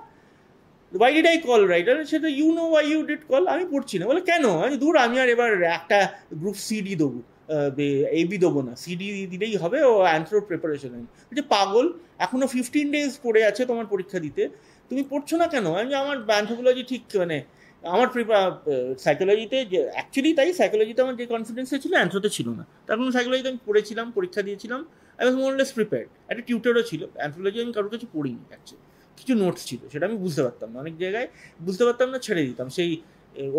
C: why did I call right, সেটা you know why you did call, আমি পড়ছি না। বলে কেন, আমি দূর, আমি আর এবার একটা গ্রুপ সিডি দেবো, এবি দেবো না, সিডি দিলেই হবে, ও অ্যান্থ্রোর প্রিপারেশন। বলছে পাগল, এখনো 15 days পড়ে আছে তোমার পরীক্ষা দিতে, তুমি পড়ছো না কেন? আমি আমার অ্যানথ্রোপোলজি ঠিক, মানে আমার সাইকোলজিতে যে অ্যাকচুয়ালি, তাই সাইকোলজিতে আমার যে কনফিডেন্সটা ছিল অ্যান্থ্রোতে ছিল না, তার কারণ সাইকোলজিতে আমি পড়েছিলাম, পরীক্ষা দিয়েছিলাম, আই ওয়াজ মোরলেস প্রিপেয়ার্ড, একটা টিউটরও ছিল। অ্যান্থ্রোলজি আমি কারোর কাছে পড়িনি, অ্যাকচুয়ালি কিছু নোটস ছিল, সেটা আমি বুঝতে পারতাম না, অনেক জায়গায় বুঝতে পারতাম না, ছেড়ে দিতাম। সেই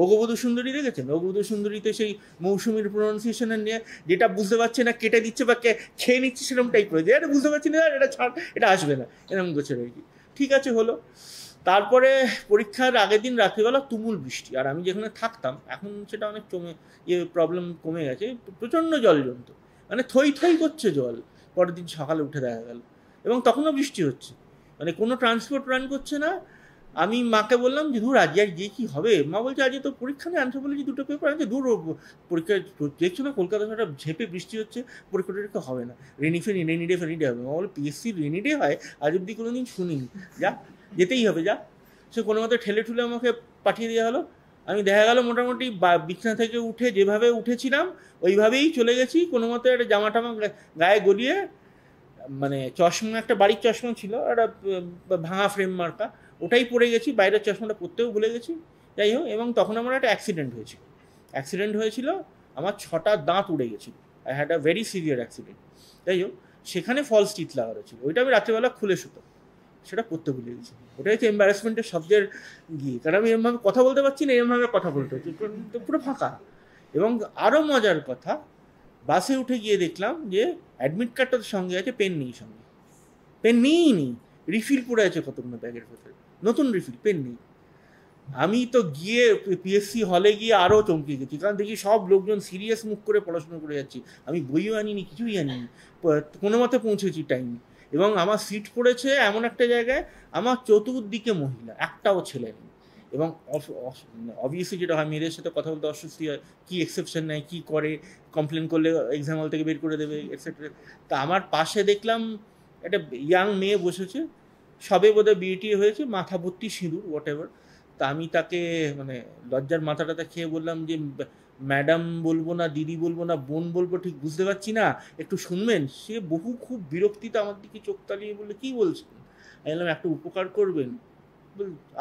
C: অগবধূ সুন্দরী দেখেছেন, অগবধূ সুন্দরীতে সেই মৌসুমীর প্রোনাউন্সিয়েশনের নিয়ে যেটা বুঝতে পারছে না কেটে দিচ্ছে বা খেয়ে নিচ্ছে, সেরকম টাইপ হয়েছে, এটা বুঝতে পারছি না, এটা ছাড়, এটা আসবে না, এরকম করছে আর কি। ঠিক আছে, হলো। তারপরে পরীক্ষার আগের দিন রাত্রিবেলা তুমুল বৃষ্টি, আর আমি যেখানে থাকতাম, এখন সেটা অনেক প্রবলেম কমে গেছে, প্রচণ্ড জল জমতো, মানে থই থই করছে জল। পরের দিন সকালে উঠে দেখা গেল, এবং তখনও বৃষ্টি হচ্ছে, মানে কোনো ট্রান্সপোর্ট রান করছে না। আমি মাকে বললাম যে দূর আজকে আর গিয়ে কী হবে, মা বলছে আজকে তো পরীক্ষা নেই, অ্যানথ্রোপোলজি 2টো পেপার আছে, দূর পরীক্ষা দেখছো না কলকাতা একটা ঝেপে বৃষ্টি হচ্ছে, পরীক্ষা টরীক্ষা হবে না, রেনি ডে হবে। মা বলে পিএসসি রেনি ডে হয়, আজ অব্দি কোনো দিন শুনিনি, যা যেতেই হবে যা। সে কোনো মতো ঠেলে ঠুলে আমাকে পাঠিয়ে দেওয়া হলো। আমি দেখা গেল মোটামুটি বিছানা থেকে উঠে যেভাবে উঠেছিলাম ওইভাবেই চলে গেছি, কোনো মতো একটা জামা টামা গায়ে গলিয়ে, মানে চশমা, একটা বাড়ির চশমা ছিল, একটা ভাঙা ফ্রেম মার্কা, ওটাই পরে গেছি, বাইরের চশমাটা পরতেও ভুলে গেছি, যাই হোক। এবং তখন আমার একটা অ্যাক্সিডেন্ট হয়েছিল, আমার 6টা দাঁত উড়ে গেছিলো, I had a very severe accident, যাই হোক। সেখানে ফলস টিথ লাগানো ছিল, ওইটা আমি রাত্রিবেলা খুলে শুতো, সেটা পড়তে ভুলে গেছি। ওটাই হচ্ছে এম্বারাসমেন্টের শব্দের গিয়ে, কারণ আমি এরমভাবে কথা বলতে পারছি না, এরমভাবে কথা বলতে হচ্ছে, পুরো ফাঁকা। এবং আরও মজার কথা, বাসে উঠে গিয়ে দেখলাম যে অ্যাডমিট কার্ডটার সঙ্গে আছে, পেন নেই সঙ্গে, পেন নেই, রিফিল পড়ে আছে কতগুলো ব্যাগের ভেতরে, নতুন রিফিল, পেন নেই। আমি তো গিয়ে পিএসসি হলে গিয়ে আরও চমকে গেছি, কারণ দেখি সব লোকজন সিরিয়াস মুখ করে পড়াশোনা করে যাচ্ছি, আমি বইও আনিনি, কিছুই আনিনি, কোনো মতে পৌঁছেছি টাইমে। এবং আমার সিট পড়েছে এমন একটা জায়গায়, আমার চতুর্দিকে মহিলা, একটাও ছেলে নেই। এবং অবভিয়াসলি যেটা হয়, মেয়েদের সাথে কথা বলতে অস্বস্তি হয়, কী এক্সেপশন নেয়, কী করে, কমপ্লেন করলে এক্সাম হল থেকে বের করে দেবে, এটসেট্রা। তা আমার পাশে দেখলাম একটা ইয়াং মেয়ে বসেছে, সবে বোধহয় বিয়েটি হয়েছে, মাথা ভর্তি সিঁদুর, হোয়াট এভার। তা আমি তাকে মানে লজ্জার মাথাটাতে খেয়ে বললাম যে ম্যাডাম বলবো না, দিদি বলবো না, বোন বলবো, ঠিক বুঝতে পারছি না, একটু শুনবেন। সে খুব বিরক্তিতে আমার দিকে চোখ তালিয়ে বললে কী বলছেন, আমি বললাম একটা উপকার করবেন।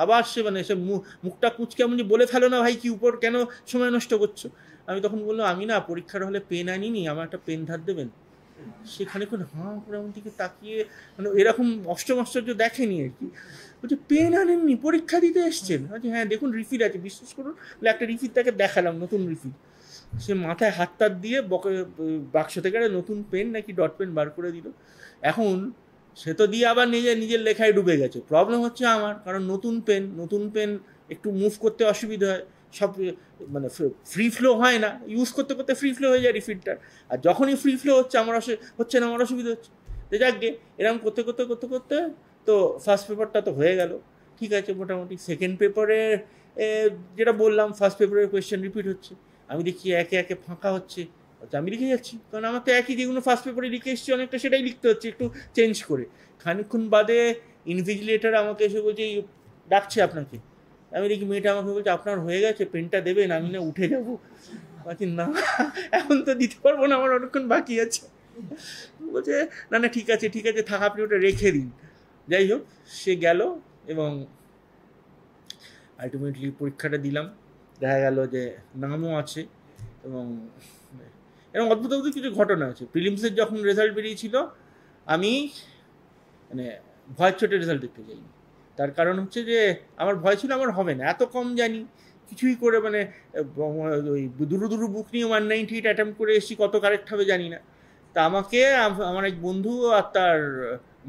C: আবার সে মানে সে মুখটা কুচকে এমন যে বলে ফেলো না ভাই, কি উপর কেন সময় নষ্ট করছো। আমি তখন বললাম আমি না পরীক্ষার হলে পেন আনিনি, আমার একটা পেন ধার দেবেন। সেখানে কোনো হাঁ করে আমার দিকে তাকিয়ে, মানে এরকম আশ্চর্য দেখেনি আর কি। বলছে পেন আনেননি, পরীক্ষা দিতে এসছেন? আচ্ছা হ্যাঁ দেখুন রিফিল আছে, বিশ্বাস করুন। একটা রিফিল তাকে দেখালাম, নতুন রিফিল। সে মাথায় হাত টাত দিয়ে বাক্স থেকে একটা নতুন পেন নাকি ডট পেন বার করে দিল। এখন সে তো দিয়ে আবার নিজের লেখায় ডুবে গেছে। প্রবলেম হচ্ছে আমার, কারণ নতুন পেন একটু মুভ করতে অসুবিধা হয়, সব মানে ফ্রি ফ্লো হয় না, ইউজ করতে ফ্রি ফ্লো হয়ে যায় রিফিলটার। আর যখনই ফ্রি ফ্লো হচ্ছে আমার অসুবিধা হচ্ছে। তো যাক গে, এরকম করতে তো ফার্স্ট পেপারটা তো হয়ে গেল, ঠিক আছে মোটামুটি। সেকেন্ড পেপারে যেটা বললাম, ফার্স্ট পেপারের কোয়েশ্চেন রিপিট হচ্ছে, আমি দেখি একে একে ফাঁকা হচ্ছে, আমি লিখে যাচ্ছি, কারণ আমার তো একই যেগুলো ফার্স্ট পেপারে লিখে এসেছি অনেকটা, সেটাই লিখতে হচ্ছে, একটু চেঞ্জ করে। খানিকক্ষণ বাদে ইনভিজিলেটর আমাকে এসে বলছে ডাকছে আপনাকে। আমি দেখি মেয়েটা আমাকে বলছে আপনার হয়ে গেছে, পেনটা দেবেন। আমি না উঠে যাবো, বলছি না এখন তো দিতে পারবো না, আমার অনেকক্ষণ বাকি আছে। বলছে না ঠিক আছে থাক, আপনি ওটা রেখে দিন। যাই হোক, সে গেল এবং আলটিমেটলি পরীক্ষাটা দিলাম। দেখা গেল যে নামও আছে, এবং এরকম অদ্ভুত কিছু ঘটনা আছে। প্রিলিমসের যখন রেজাল্ট বেরিয়েছিল, আমি মানে ভয়ের চোটে রেজাল্ট দেখতে যাইনি। তার কারণ হচ্ছে যে আমার ভয় ছিল আমার হবে না, এত কম জানি, কিছুই করে মানে ওই দুরু বুক নিয়ে 198 অ্যাটেম্প করে এসেছি, কত কারেক্ট হবে জানি না। তা আমাকে আমার এক বন্ধু আর তার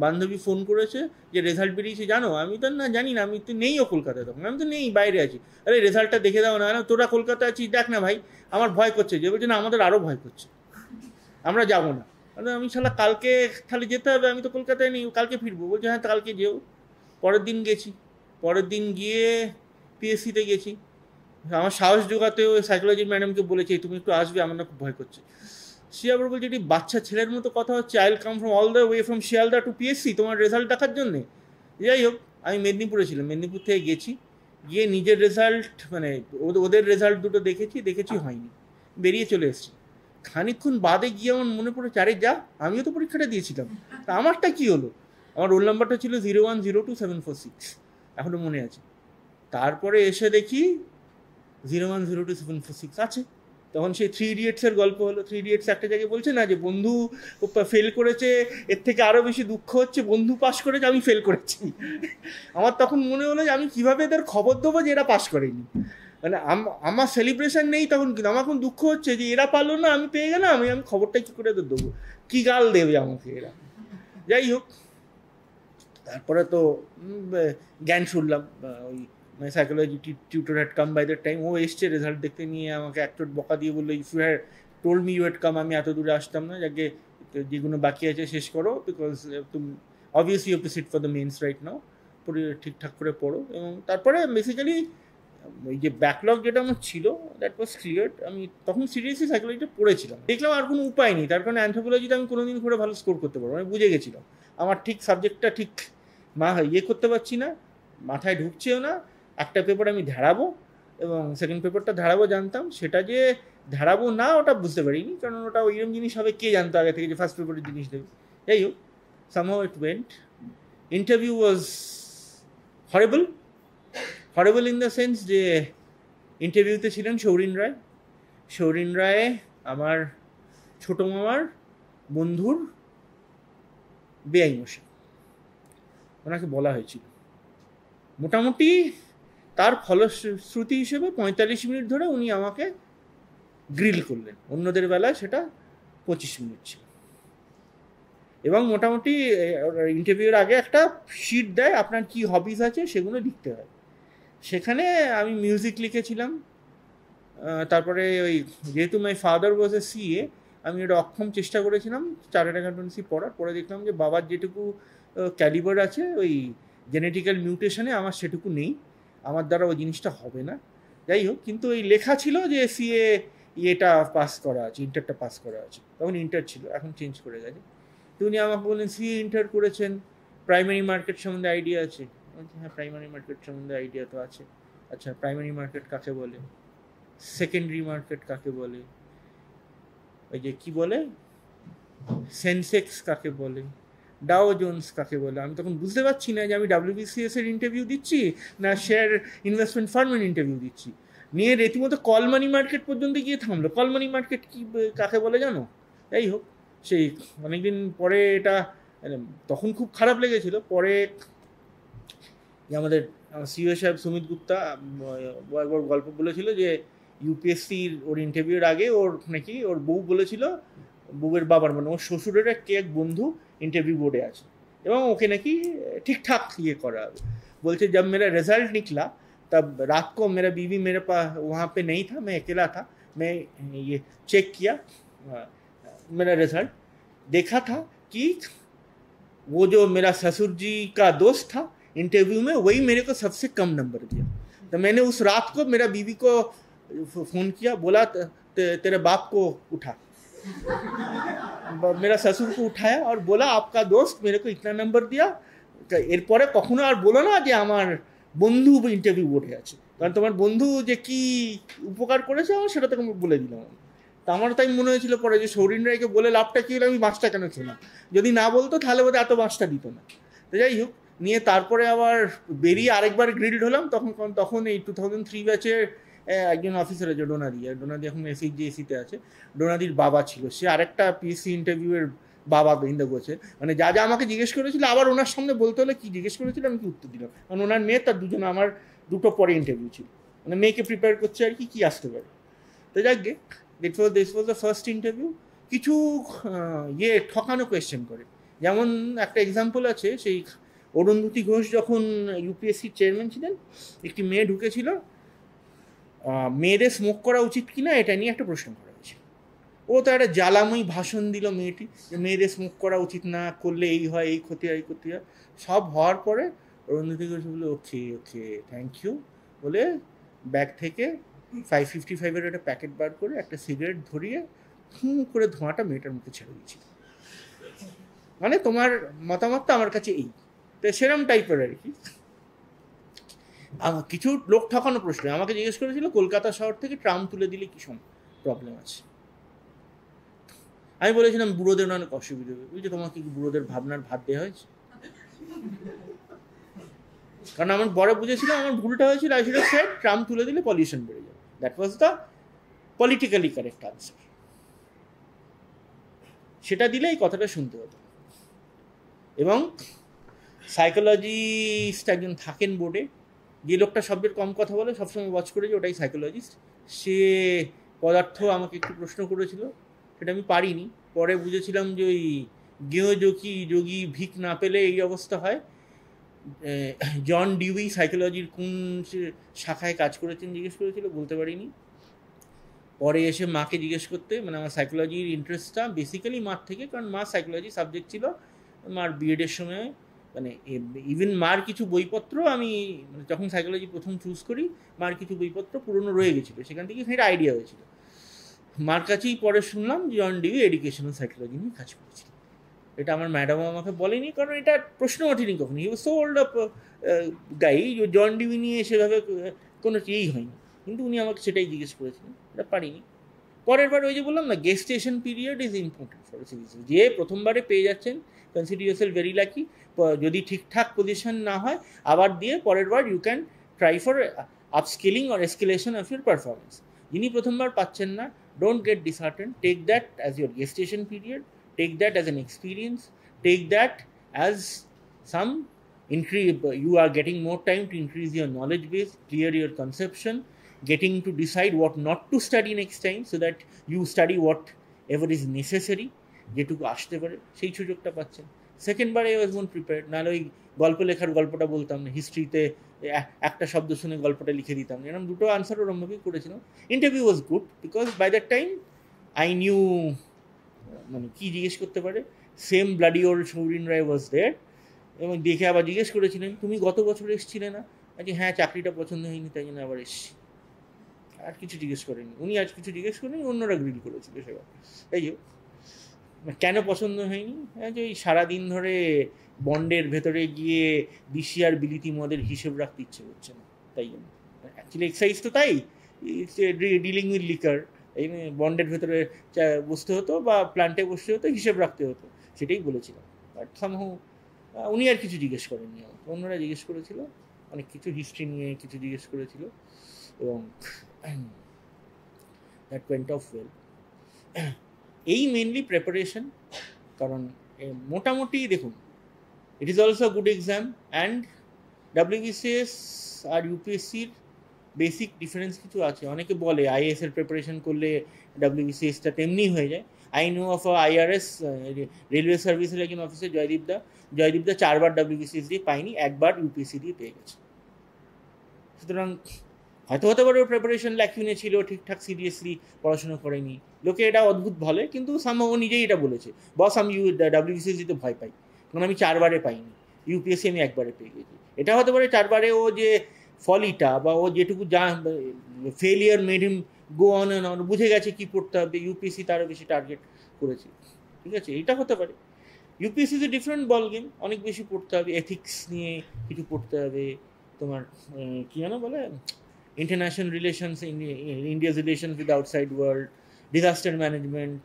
C: বান্ধবী ফোন করেছে যে রেজাল্ট বেরিয়েছে জানো। আমি তো না জানি না, আমি তো নেইও কলকাতায় তখন, আমি তো নেই, বাইরে আছি। আরে রেজাল্টটা দেখে দাও না, তোরা কলকাতায় আছিস দেখ না ভাই। আমার ভয় করছে, যে বলছে না আমাদের আরও ভয় করছে, আমরা যাবো না। আমি শালা কালকে তাহলে যেতে হবে, আমি তো কলকাতায় নেই, কালকে ফিরবো। বলছে হ্যাঁ কালকে যেও। পরের দিন গেছি, পরের দিন গিয়ে পিএসসিতে গেছি। আমার সাহস জোগাতে ওই সাইকোলজি ম্যাডামকে বলেছি তুমি একটু আসবে, আমার না খুব ভয় করছে। সে আবার বলছে এটি বাচ্চা ছেলের মতো কথা হচ্ছে, I will come from all the way from Sealdah to PSC তোমার রেজাল্ট দেখার জন্যে। যাই হোক, আমি মেদিনীপুরে ছিলাম, মেদিনীপুর থেকে গেছি, গিয়ে নিজের রেজাল্ট মানে ওদের রেজাল্ট দুটো দেখেছি হয়নি, বেরিয়ে চলে এসেছি। খানিকক্ষণ বাদে গিয়ে আমার মনে পড়েছে আরে যা, আমিও তো পরীক্ষাটা দিয়েছিলাম, তা আমারটা কী হলো? আমার রোল নাম্বারটা ছিল 0102746, এখনও মনে আছে। তারপরে এসে দেখি 0102746 আছে। তখন সেই 3 ইডিয়টসের গল্প হলো। 3 ইডিয়টস একটা জায়গায় বলছে না যে বন্ধু ফেল করেছে, এর থেকে আরও বেশি দুঃখ হচ্ছে বন্ধু পাস করেছে, আমি ফেল করেছি। আমার তখন মনে হলো যে আমি কীভাবে এদের খবর দেবো যে এরা পাস করেনি। মানে আমার সেলিব্রেশন নেই তখন, কিন্তু আমার এখন দুঃখ হচ্ছে যে এরা পারলো না, আমি পেয়ে গেলাম, আমি খবরটা কী করে দেবো, কী গাল দেবে আমাকে এরা। যাই হোক, তারপরে তো জ্ঞান শুনলাম, ওই মানে psychology tutor had come by the time, ও এসছে রেজাল্ট দেখতে নিয়ে আমাকে একটা বকা দিয়ে বললো if you had told me you had come, আমি এত দূরে আসতাম না, যাকে যেগুলো বাকি আছে শেষ করো, বিকজ তুমি obviously you have to sit for the mains right now, পড়ে ঠিকঠাক করে পড়ো। এবং তারপরে বেসিক্যালি ওই যে ব্যাকলগ যেটা আমার ছিল দ্যাট ওয়াজ ক্লিয়ার। আমি তখন সিরিয়াসলি সাইকোলজিটা পড়েছিলাম, দেখলাম আর কোনো উপায় নেই, তার কারণে অ্যানথ্রোপোলজিতে আমি কোনোদিন করে ভালো স্কোর করতে পারবো, আমি বুঝে গেছিলাম আমার ঠিক সাবজেক্টটা ঠিক করতে পারছি না, মাথায় ঢুকছেও না। একটা পেপার আমি ধারাবো এবং সেকেন্ড পেপারটা ধারাবো জানতাম, সেটা যে ধারাবো না ওটা বুঝতে পারিনি, কারণ ওটা ওইরকম জিনিস হবে কে জানতো আগে থেকে যে ফার্স্ট পেপারের জিনিস দেবে। যাই হোক, somehow it went. Interview was horrible in the sense যে ইন্টারভিউতে ছিলেন সৌরিন রায় আমার ছোটো মামার বন্ধুর বেআই মশাই, ওনাকে বলা হয়েছিল। মোটামুটি তার ফলশ্রুতি হিসেবে 45 মিনিট ধরে উনি আমাকে গ্রিল করলেন, অন্যদের বেলায় সেটা 25 মিনিট ছিল। এবং মোটামুটি ইন্টারভিউর আগে একটা শিট দেয়, আপনার কি হবিজ আছে সেগুলো লিখতে হয়। সেখানে আমি মিউজিক লিখেছিলাম। তারপরে ওই যেহেতু my father was A CA, আমি এটা অক্ষম চেষ্টা করেছিলাম চার্টার্ড অ্যাকাউন্টেন্সি পড়ার, পরে দেখলাম যে বাবার যেটুকু ক্যালিবার আছে ওই জেনেটিক্যাল মিউটেশনে আমার সেটুকু নেই, আমার দ্বারা ওই জিনিসটা হবে না। যাই হোক, কিন্তু এই লেখা ছিল যে সিএ ইয়েটা পাস করা আছে, ইন্টারটা পাস করা আছে, তখন ইন্টার ছিল, এখন চেঞ্জ করে গেছে। তো উনি আমাকে বললেন সিএ ইন্টার করেছেন, প্রাইমারি মার্কেট সম্বন্ধে আইডিয়া আছে? হ্যাঁ প্রাইমারি মার্কেট সম্বন্ধে আইডিয়া তো আছে। আচ্ছা প্রাইমারি মার্কেট কাকে বলে, সেকেন্ডারি মার্কেট কাকে বলে, ওই যে কী বলে সেন্সেক্স কাকে বলে, ডাও জোন্স কাকে বলে? আমি তখন বুঝতে পারছি না যে আমি WBCS এর ইন্টারভিউ দিচ্ছি না শেয়ার ইনভেস্টমেন্ট ফার্মের ইন্টারভিউ দিচ্ছি। নিয়ে রীতিমতো কল মানি মার্কেট পর্যন্ত গিয়ে থামলো। কল মানি মার্কেট কি কাকে বলে জানো? যাই হোক, সেই অনেকদিন পরে এটা, তখন খুব খারাপ লেগেছিল। পরে আমাদের সিও সাহেব সুমিত গুপ্তা একবার গল্প বলেছিল যে ইউপিএসসির ওর ইন্টারভিউর আগে ওর নাকি ওর বউ বলেছিল, বউয়ের বাবার মানে ওর শ্বশুরের এক বন্ধু ইন্টারভিউ বোর্ডে আছে এবং ওকে নাকি ঠিকঠাক ইয়ে করা হবে। बोलते जब मेरा रिजल्ट निकला तब रात को मेरा बीवी मेरे पास वहाँ पे नहीं था, मैं अकेला था। मैं ये चेक किया मेरा रिजल्ट, देखा था कि वो जो मेरा ससुर जी का दोस्त था इंटरव्यू में वही मेरे को सबसे कम नंबर दिया। तो मैंने उस रात को मेरा बीवी को फ़ोन किया, बोला तेरे बाप को उठा। मेरा ससुर को उठाया और बोला आपका दोस्त मेरे को इतना नंबर दिया, এরপরে কখনো আর বলো না যে আমার বন্ধু ইন্টারভিউ বোর্ডে আছে, কারণ তোমার বন্ধু যে কি উপকার করেছে আমার সেটা তো বলে দিলাম। তা আমার তাই মনে হয়েছিল পরে যে সৌরিন রায়কে বলে লাভটা কী হলো, আমি বাসটা কেন খেলাম, যদি না বলতো তাহলে বোধহয় এত বাসটা দিত না। তো যাই হোক, নিয়ে তারপরে আবার বেরিয়ে আরেকবার গ্রিল্ড হলাম। তখন এই 2003 ব্যাচের একজন অফিসার আছে ডোনাদি এখন এসিতে আছে। ডোনাদির বাবা ছিল, সে আরেকটা পিএসসি ইন্টারভিউয়ের বাবা বৃন্দ গোছের, মানে যা যা আমাকে জিজ্ঞেস করেছিল আবার ওনার সামনে বলতে হলে কি জিজ্ঞেস করেছিল আমি কি উত্তর দিলাম, কারণ ওনার মেয়ে তার দুজনে আমার দুটো পরে ইন্টারভিউ ছিল, মানে মেয়েকে প্রিপেয়ার করছে আর কি আসতে পারে। তো যাক গে, this was the first interview. কিছু ঠকানো কোয়েশ্চেন করে, যেমন একটা এক্সাম্পল আছে, সেই অরুন্ধতী ঘোষ যখন ইউপিএসসির চেয়ারম্যান ছিলেন, একটি মেয়ে ঢুকেছিল, মেয়েদের স্মোক করা উচিত কিনা এটা নিয়ে একটা প্রশ্ন করা হয়েছিল। ও তো একটা জ্বালাময়ী ভাষণ দিল মেয়েটি, যে মেয়েদের স্মোক করা উচিত না, করলে এই হয়, এই ক্ষতি হয়, এই ক্ষতি হয়। সব হওয়ার পরে অরুন্ধতী ঘোষ বলে ওকে ওকে থ্যাংক ইউ বলে ব্যাগ থেকে 555-এর একটা প্যাকেট বার করে একটা সিগারেট ধরিয়ে করে ধোঁয়াটা মেয়েটার মুখে ছেড়ে দিয়েছিল। মানে তোমার মতামতটা আমার কাছে এই, তো সেরম টাইপের আর কি। কিছু লোক ঠকানো প্রশ্ন আমাকে জিজ্ঞেস করেছিল, কলকাতা শহর থেকে ট্রাম তুলে দিলে কি প্রবলেম আছে। আমি বলেছিলাম বুড়োদের অনেক অসুবিধা হবে, বুঝছো, তোমার কি বুড়োদের ভাবনার ভাত দেওয়া হয়েছে? কারণ আমার বড় বুঝেছিলাম, আমার ভুলটা হয়েছিল, I should have said tram তুলে দিলে পলিউশন বেড়ে যাবে। That was the politically correct answer. সেটা দিলে এই কথাটা শুনতে হতো। এবং সাইকোলজিস্ট একজন থাকেন বোর্ডে, যে লোকটা শব্দের কম কথা বলে, সবসময় ওয়াচ করে যে ওটাই সাইকোলজিস্ট। সে পদার্থ আমাকে একটু প্রশ্ন করেছিল, সেটা আমি পারিনি। পরে বুঝেছিলাম যে ওই যোগী ভিক না পেলে এই অবস্থা হয়। জন ডিউই সাইকোলজির কোন শাখায় কাজ করেছেন জিজ্ঞেস করেছিল, বলতে পারিনি। পরে এসে মাকে জিজ্ঞেস করতে, মানে আমার সাইকোলজির ইন্টারেস্টটা বেসিক্যালি মার থেকে, কারণ মা সাইকোলজি সাবজেক্ট ছিল। মার বিএডের সময় মানে ইভেন মার কিছু বইপত্র আমি মানে যখন সাইকোলজি প্রথম চুজ করি, মার কিছু বইপত্র পুরনো রয়ে গেছিলো, সেখান থেকে একটা আইডিয়া হয়েছিল। মার কাছেই পরে শুনলাম যে জন ডিউই এডুকেশনাল সাইকোলজি নিয়ে কাজ করেছিল। এটা আমার ম্যাডাম আমাকে বলেনি, কারণ এটা প্রশ্ন ওঠেনি কখনো। He was so old up guy, John Dewey নিয়ে সেভাবে কোনো ইয়েই হয়নি, কিন্তু উনি আমাকে সেটাই জিজ্ঞেস করেছিলেন, এটা পারিনি। পরের বার ওই যে বললাম না, gestation period is important for civil service. যে প্রথমবারে পেয়ে যাচ্ছেন, কনসিডার ইয়োরসেলফ ভেরি লাকি। যদি ঠিকঠাক পজিশন না হয় আবার দিয়ে পরের বার you can try for upscaling or escalation of your performance. যিনি প্রথমবার পাচ্ছেন না, don't get disheartened, take that as your gestation period, take that as an experience, take that as some increase. You are getting more time to increase your knowledge base, clear your conception, getting to decide what not to study next time, so that you study whatever is necessary, যেটুকু আসতে পারে সেই সুযোগটা পাচ্ছেন। Second বারে I was more prepared. নাহলে ওই গল্প লেখার গল্পটা বলতাম না, হিস্ট্রিতে একটা শব্দ শুনে গল্পটা লিখে দিতাম, এরকম দুটো আনসার ওরমভাবেই করেছিলাম। Interview was good because by that time I knew মানে কী জিজ্ঞেস করতে পারে। Same bloody old Saurin Roy was there, এবং দেখে আবার জিজ্ঞেস করেছিলেন তুমি গত বছর এসেছিলে না? আজকে হ্যাঁ, চাকরিটা পছন্দ হয়নি তাই জন্য আবার এসছি। আর কিছু জিজ্ঞেস করেনি উনি, আজ কিছু জিজ্ঞেস করেনি, অন্যরা গ্রিল করেছিল সেবার। তাই কেন পছন্দ হয়নি? হ্যাঁ, যে ওই সারাদিন ধরে বন্ডের ভেতরে গিয়ে দিশি আর বিলিতি মদের হিসেব রাখতে ইচ্ছে করছে না, তাই জন্য। অ্যাকচুয়ালি এক্সারসাইজ তো তাই, ডিলিং উইথ লিকার, এই বন্ডের ভেতরে বসতে হতো বা প্ল্যান্টে বসতে হতো, হিসেব রাখতে হতো, সেটাই বলেছিলাম। বাট সামহাউ উনি আর কিছু জিজ্ঞেস করেননি, আমাকে অন্যরা জিজ্ঞেস করেছিল, অনেক কিছু হিস্ট্রি নিয়ে কিছু জিজ্ঞেস করেছিল, এবং দ্যাট ওয়েন্ট অফ ওয়েল। এই মেনলি প্রেপারেশন, কারণ মোটামুটি দেখুন, it is also good exam, and WBCS আর ইউপিএসসির বেসিক ডিফারেন্স কিছু আছে। অনেকে বলে আইএএস এর প্রিপারেশন করলে ডাব্লিউবিসিএসটা তেমনি হয়ে যায়। I know of IRS railway সার্ভিসের একজন অফিসার জয়দীপদা 4 বার ডাব্লিউবিসিএস দিয়ে পায়নি, 1 বার ইউপিএসসি দিয়ে পেয়ে গেছে। সুতরাং হয়তো হতে পারে ওর প্রিপারেশন ল্যাকিউনে ছিল, ঠিকঠাক সিরিয়াসলি পড়াশোনা করেনি, লোকে এটা অদ্ভুত বলে, কিন্তু সামহাউ ও নিজেই এটা বলেছে, বস আমি ডাব্লিউবিসিএস দিতে ভয় পাই, কারণ আমি 4 বারে পাইনি, ইউপিএসসি আমি 1 বারে পেয়ে গেছি। এটা হতে পারে 4 বারে ও যে ফলিটা বা ও যেটুকু failure made him go on and on, বুঝে গেছে কী পড়তে হবে, ইউপিএসসি তারও বেশি টার্গেট করেছে, ঠিক আছে, এটা হতে পারে। UPSC is a different ball game, অনেক বেশি পড়তে হবে, এথিক্স নিয়ে কিছু পড়তে হবে, তোমার কী যেন বলে international relations, India's relations with outside world, disaster management,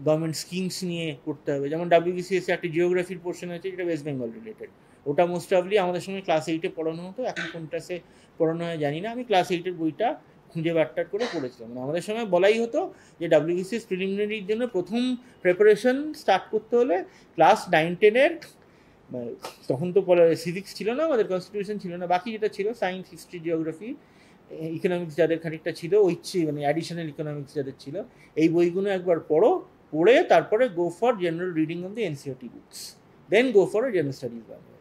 C: government schemes নিয়ে পড়তে হবে। যেমন ডাব্লিউবিসিএসে একটা জিওগ্রাফির পোর্শন আছে যেটা ওয়েস্ট বেঙ্গল রিলেটেড, ওটা মোস্ট অফলি আমাদের সঙ্গে ক্লাস 8-এ পড়ানো হতো, এখন কোন ক্লাসে পড়ানো হয় জানি না। আমি ক্লাস 8-এর বইটা খুঁজে বাট্টার করে পড়েছিলাম। মানে আমাদের সময় বলাই হতো যে WBCS প্রিলিমিনারির জন্য প্রথম প্রিপারেশন স্টার্ট করতে হলে ক্লাস 9-10-এর, তখন তো সিভিক্স ছিল না, আমাদের কনস্টিটিউশন ছিল না, বাকি যেটা ছিল সায়েন্স, হিস্ট্রি, জিওগ্রাফি, ইকোনমিক্স যাদের খানিকটা ছিল, ওই মানে অ্যাডিশনাল ইকোনমিক্স যাদের ছিল, এই বইগুলো একবার পড়ে তারপরে go for general reading of the NCERT books, then go for general studies Bangla.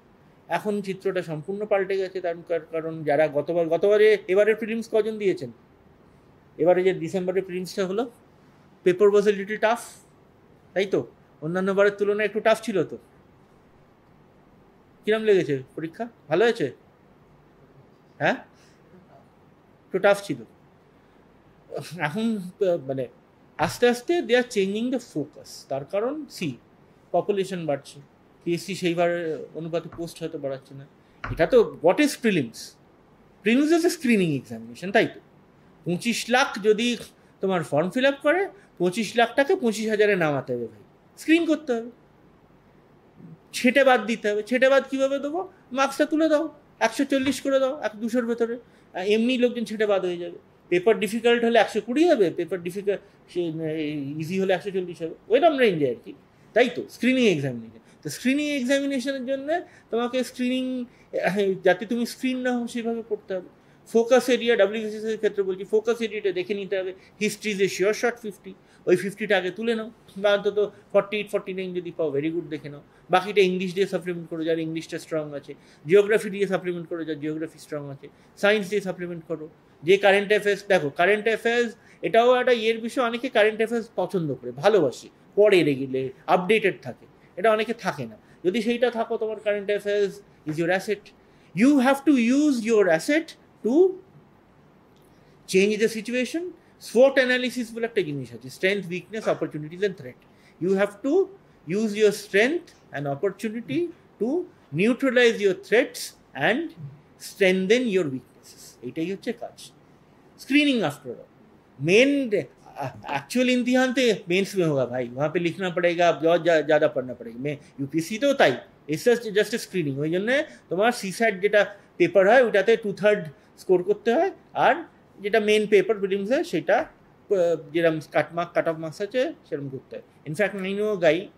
C: এখন চিত্রটা সম্পূর্ণ পাল্টে গেছে, তার কারণ যারা গতবারে এবারের প্রিলিমস কজন দিয়েছেন, এবারে যে ডিসেম্বরের প্রিলিমসটা হলো, paper was a little tough, তাই তো? অন্যান্য বারের তুলনায় একটু টাফ ছিল তো? কিরম লেগেছে পরীক্ষা? ভালো হয়েছে? হ্যাঁ, একটু টাফ ছিল। এখন মানে আস্তে আস্তে দে আর চেঞ্জিং দ্য ফোকাস, তার কারণ পপুলেশন বাড়ছে, পিএসসি সেইবার অনুপাতে পোস্ট হয়তো বাড়াচ্ছে না। এটা তো what is prelims? Prelims is a screening examination, তাই তো? 25 লাখ যদি তোমার ফর্ম ফিল আপ করে, 25 লাখটাকে 25,000-এ নামাতে হবে ভাই, স্ক্রিন করতে হবে, ছেটে বাদ দিতে হবে। ছেটে বাদ কীভাবে দেবো? মার্কসটা তুলে দাও, 140 করে দাও, 200-র ভেতরে, এমনি লোকজন ছেটে বাদ হয়ে যাবে। পেপার ডিফিকাল্ট হলে 120 হবে, পেপার ডিফিকাল্ট ইজি হলে 140 হবে, ওইরকম রেঞ্জে আর কি, তাই তো? স্ক্রিনিং এক্সামিনেশন, তো স্ক্রিনিং এক্সামিনেশনের জন্য তোমাকে স্ক্রিনিং, যাতে তুমি স্ক্রিন না হও সেভাবে পড়তে হবে। ফোকাস এরিয়া, WBCS এর ক্ষেত্রে বলছি, ফোকাস এরিয়াটা দেখে নিতে হবে। History is a sure short 50, ওই 50টা আগে তুলে নাও, বা অন্তত 48-49 যদি পাও ভেরি গুড, দেখে নাও। বাকিটা ইংলিশ দিয়ে সাপ্লিমেন্ট করো যার ইংলিশটা স্ট্রং আছে, জিওগ্রাফি দিয়ে সাপ্লিমেন্ট করো যার জিওগ্রাফি স্ট্রং আছে, সায়েন্স দিয়ে সাপ্লিমেন্ট করো। যে কারেন্ট অ্যাফেয়ার্স, দেখো কারেন্ট অ্যাফেয়ার্স এটাও একটা বিষয়, অনেকে কারেন্ট অ্যাফেয়ার্স পছন্দ করে, ভালোবাসে, পড়ে রেগুলার, আপডেটেড থাকে, এটা অনেকে থাকে না। যদি সেইটা থাকো, তোমার current affairs is your asset. You have to use your asset to change the situation. SWOT analysis বলে একটা জিনিস আছে, strength, weakness, opportunities and threat. You have to use your strength and opportunity to neutralise your threats and strengthen your weaknesses. এটাই হচ্ছে কাজ। Screening after all, main actual इम्तिहान तो mains में होगा भाई, वहाँ पे लिखना पड़ेगा, बहुत ज़्यादा पढ़ना पड़ेगा। मैं यूपीएससी तो তাই, इट्स जस्ट स्क्रीनिंग। ওই জন্য তোমার সিস্যাট যেটা পেপার হয় ওটাতে 2/3 স্কোর করতে হয়, আর যেটা মেন পেপার প্রিলিমস হয় সেটা যেরকম কাট অফ মার্কস আছে সেরকম করতে হয়। ইনফ্যাক্ট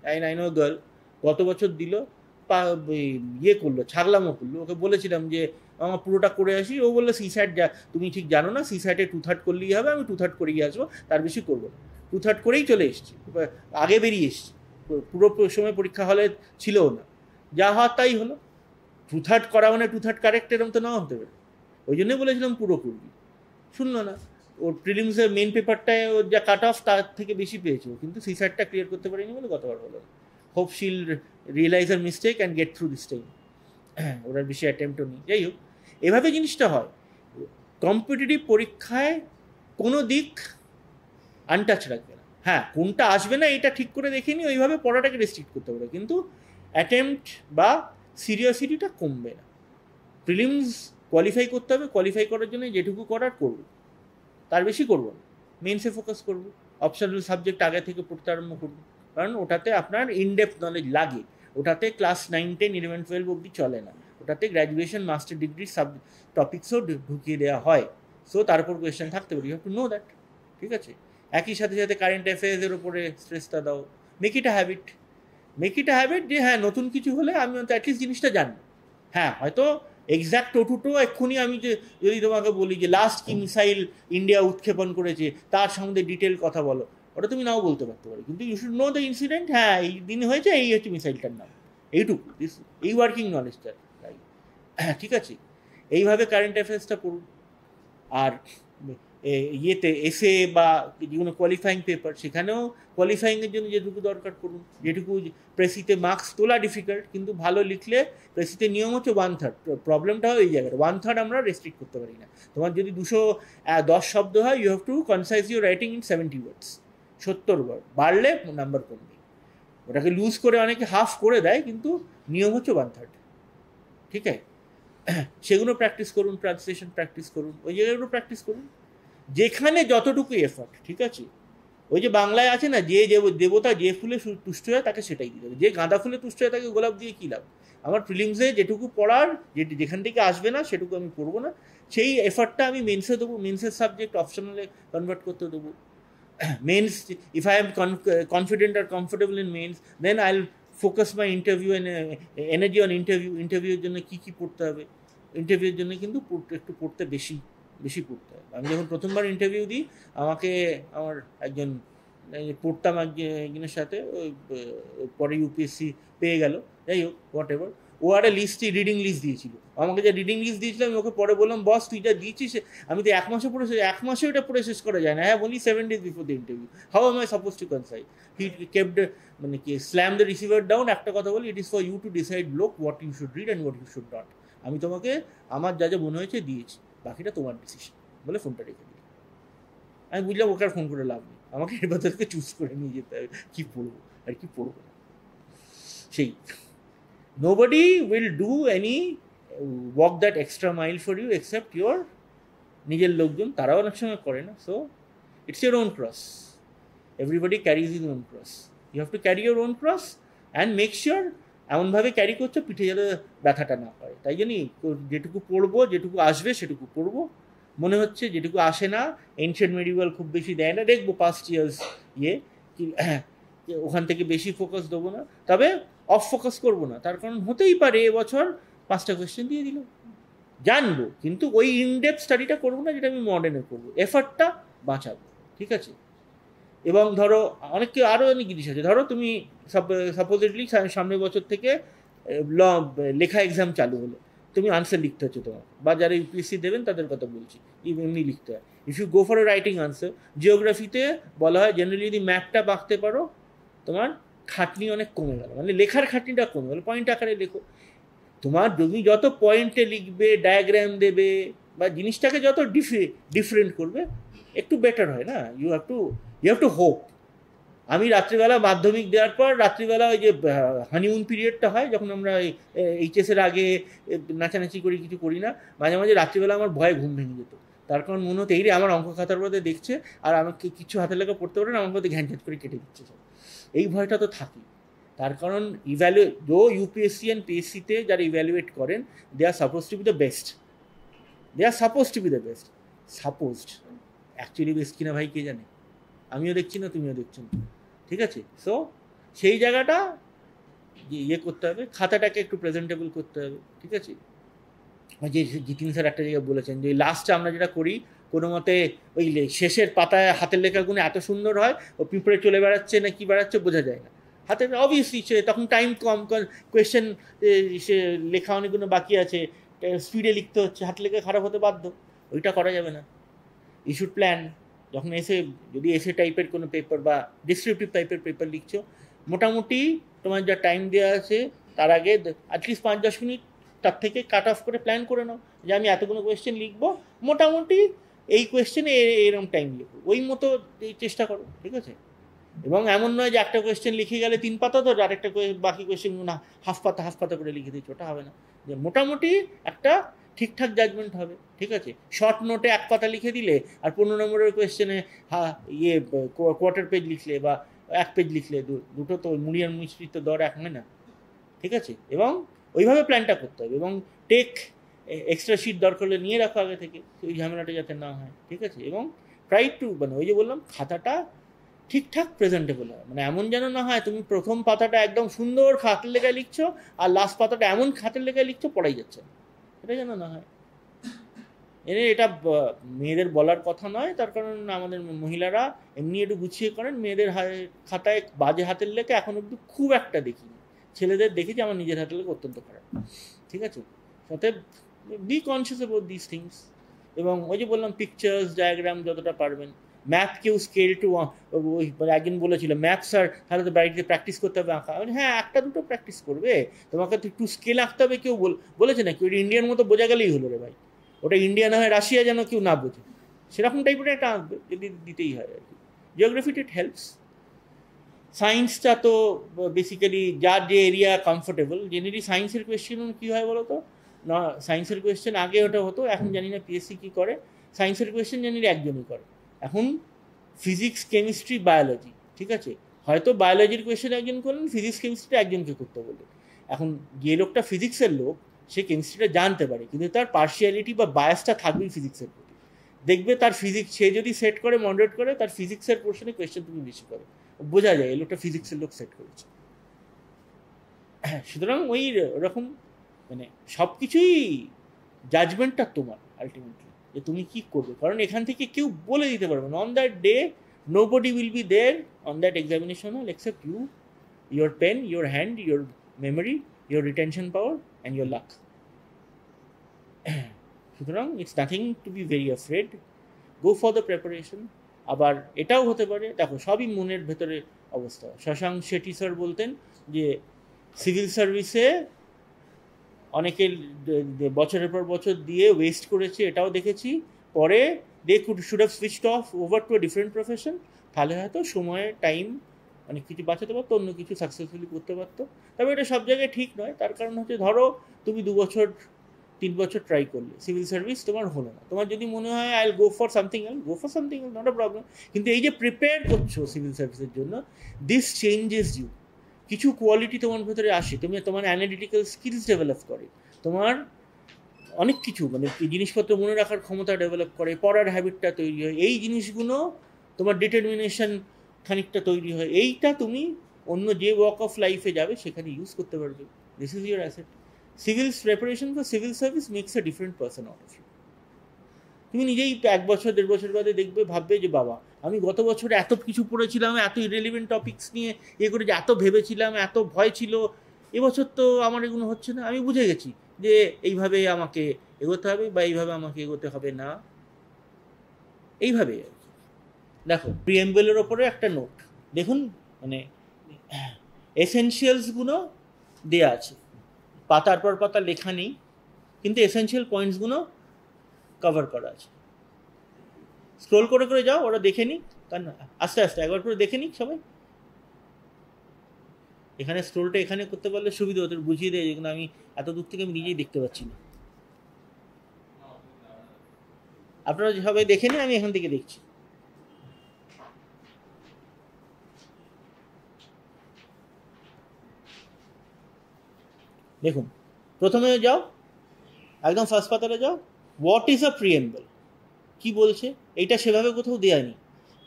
C: আই নো গার্ল গত বছর দিল, করলো, ছাগলামও করলো। ওকে বলেছিলাম যে আমার পুরোটা করে আসি, ও বললো সিস্যাট যা তুমি ঠিক জানো না, সিস্যাটে 2/3 করলেই হবে, আমি 2/3 করেই আসবো, তার বেশি করবো না। 2/3 করেই চলে এসেছি, আগে বেরিয়ে এসেছি, পুরো সময় পরীক্ষা হলে ছিলও না, যা হওয়ার তাই হলো। 2/3 করা মানে 2/3 কারেক্ট এরকম তো নাও হতে পারে। ওই জন্যই বলেছিলাম পুরো করবি, শুনলো না। ওর প্রিলিমসের মেন পেপারটায় ওর যা কাট অফ তার থেকে বেশি পেয়েছে, কিন্তু সিস্যাটটা ক্লিয়ার করতে পারেনি বলে গতবার হলো। Hope she'll realise her mistake and get through this time. ওরা বেশি অ্যাটেম্পটও নেই। যাই হোক, এভাবে জিনিসটা হয়। কম্পিটিটিভ পরীক্ষায় কোনো দিক আনটাচ রাখবে না। হ্যাঁ, কোনটা আসবে না এটা ঠিক করে দেখে নি, ওইভাবে পড়াটাকে রেস্ট্রিক্ট করতে পারে, কিন্তু অ্যাটেম্পট বা সিরিয়াসিটিটা কমবে না। প্রিলিমস কোয়ালিফাই করতে হবে, কোয়ালিফাই করার জন্য যেটুকু করার করবো, তার বেশি করবো না। মেন্সে ফোকাস করবো, অপশনাল সাবজেক্ট আগে থেকে পড়তে আরম্ভ করবো, কারণ ওটাতে আপনার ইনডেপথ নলেজ লাগে। ওটাতে ক্লাস 9, 10, 11, 12 অবধি চলে না, ওটাতে গ্র্যাজুয়েশন, মাস্টার ডিগ্রি টপিক্সও ঢুকিয়ে দেওয়া হয়। সো তার উপর কোয়েশ্চেন থাকতে পারে, you have to know that. ঠিক আছে, একই সাথে সাথে কারেন্ট অ্যাফেয়ার্সের উপরে স্ট্রেসটা দাও। মেক ইট আ হ্যাবিট যে হ্যাঁ, নতুন কিছু হলে আমি অ্যাটলিস্ট জিনিসটা জানি। হ্যাঁ, হয়তো এক্স্যাক্ট টোটুটো এক্ষুনি আমি যদি তোমাকে বলি যে লাস্ট কি মিসাইল ইন্ডিয়া উৎক্ষেপণ করেছে তার সম্বন্ধে ডিটেল কথা বলো, ওটা তুমি নাও বলতে পারতে পারো, কিন্তু you should know the incident. হ্যাঁ, এই দিন হয়েছে, এই হচ্ছে মিসাইলটার নাম, এইটুকু, এই ওয়ার্কিং নলেজটা। হ্যাঁ, ঠিক আছে, এইভাবে কারেন্ট অ্যাফেয়ার্সটা পড়ুন। আর ইয়েতে এসে বা যেগুলো কোয়ালিফাইং পেপার, সেখানেও কোয়ালিফাইংয়ের জন্য যেটুকু দরকার করুন। যেটুকু প্রেসিতে মার্কস তোলা ডিফিকাল্ট, কিন্তু ভালো লিখলে প্রেসিতে নিয়ম হচ্ছে 1/3। প্রবলেমটা হয় এই জায়গাটা, 1/3 আমরা রেস্ট্রিক্ট করতে পারি না। তোমার যদি 210 শব্দ হয়, you have to concise your writing in 70 words, 70 word, বাড়লে নাম্বার কমবে। ওটাকে লুজ করে অনেকে হাফ করে দেয়, কিন্তু নিয়ম হচ্ছে 1/3। ঠিক আছে, সেগুলো প্র্যাকটিস করুন, ট্রান্সলেশন প্র্যাকটিস করুন, ওই জায়গাগুলো প্র্যাকটিস করুন যেখানে যতটুকু এফার্ট। ঠিক আছে, ওই যে বাংলায় আছে না, যে দেবতা যে ফুলে তুষ্ট হয় তাকে সেটাই দিতে হবে। যে গাঁদা ফুলে তুষ্ট হয় তাকে গোলাপ দিয়ে কী লাভ? আমার প্রিলিমসে যেটুকু পড়ার যেখান থেকে আসবে না সেটুকু আমি পড়বো না, সেই এফার্টটা আমি মেন্সে দেবো, মেন্সের সাবজেক্ট অপশনালে কনভার্ট করতে দেবো। Mains, if I am confident or comfortable in mains, then I'll focus my interview and energy on ইন্টারভিউয়ের জন্য কী পড়তে হবে। ইন্টারভিউয়ের জন্য কিন্তু একটু পড়তে বেশি পড়তে হবে। আমি যখন প্রথমবার ইন্টারভিউ দিই, আমাকে আমার একজন পড়তাম একজনের সাথে, ওই পরে ইউপিএসসি পেয়ে গেল, যাই হোক হোয়াট এভার, ও একটা রিডিং লিস্ট দিয়েছিল আমাকে, যে রিডিং লিস্ট দিয়েছিল আমি ওকে পরে বললাম, বস তুই যা দিয়েছিস আমি তো 1 মাসে পড়ে, 1 মাসে ওটা পড়ে শেষ করা যায় না, হ্যাঁ বলি 7 days before the interview, how am I suppose to consider? He kept মানে কি স্ল্যাম দ্য রিসিভার ডাউন, একটা কথা বলি, it is for you to decide look what you should read and what you should not. আমি তোমাকে আমার যা যা মনে হয়েছে দিয়েছি, বাকিটা তোমার ডিসিশন, বলে ফোনটা রেখে দিই। আমি বুঝলাম ওকে আর ফোন করে লাভ নেই, আমাকে এবার তাদেরকে চুজ করে নিয়ে যেতে হবে কী পড়বো আর কি পড়বো না। সেই nobody will do any walk that extra mile for you except your নিজের লোকজন, তারাও অনেক সময় করে না। So it's your own cross, everybody carries his own cross, you have to carry your own cross and make sure এমনভাবে carry করছো পিঠে যেন ব্যথাটা না পারে। তাই জন্যই যেটুকু পড়বো, যেটুকু আসবে সেটুকু পড়বো। মনে হচ্ছে যেটুকু আসে না, এনশিয়েন্ট মেডিভেল খুব বেশি দেয় না, দেখবো পাস্ট ইয়ার্স ওখান থেকে বেশি ফোকাস দেবো না, তবে অফ ফোকাস করবো না। তার কারণ হতেই পারে এবছর 5টা কোয়েশ্চেন দিয়ে দিল, জানবো, কিন্তু ওই ইনডেপথ স্টাডিটা করবো না যেটা আমি মডার্নে করবো, এফার্টটা বাঁচাবো, ঠিক আছে? এবং ধরো আরও অনেক জিনিস আছে, ধরো তুমি সাপোজিটলি সামনের বছর থেকে লেখা এক্সাম চালু হলো, তুমি আনসার লিখতে হচ্ছে তোমার, বা যারা ইউপিএসসি দেবেন তাদের কথা বলছি, এমনি লিখতে হয়। If you go for a writing answer, জিওগ্রাফিতে বলা হয় জেনারেলি যদি ম্যাপটা বাঁকতে পারো তোমার খাটনি অনেক কমে গেল, মানে লেখার খাটনিটা কমে গেল, পয়েন্ট আকারে লেখো। তুমি যত পয়েন্টে লিখবে, ডায়াগ্রাম দেবে, বা জিনিসটাকে যত ডিফারেন্ট করবে, একটু বেটার হয় না? You have to hope. আমি রাত্রিবেলা মাধ্যমিক দেওয়ার পর রাত্রিবেলা ওই যে হানিমুন পিরিয়ডটা হয়, যখন আমরা এইচএসের আগে নাচানাচি করি, কিছু করি না, মাঝে মাঝে রাত্রিবেলা আমার ভয়ে ঘুম ভেঙে যেত। তার কারণ মনে হতো এই রে আমার অঙ্ক খাতার মধ্যে দেখছে আর আমাকে কিছু হাতের লেখা পড়তে পারে না, আমার মধ্যে ঘ্যানঝাট করে কেটে দিচ্ছে সব, এই ভয়টা তো থাকি। তার কারণ ইউপিএসসি অ্যান্ড পিএসসিতে যারা ইভ্যালুয়েট করেন, they are suppose to be the best, supposed, actually best কিনা ভাই কে জানে, আমিও দেখছি না তুমিও দেখছো না, ঠিক আছে? সো সেই জায়গাটা করতে হবে, খাতাটাকে একটু প্রেজেন্টেবল করতে হবে, ঠিক আছে? যে জিতিন স্যার একটা জায়গায় বলেছেন যে লাস্টে আমরা যেটা করি, কোনো মতে ওই শেষের পাতায় হাতের লেখাগুলো এত সুন্দর হয়, ও পিঁপড়ে চলে বেড়াচ্ছে না কি বেড়াচ্ছে বোঝা যায় না, হাতের অবভিয়াসলি তখন টাইম কম, কোয়েশ্চেন সে লেখা অনেকগুলো বাকি আছে, স্পিডে লিখতে হচ্ছে, হাতের লেখা খারাপ হতে বাধ্য, ওইটা করা যাবে না। ইউ শুড প্ল্যান, যখন যদি এসে টাইপের কোনো পেপার বা ডিসক্রিপটিভ টাইপের পেপার লিখছো, মোটামুটি তোমার যা টাইম দেওয়া আছে তার আগে অ্যাটলিস্ট 5-10 মিনিট তার থেকে কাট অফ করে প্ল্যান করে নাও যে আমি এতগুলো কোয়েশ্চেন লিখবো, মোটামুটি এই কোয়েশ্চেনে এরকম টাইম লিখবো, ওই মতো চেষ্টা করো, ঠিক আছে? এবং এমন নয় যে একটা কোয়েশ্চেন লিখে গেলে 3 পাতা, তো আরেকটা বাকি কোয়েশ্চেন না হাফ পাতা করে লিখে দিচ্ছ, ওটা হবে না। যে মোটামুটি একটা ঠিকঠাক জাজমেন্ট হবে, ঠিক আছে? শর্ট নোটে 1 পাতা লিখে দিলে আর 15 নম্বরের কোয়েশ্চেনে কোয়ার্টার পেজ লিখলে বা 1 পেজ লিখলে, দুটো তো মুড়ি আর মিষ্টির তো দর এক হয় না, ঠিক আছে? এবং ওইভাবে প্ল্যানটা করতে হবে, এবং এক্সট্রা শিট দরকার হলে নিয়ে রাখো আগে থেকে, ওই ঝামেলাটা যাতে না হয়, ঠিক আছে? এবং ট্রাই টু, মানে ওই যে বললাম, খাতাটা ঠিকঠাক প্রেজেন্টেবল হয়, মানে এমন যেন না হয় তুমি প্রথম পাতাটা একদম সুন্দর খাতের লেখায় লিখছো আর লাস্ট পাতাটা এমন খাতের লেখায় লিখছো পড়াই যাচ্ছে, এটা যেন না হয়। এটা মেয়েদের বলার কথা নয়, তার কারণ আমাদের মহিলারা এমনি একটু গুছিয়ে করেন, মেয়েদের খাতায় বাজে হাতের লেখা এখন অব্দি খুব একটা দেখিনি, ছেলেদের দেখেছি, আমার নিজের হাতের লেখা অত্যন্ত খারাপ, ঠিক আছে? সাথে B conscious about this things. এবং ওই যে বললাম পিকচার্স, ডায়াগ্রাম যতটা পারবেন, ম্যাথকেও স্কেল টু, ওই একদিন বলেছিল ম্যাথ স্যার তাহলে তো বাড়িতে প্র্যাকটিস করতে হবে আঁকা, হ্যাঁ 1-2 প্র্যাকটিস করবে, তোমাকে তো একটু স্কেল আঁকতে হবে, কেউ বলেছে নাকি ওই ইন্ডিয়ান মতো বোঝা গেলেই হলো রে ভাই, ওটা ইন্ডিয়া না হয় রাশিয়া যেন কেউ না বোঝে, সেরকম টাইপের একটা আঁকবে যদি দিতেই হয় আর কি। জিওগ্রাফিটা ইট হেল্পস। সায়েন্সটা তো বেসিক্যালি যার যে এরিয়া কমফোর্টেবল, জেনারেলি সায়েন্সের কোয়েশ্চেন কী হয় বলো তো না, সায়েন্সের কোয়েশ্চেন আগে ওটা হতো, এখন জানি না পিএসসি কী করে, সায়েন্সের কোয়েশ্চেন জেনারেলি একজনই করে এখন, ফিজিক্স, কেমিস্ট্রি, বায়োলজি, ঠিক আছে? হয়তো বায়োলজির কোয়েশ্চেন একজন করলেন, ফিজিক্স কেমিস্ট্রিটা একজনকে করতে বললেন, এখন যে লোকটা ফিজিক্সের লোক সে কেমিস্ট্রিটা জানতে পারে, কিন্তু তার পার্শিয়ালিটি বা বায়াসটা থাকবেই ফিজিক্সের প্রতি। দেখবে তার ফিজিক্স সে যদি সেট করে মডারেট করে, তার ফিজিক্সের পোর্শনে কোয়েশ্চেন তুমি বেশি করে, বোঝা যায় এই লোকটা ফিজিক্সের লোক সেট করেছে। সুতরাং ওই ওরকম মানে সব কিছুই জাজমেন্টটা তোমার আলটিমেটলি, যে তুমি কি করবে। কারণ এখান থেকে কেউ বলে দিতে পারবে না। On that day nobody will be there on that examination hall except you, your pen, your hand, your memory, your retention power and your luck. সুতরাং it's nothing to be very afraid, go for the preparation. আবার এটাও হতে পারে, দেখো সবই মনের ভেতরে অবস্থা। শশাঙ্ক শেট্টি স্যার বলতেন যে সিভিল সার্ভিসে অনেকের বছরের পর বছর দিয়ে ওয়েস্ট করেছে, এটাও দেখেছি। পরে they should have switched off over to a different profession, তাহলে হয়তো সময় টাইম অনেক কিছু বাঁচাতে পারতো, অন্য কিছু সাকসেসফুলি করতে পারতো। তবে এটা সব জায়গায় ঠিক নয়। তার কারণ হচ্ছে ধরো তুমি 2 বছর 3 বছর ট্রাই করলে, সিভিল সার্ভিস তোমার হলো না, তোমার যদি মনে হয় I will go for something else, go for something else, not a problem. কিন্তু এই যে প্রিপেয়ার করছো সিভিল সার্ভিসের জন্য, দিস চেঞ্জেস ইউ, কিছু কোয়ালিটি তোমার ভেতরে আসে, তুমি তোমার অ্যানালিটিক্যাল স্কিলস ডেভেলপ করে, তোমার অনেক কিছু মানে জিনিসপত্র মনে রাখার ক্ষমতা ডেভেলপ করে, পড়ার হ্যাবিটটা তৈরি হয়, এই জিনিসগুলো তোমার ডিটারমিনেশন খানিকটা তৈরি হয়। এইটা তুমি অন্য যে ওয়াক অফ লাইফে যাবে সেখানে ইউজ করতে পারবে। This is your asset. Civil preparation for civil service makes a different person out of you. তুমি নিজেই 1 বছর 1.5 বছর বাদে দেখবে, ভাববে যে বাবা আমি গত বছরে এত কিছু পড়েছিলাম, এত ইরেলিভেন্ট টপিকস নিয়ে করে যে এত ভেবেছিলাম, এত ভয় ছিল, এবছর তো আমার এগুলো হচ্ছে না। আমি বুঝে গেছি যে এইভাবে আমাকে এগোতে হবে বা এইভাবে আমাকে এগোতে হবে না, এইভাবে। দেখো প্রিএমবেলের ওপরে একটা নোট দেখুন, মানে এসেনশিয়ালসগুলো দেওয়া আছে, পাতার পর পাতা লেখা নেই, কিন্তু এসেনশিয়াল পয়েন্টসগুলো কভার করা আছে। স্ক্রোল করে করে যাও, ওরা দেখে নিক, কারণ আস্তে আস্তে একবার করে দেখে নিক সবাই। এখানে স্ক্রোলটা এখানে করতে পারলে সুবিধা হতো, বুঝিয়ে দেয়, যেগুলো আমি এত দূর থেকে আমি নিজেই দেখতে পাচ্ছি না। আপনারা সবাই দেখে নিন, আমি এখান থেকে দেখছি। দেখুন প্রথমে যাও, একদম ফার্স্ট পাতাটা যাও, হোয়াট ইজ আ প্রিএম্বল, কি বলছে এইটা সেভাবে কোথাও দেয়া নেই।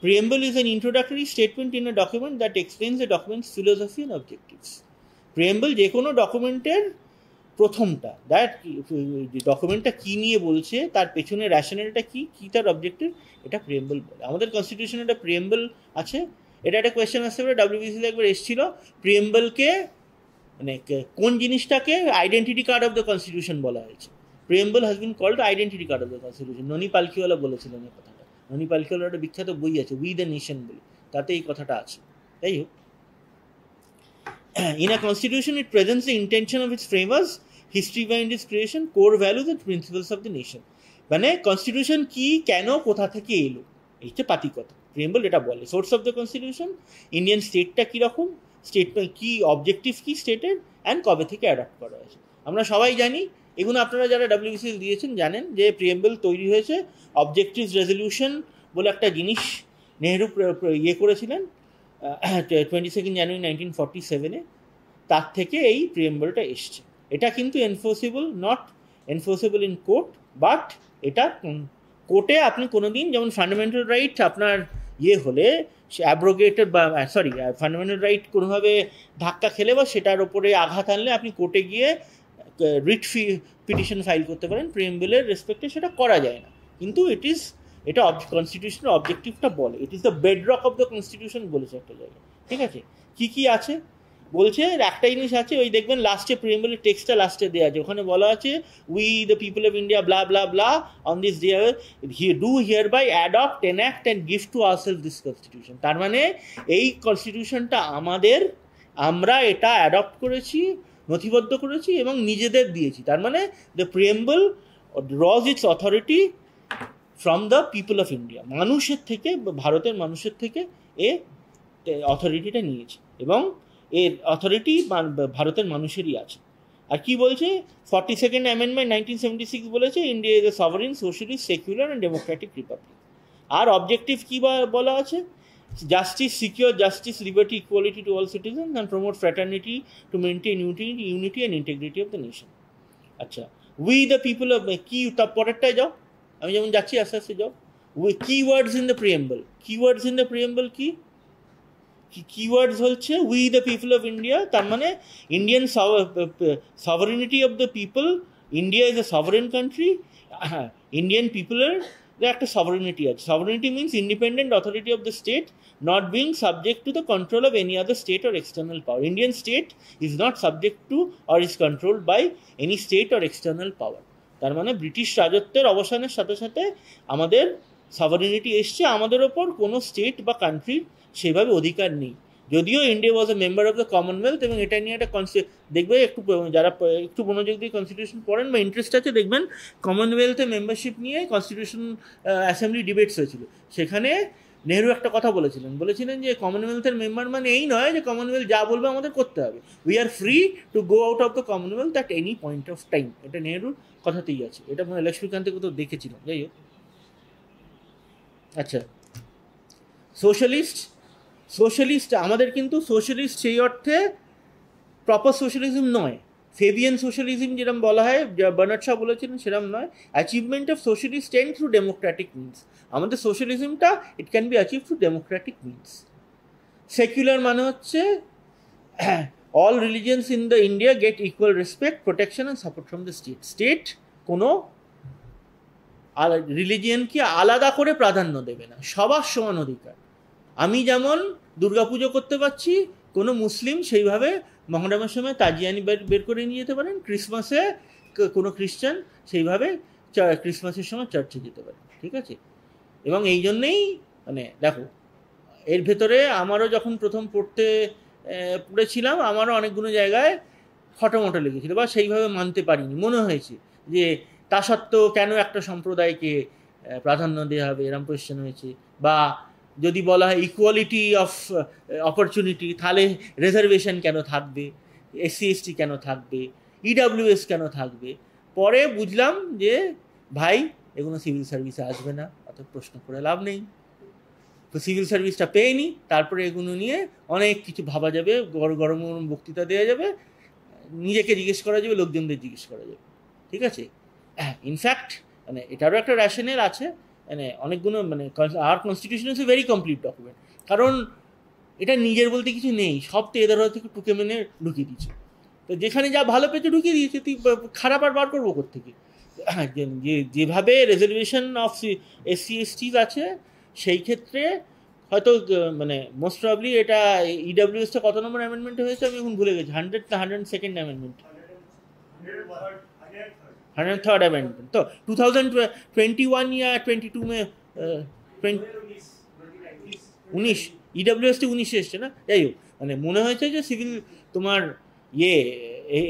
C: Preamble is an introductory statement in a document that explains the documents philosophy and objectives. Preamble যে কোনো ডকুমেন্টের প্রথমটা, দ্যাট ডকুমেন্টটা কী নিয়ে বলছে, তার পেছনে র্যাশনালটা কী, কী তার অবজেক্টিভ, এটা প্রিএম্বল বলে। আমাদের কনস্টিটিউশনে একটা প্রিএম্বল আছে। এটা একটা কোয়েশ্চেন আসতে পারে, ডাব্লিউবিসিতে একবার এসেছিল, প্রিএম্বলকে মানে কোন জিনিসটাকে identity card of the constitution বলা হয়েছে। Preamble has been called identity card of the constitution. Nani Palkhivala বলেছিলেন এই কথাটা। ননি পালকিওয়ালার একটা বিখ্যাত বই আছে, উই দ্য নেশন বলে, তাতে এই কথাটা আছে। তাই হোক, in a constitution it presents the intention of its framers, history behind its creation, core values and principles of the nation. মানে কনস্টিটিউশন কি, কেন, কোথা থেকে এলো, এই হচ্ছে পাতিকথা। প্রিএম্বল এটা বলে source of the constitution, Indian স্টেটটা কীরকম, স্টেট কী, অবজেক্টিভ কী স্টেটের, অ্যান্ড কবে থেকে অ্যাডাপ্ট করা হয়েছে। আমরা সবাই জানি এগুলো, আপনারা যারা ডাব্লিউবিসিএস দিয়েছেন জানেন যে প্রিএম্বল তৈরি হয়েছে অবজেক্টিভস রেজলিউশন বলে একটা জিনিস নেহেরু ইয়ে করেছিলেন 22 জানুয়ারি 1947-এ। তার থেকে এই প্রিএম্বলটা এসছে। এটা কিন্তু enforceable, not enforceable in court, but এটা কোর্টে আপনি কোনোদিন, যেমন ফান্ডামেন্টাল রাইট আপনার ইয়ে হলে অ্যাব্রোগেটেড বা ফান্ডামেন্টাল রাইট কোনোভাবে ধাক্কা খেলে বা সেটার ওপরে আঘাত আনলে আপনি কোর্টে গিয়ে রিট পিটিশন ফাইল করতে পারেন। প্রিএম্বলের রেসপেক্টে সেটা করা যায় না, কিন্তু এটা কনস্টিটিউশনের অবজেক্টিভটা বলে, it is the bedrock of the constitution বলেছে একটা জায়গায়। ঠিক আছে, কি কি আছে বলছে, একটা জিনিস আছে, ওই দেখবেন লাস্টে প্রিএম্বলের টেক্সটটা লাস্টে দেওয়া আছে, ওখানে বলা আছে we the people of India blah blah blah on this day do hereby adopt, enact and give to ourselves this constitution. তার মানে এই কনস্টিটিউশনটা আমাদের, আমরা এটা অ্যাডপ্ট করেছি, নথিবদ্ধ করেছি এবং নিজেদের দিয়েছি। তার মানে the preamble ড্রজ it's authority from the people of India, মানুষের থেকে, ভারতের মানুষের থেকে এ অথরিটিটা নিয়েছে, এবং এর অথরিটি ভারতের মানুষেরই আছে। আর কি বলছে, 42nd অ্যামেন্ডমেন্ট 1976 বলেছে India is a sovereign, socialist, secular and democratic republic. আর অবজেক্টিভ কী বলা আছে, justice, secure justice, liberty, equality to all citizens, and promote fraternity to maintain unity and integrity of the nation. আচ্ছা, we the people of কি তার পরেরটায় যাও, আমি যেমন যাচ্ছি আস্তে আস্তে যাও। we keywords in the preamble, keywords in the preamble কি keywords হচ্ছে we the people of India, তার মানে Indian sovereignty of the people. India is a sovereign country. Indian people are একটা sovereignty আছে. Sovereignty means independent authority of the state not being subject to the control of any other state or external power. Indian state is not subject to or is controlled by any state or external power. তার মানে British রাজত্বের অবসানের সাথে সাথে আমাদের সভারেনিটি এসছে, আমাদের ওপর কোনো স্টেট বা কান্ট্রির সেভাবে অধিকার নেই। যদিও India was a member of the Commonwealth, এবং এটা নিয়ে একটা দেখবে একটু যারা একটু মনোযোগ দিয়ে কনস্টিটিউশন পড়েন বা ইন্টারেস্ট আছে দেখবেন কমনওয়েলথে মেম্বারশিপ নিয়ে কনস্টিটিউশন অ্যাসেম্বলি ডিবেটস হয়েছিল। সেখানে নেহরু একটা কথা বলেছিলেন যে কমনওয়েলথের মেম্বার মানে এই নয় যে কমনওয়েলথ যা বলবে আমাদের করতে হবে, we are free to go out of the Commonwealth at any point of time. এটা নেহরুর কথাতেই আছে, এটা মানে লক্ষ্মীকান্তে কোথাও দেখেছিলাম। যাই হোক, আচ্ছা, সোশ্যালিস্ট আমাদের কিন্তু সোশ্যালিস্ট সেই অর্থে প্রপার সোশ্যালিজম নয়, ফেবিয়ান সোশ্যালিজম যেরকম বলা হয়, বার্নার্ড শা বলেছিলেন সেরকম নয়। Achievement of socialist end through democratic means, আমাদের সোশ্যালিজমটা it can be achieve through democratic means. Secular মানে হচ্ছে all religions in the India get equal respect, protection and support from the state. State কোনো রিলিজিয়নকে আলাদা করে প্রাধান্য দেবে না, সবার সমান অধিকার। আমি যেমন দুর্গাপুজো করতে পারছি, কোনো মুসলিম সেইভাবে মহরমের সময় তাজিয়ানি বের করে নিয়ে যেতে পারেন, ক্রিসমাসে কোনো খ্রিস্টান সেইভাবে ক্রিসমাসের সময় চার্চে যেতে পারে, ঠিক আছে? এবং এই জন্যেই মানে দেখো, এর ভেতরে আমারও যখন প্রথম পড়েছিলাম আমারও অনেকগুলো জায়গায় খটোমটো লেগেছিল বা সেইভাবে মানতে পারিনি, মনে হয়েছে যে তা সত্ত্বেও কেন একটা সম্প্রদায়কে প্রাধান্য দেওয়া হবে, এরম কোয়েশ্চেন হয়েছে। বা যদি বলা হয় ইকুয়ালিটি অফ অপরচুনিটি, তাহলে রিজার্ভেশন কেন থাকবে, এসসি এসটি কেন থাকবে, ইডাব্লিউএস কেন থাকবে? পরে বুঝলাম যে ভাই এগুলো সিভিল সার্ভিসে আসবে না, অত প্রশ্ন করে লাভ নেই। তো সিভিল সার্ভিসটা পেয়নি, তারপরে এগুলো নিয়ে অনেক কিছু ভাবা যাবে, গরম গরম বক্তৃতা দেওয়া যাবে, নিজেকে জিজ্ঞেস করা যাবে, লোকজনদের জিজ্ঞেস করা যাবে, ঠিক আছে? ইনফ্যাক্ট মানে এটারও একটা র্যাশনাল আছে, মানে অনেকগুলো মানে আর constitution is a very complete document, কারণ এটা নিজের বলতে কিছু নেই, সব তো এদের থেকে টুকে মেনে ঢুকিয়ে দিচ্ছে। তো যেখানে যা ভালো পেয়েছে ঢুকিয়ে দিয়েছে, তুই খারাপ আর বার করবো কোত্থেকে? যেভাবে রিজার্ভেশন অফ এসসি এসটিজ আছে সেই ক্ষেত্রে হয়তো মানে মোস্ট প্রবাবলি এটা ইডাব্লিউএসটা কত নম্বর অ্যামেন্ডমেন্টে হয়েছে আমি এখন ভুলে গেছি, 102nd অ্যামেন্ডমেন্ট, 103rd अमेंडमेंट। तो 2021 या 22 में 19 ইডাব্লিউএস 19 এসছে না? যাই হোক, মানে মনে হয়েছে যে সিভিল তোমার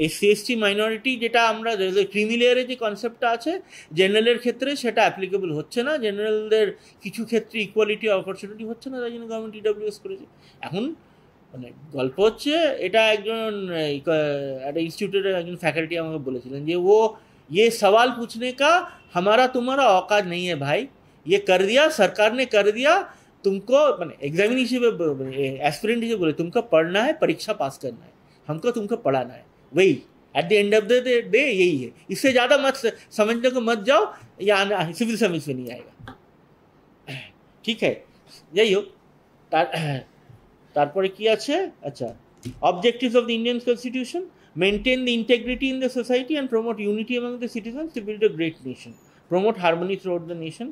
C: এসসি এসটি মাইনরিটি যেটা আমরা ক্রিমি লেয়ারে যে কনসেপ্টটা আছে জেনারেলের ক্ষেত্রে সেটা অ্যাপ্লিকেবল হচ্ছে না, জেনারেলদের কিছু ক্ষেত্রে ইকুয়ালিটি অপরচুনিটি হচ্ছে না, তাই জন্য গভর্নমেন্ট ইডাব্লিউএস করেছে। এখন মানে গল্প হচ্ছে, এটা একজন একটা ইনস্টিটিউটের একজন ফ্যাকাল্টি আমাকে বলেছিলেন যে ও ये सवाल पूछने का हमारा तुम्हारा औकात नहीं है भाई, ये कर दिया सरकार ने, कर दिया तुमको मैंने एग्जामिनेशन एस्पिरेंट हिसेब बोले तुमको पढ़ना है, परीक्षा पास करना है, हमको तुमको पढ़ाना है, वही at the end of the day यही है। इससे ज़्यादा मत समझने को मत जाओ, या सिविल सर्विस में नहीं आएगा, ठीक है? যাই হোক, তারপরে কি আছে? আচ্ছা, objectives of the Indian constitution, maintain the integrity in the society and promote unity among the citizens to build a great nation, promote harmony throughout the nation।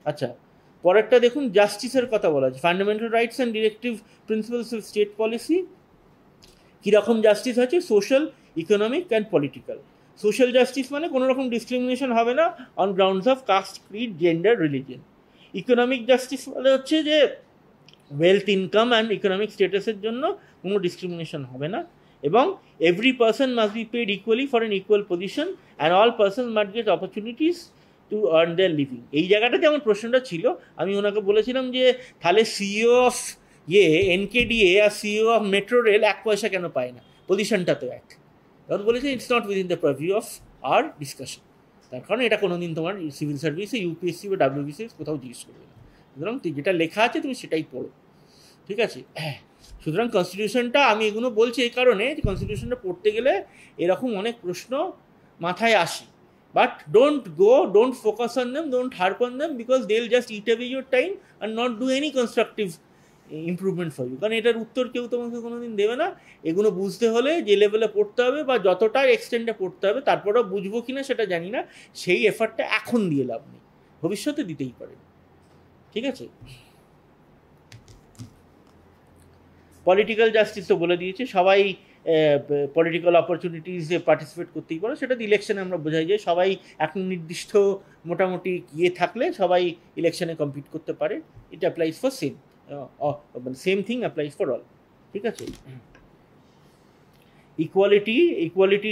C: আচ্ছা, পরেরটা দেখুন, জাস্টিসের কথা বলা আছে, fundamental rights and directive principles of state policy. কীরকম justice আছে? Social, economic and political. Social justice মানে কোনো রকম ডিসক্রিমিনেশন হবে না on grounds of caste, creed, gender, religion. Economic justice মানে হচ্ছে যে ওয়েলথ, ইনকাম অ্যান্ড ইকোনমিক স্ট্যাটাসের জন্য কোনো ডিসক্রিমিনেশন হবে না, এবং every person must be paid equally for an equal position and all persons must get opportunities to earn their living। এই জায়গাটাতে আমার প্রশ্নটা ছিল, আমি ওনাকে বলেছিলাম যে তাহলে সিইও অফ এনকেডিএ আর সিইও অফ মেট্রো রেল 1 পয়সা কেন পায় না, পজিশনটা তো এক। তখন বলেছে it's not within the পারভিউ of our discussion, তার কারণ এটা কোনোদিন তোমার সিভিল সার্ভিসে, ইউপিএসসি বা ডাব্লিউবিসি কোথাও জিজ্ঞেস করবে না। সুতরাং যেটা লেখা আছে তুমি সেটাই পড়ো। ঠিক আছে? সুতরাং কনস্টিটিউশনটা আমি এগুলো বলছি এই কারণে যে কনস্টিটিউশনটা পড়তে গেলে এরকম অনেক প্রশ্ন মাথায় আসে, but don't focus on them, don't harp on them, because they will just eat away your time and not do any constructive improvement for you. কারণ এটার উত্তর কেউ তোমাকে কোনোদিন দেবে না। এগুলো বুঝতে হলে যে লেভেলে পড়তে হবে বা যতটা এক্সটেন্ডে পড়তে হবে, তারপরেও বুঝবো কিনা সেটা জানি না, সেই এফার্টটা এখন দিয়ে লাভ নেই, ভবিষ্যতে দিতেই পারে। ঠিক আছে? পলিটিক্যাল জাস্টিস তো বলে দিয়েছে, সবাই পলিটিক্যাল অপরচুনিটিসে পার্টিসিপেট করতেই পারে। সেটা ইলেকশনে আমরা বোঝাই যে সবাই এখন নির্দিষ্ট মোটামুটি ইয়ে থাকলে সবাই ইলেকশনে কম্পিট করতে পারে। It applies for same thing applies for all. ঠিক আছে? ইকুয়ালিটি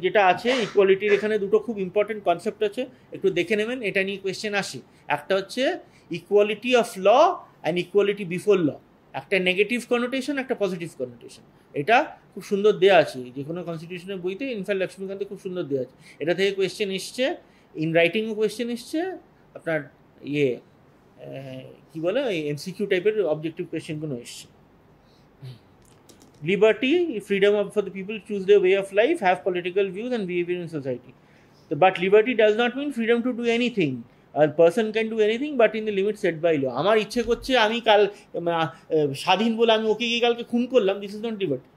C: যেটা আছে, ইকুয়ালিটির এখানে দুটো খুব ইম্পর্টেন্ট কনসেপ্ট আছে, একটু দেখে নেবেন। এটা নিয়ে কোয়েশ্চেন আসে। একটা হচ্ছে equality of law and equality before law. একটা নেগেটিভ কনোটেশন, একটা পজিটিভ কনোটেশন। এটা খুব সুন্দর দেওয়া আছে যে কোনো কনস্টিটিউশনের বইতে, ইনফ্যাক্ট লক্ষ্মীকান্তে খুব সুন্দর দেওয়া আছে। এটা থেকে কোয়েশ্চেন এসছে, ইন রাইটিংও কোয়েশ্চেন এসছে, আপনার ইয়ে কী বলে এমসিকিউ টাইপের অবজেক্টিভ কোয়েশ্চেনগুলো এসছে। Liberty, freedom for the people to choose their way of life, have political views and behavior in society. But liberty does not mean freedom to do anything. A person can do anything but in the limits set by law. আমার ইচ্ছে করছে আমি কাল স্বাধীন বলে আমি ওকে গিয়ে কালকে খুন করলাম, দিস ইজ নট লিবার্টি।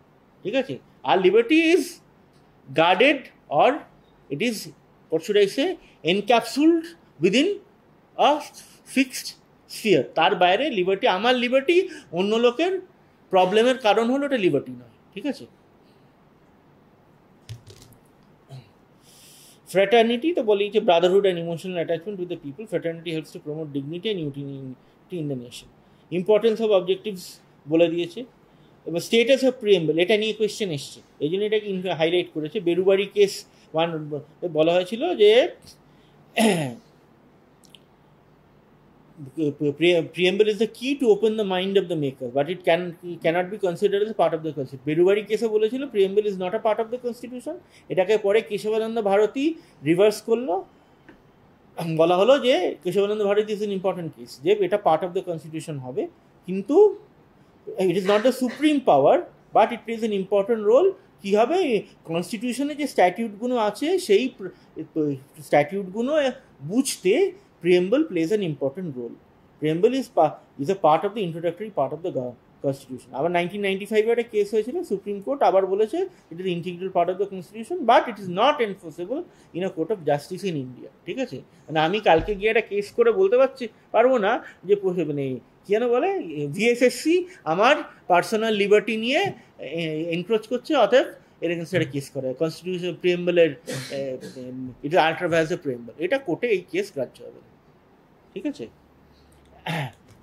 C: ঠিক আছে? আর liberty is guarded, or it is, what should I say, encapsulated within a fixed sphere. তার বাইরে লিবার্টি, আমার লিবার্টি অন্য লোকের প্রবলেমের কারণ হলো ওটা লিবার্টি নয়। ঠিক আছে? ফ্র্যাটার্নিটি তো বলি যে Brotherhood and emotional attachment with the people. Fraternity helps to promote dignity and unity in the nation. Importance of objectives বলে দিয়েছে। এবার স্টেটাস অফ প্রিএম্বল, এটা নিয়ে কোয়েশ্চেন এসছে, এই জন্য এটাকে হাইলাইট করেছে। বেরুবাড়ি কেস বলা হয়েছিল যে preamble is the key to open the mind of the maker, but it cannot be considered as a part of the constitution. Berubari কেসে বলেছিল preamble is not a part of the constitution. এটাকে পরে Keshavananda Bharati reverse করলো, বলা হলো যে Kesavananda Bharati is an important case, যে এটা পার্ট অফ দ্য কনস্টিটিউশন হবে, কিন্তু it is not the supreme power but it plays an important role. কী হবে, কনস্টিটিউশনে যে স্ট্যাটিউটগুলো আছে সেই স্ট্যাটিউটগুলো বুঝতে preamble plays an important role. Preamble is a part of the introductory part of the constitution. আবার 1995 একটা কেস হয়েছিল, সুপ্রিম কোর্ট আবার বলেছে it is integral part of the constitution but it is not enforceable in a court of justice in India. ঠিক আছে? মানে আমি কালকে গিয়ে একটা কেস করে বলতে পারবো না যে মানে কি যেন বলে ভিএসএসসি আমার পার্সোনাল লিবার্টি নিয়ে এনক্রোচ করছে, অতএব এর এগেনস্টে একটা কেস করে কনস্টিটিউশন প্রিএম্বলের, এটা আল্ট্রাভায়োলেন্স অফ প্রিএম্বল, এটা কোর্টে এই কেস গ্রাহ্য হবে। ঠিক আছে?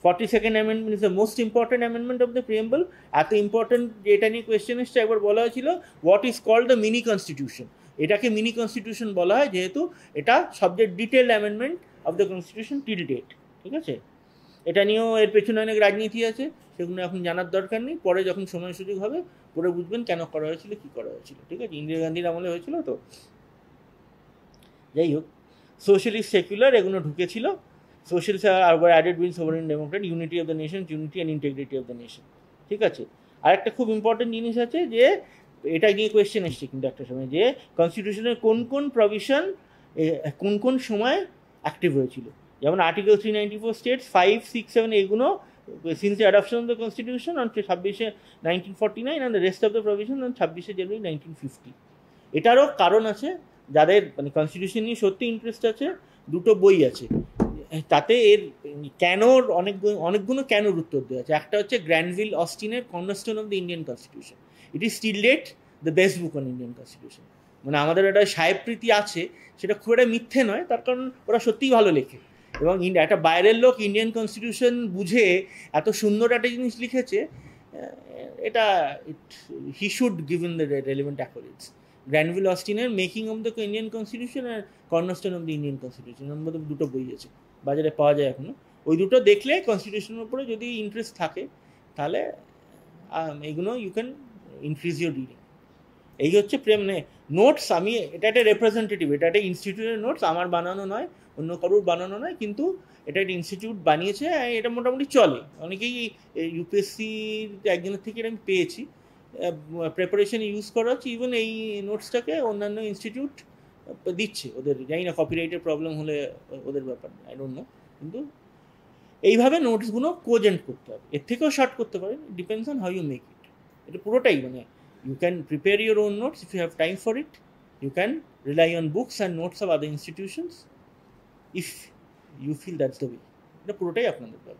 C: 42nd amendment is the most important amendment of the preamble. এত ইম্পর্টেন্ট যেটা নিয়ে কোয়েশ্চেন এসছে, একবার বলা হয়েছিল what is called the mini constitution. এটাকে মিনি কনস্টিটিউশন বলা হয় যেহেতু এটা সবচেয়ে detailed amendment of the constitution till date. ঠিক আছে? এটা নিয়েও এর পেছনে অনেক রাজনীতি আছে, সেগুলো এখন জানার দরকার নেই, পরে যখন সময় সুযোগ হবে পরে বুঝবেন কেন করা হয়েছিল, কী করা হয়েছিল। ঠিক আছে? ইন্দিরা গান্ধীর আমলে হয়েছিল তো। যাই হোক, সোশ্যালিস্ট সেকুলার এগুলো ঢুকেছিল। Socialists are added with sovereign democrat, unity of the nation, unity and integrity of the nation. ঠিক আছে? আর একটা খুব ইম্পর্টেন্ট জিনিস আছে যে এটা নিয়ে কোয়েশ্চেন এসছে কিন্তু একটা সময়, যে কনস্টিটিউশনের কোন কোন প্রভিশন কোন কোন সময় অ্যাক্টিভ হয়েছিল। যেমন আর্টিকেল 394 স্টেটস 5, 6, 7 এগুলো since the adoption of the constitution on 26 1949 and the rest of the provision on 26 January 1950. এটারও কারণ আছে, যাদের মানে কনস্টিটিউশন নিয়ে সত্যি ইন্টারেস্ট আছে, দুটো বই আছে, তাতে এর কেনর অনেকগুলো কেনর উত্তর দেওয়া আছে। একটা হচ্ছে গ্র্যানভিল অস্টিনের cornerstone of the Indian constitution. It is still date the best book on Indian constitution. মানে আমাদের একটা সাহেবপ্রীতি আছে, সেটা খুব একটা মিথ্যে নয়, তার কারণ ওরা সত্যিই ভালো লেখে, এবং একটা বাইরের লোক ইন্ডিয়ান কনস্টিটিউশন বুঝে এত সুন্দর একটা জিনিস লিখেছে, এটা he should given the relevant accolades. Granville অস্টিনের making of the Indian constitution আর cornerstone of the Indian constitution, এর মধ্যে দুটো বই আছে, বাজারে পাওয়া যায় এখনো। ওই দুটো দেখলে কনস্টিটিউশনের উপরে যদি ইন্টারেস্ট থাকে তাহলে এইগুলো you can increase your reading. এই হচ্ছে প্রেম নোটস। আমি এটা একটা রিপ্রেজেন্টেটিভ, এটা একটা ইনস্টিটিউটের নোটস, আমার বানানো নয়, অন্য কারোর বানানো নয়, কিন্তু এটা একটা ইনস্টিটিউট বানিয়েছে, এটা মোটামুটি চলে। অনেকেই ইউপিএসসির একজনের থেকে এটা আমি পেয়েছি, প্রেপারেশন ইউজ করা হচ্ছে। ইভেন এই নোটসটাকে অন্যান্য ইনস্টিটিউট দিচ্ছে, ওদের জানি না কপিরাইটের প্রবলেম হলে ওদের ব্যাপার, আই ডোন্ট নো। কিন্তু এইভাবে নোটসগুলো কোজেন্ট করতে হবে, এর থেকেও শর্ট করতে পারেন, depends on how you make it. এটা পুরোটাই মানে you can prepare your own notes if you have time for it. You can rely on books and notes of other institutions if you feel that's the way. এটা পুরোটাই আপনাদের ব্যাপার।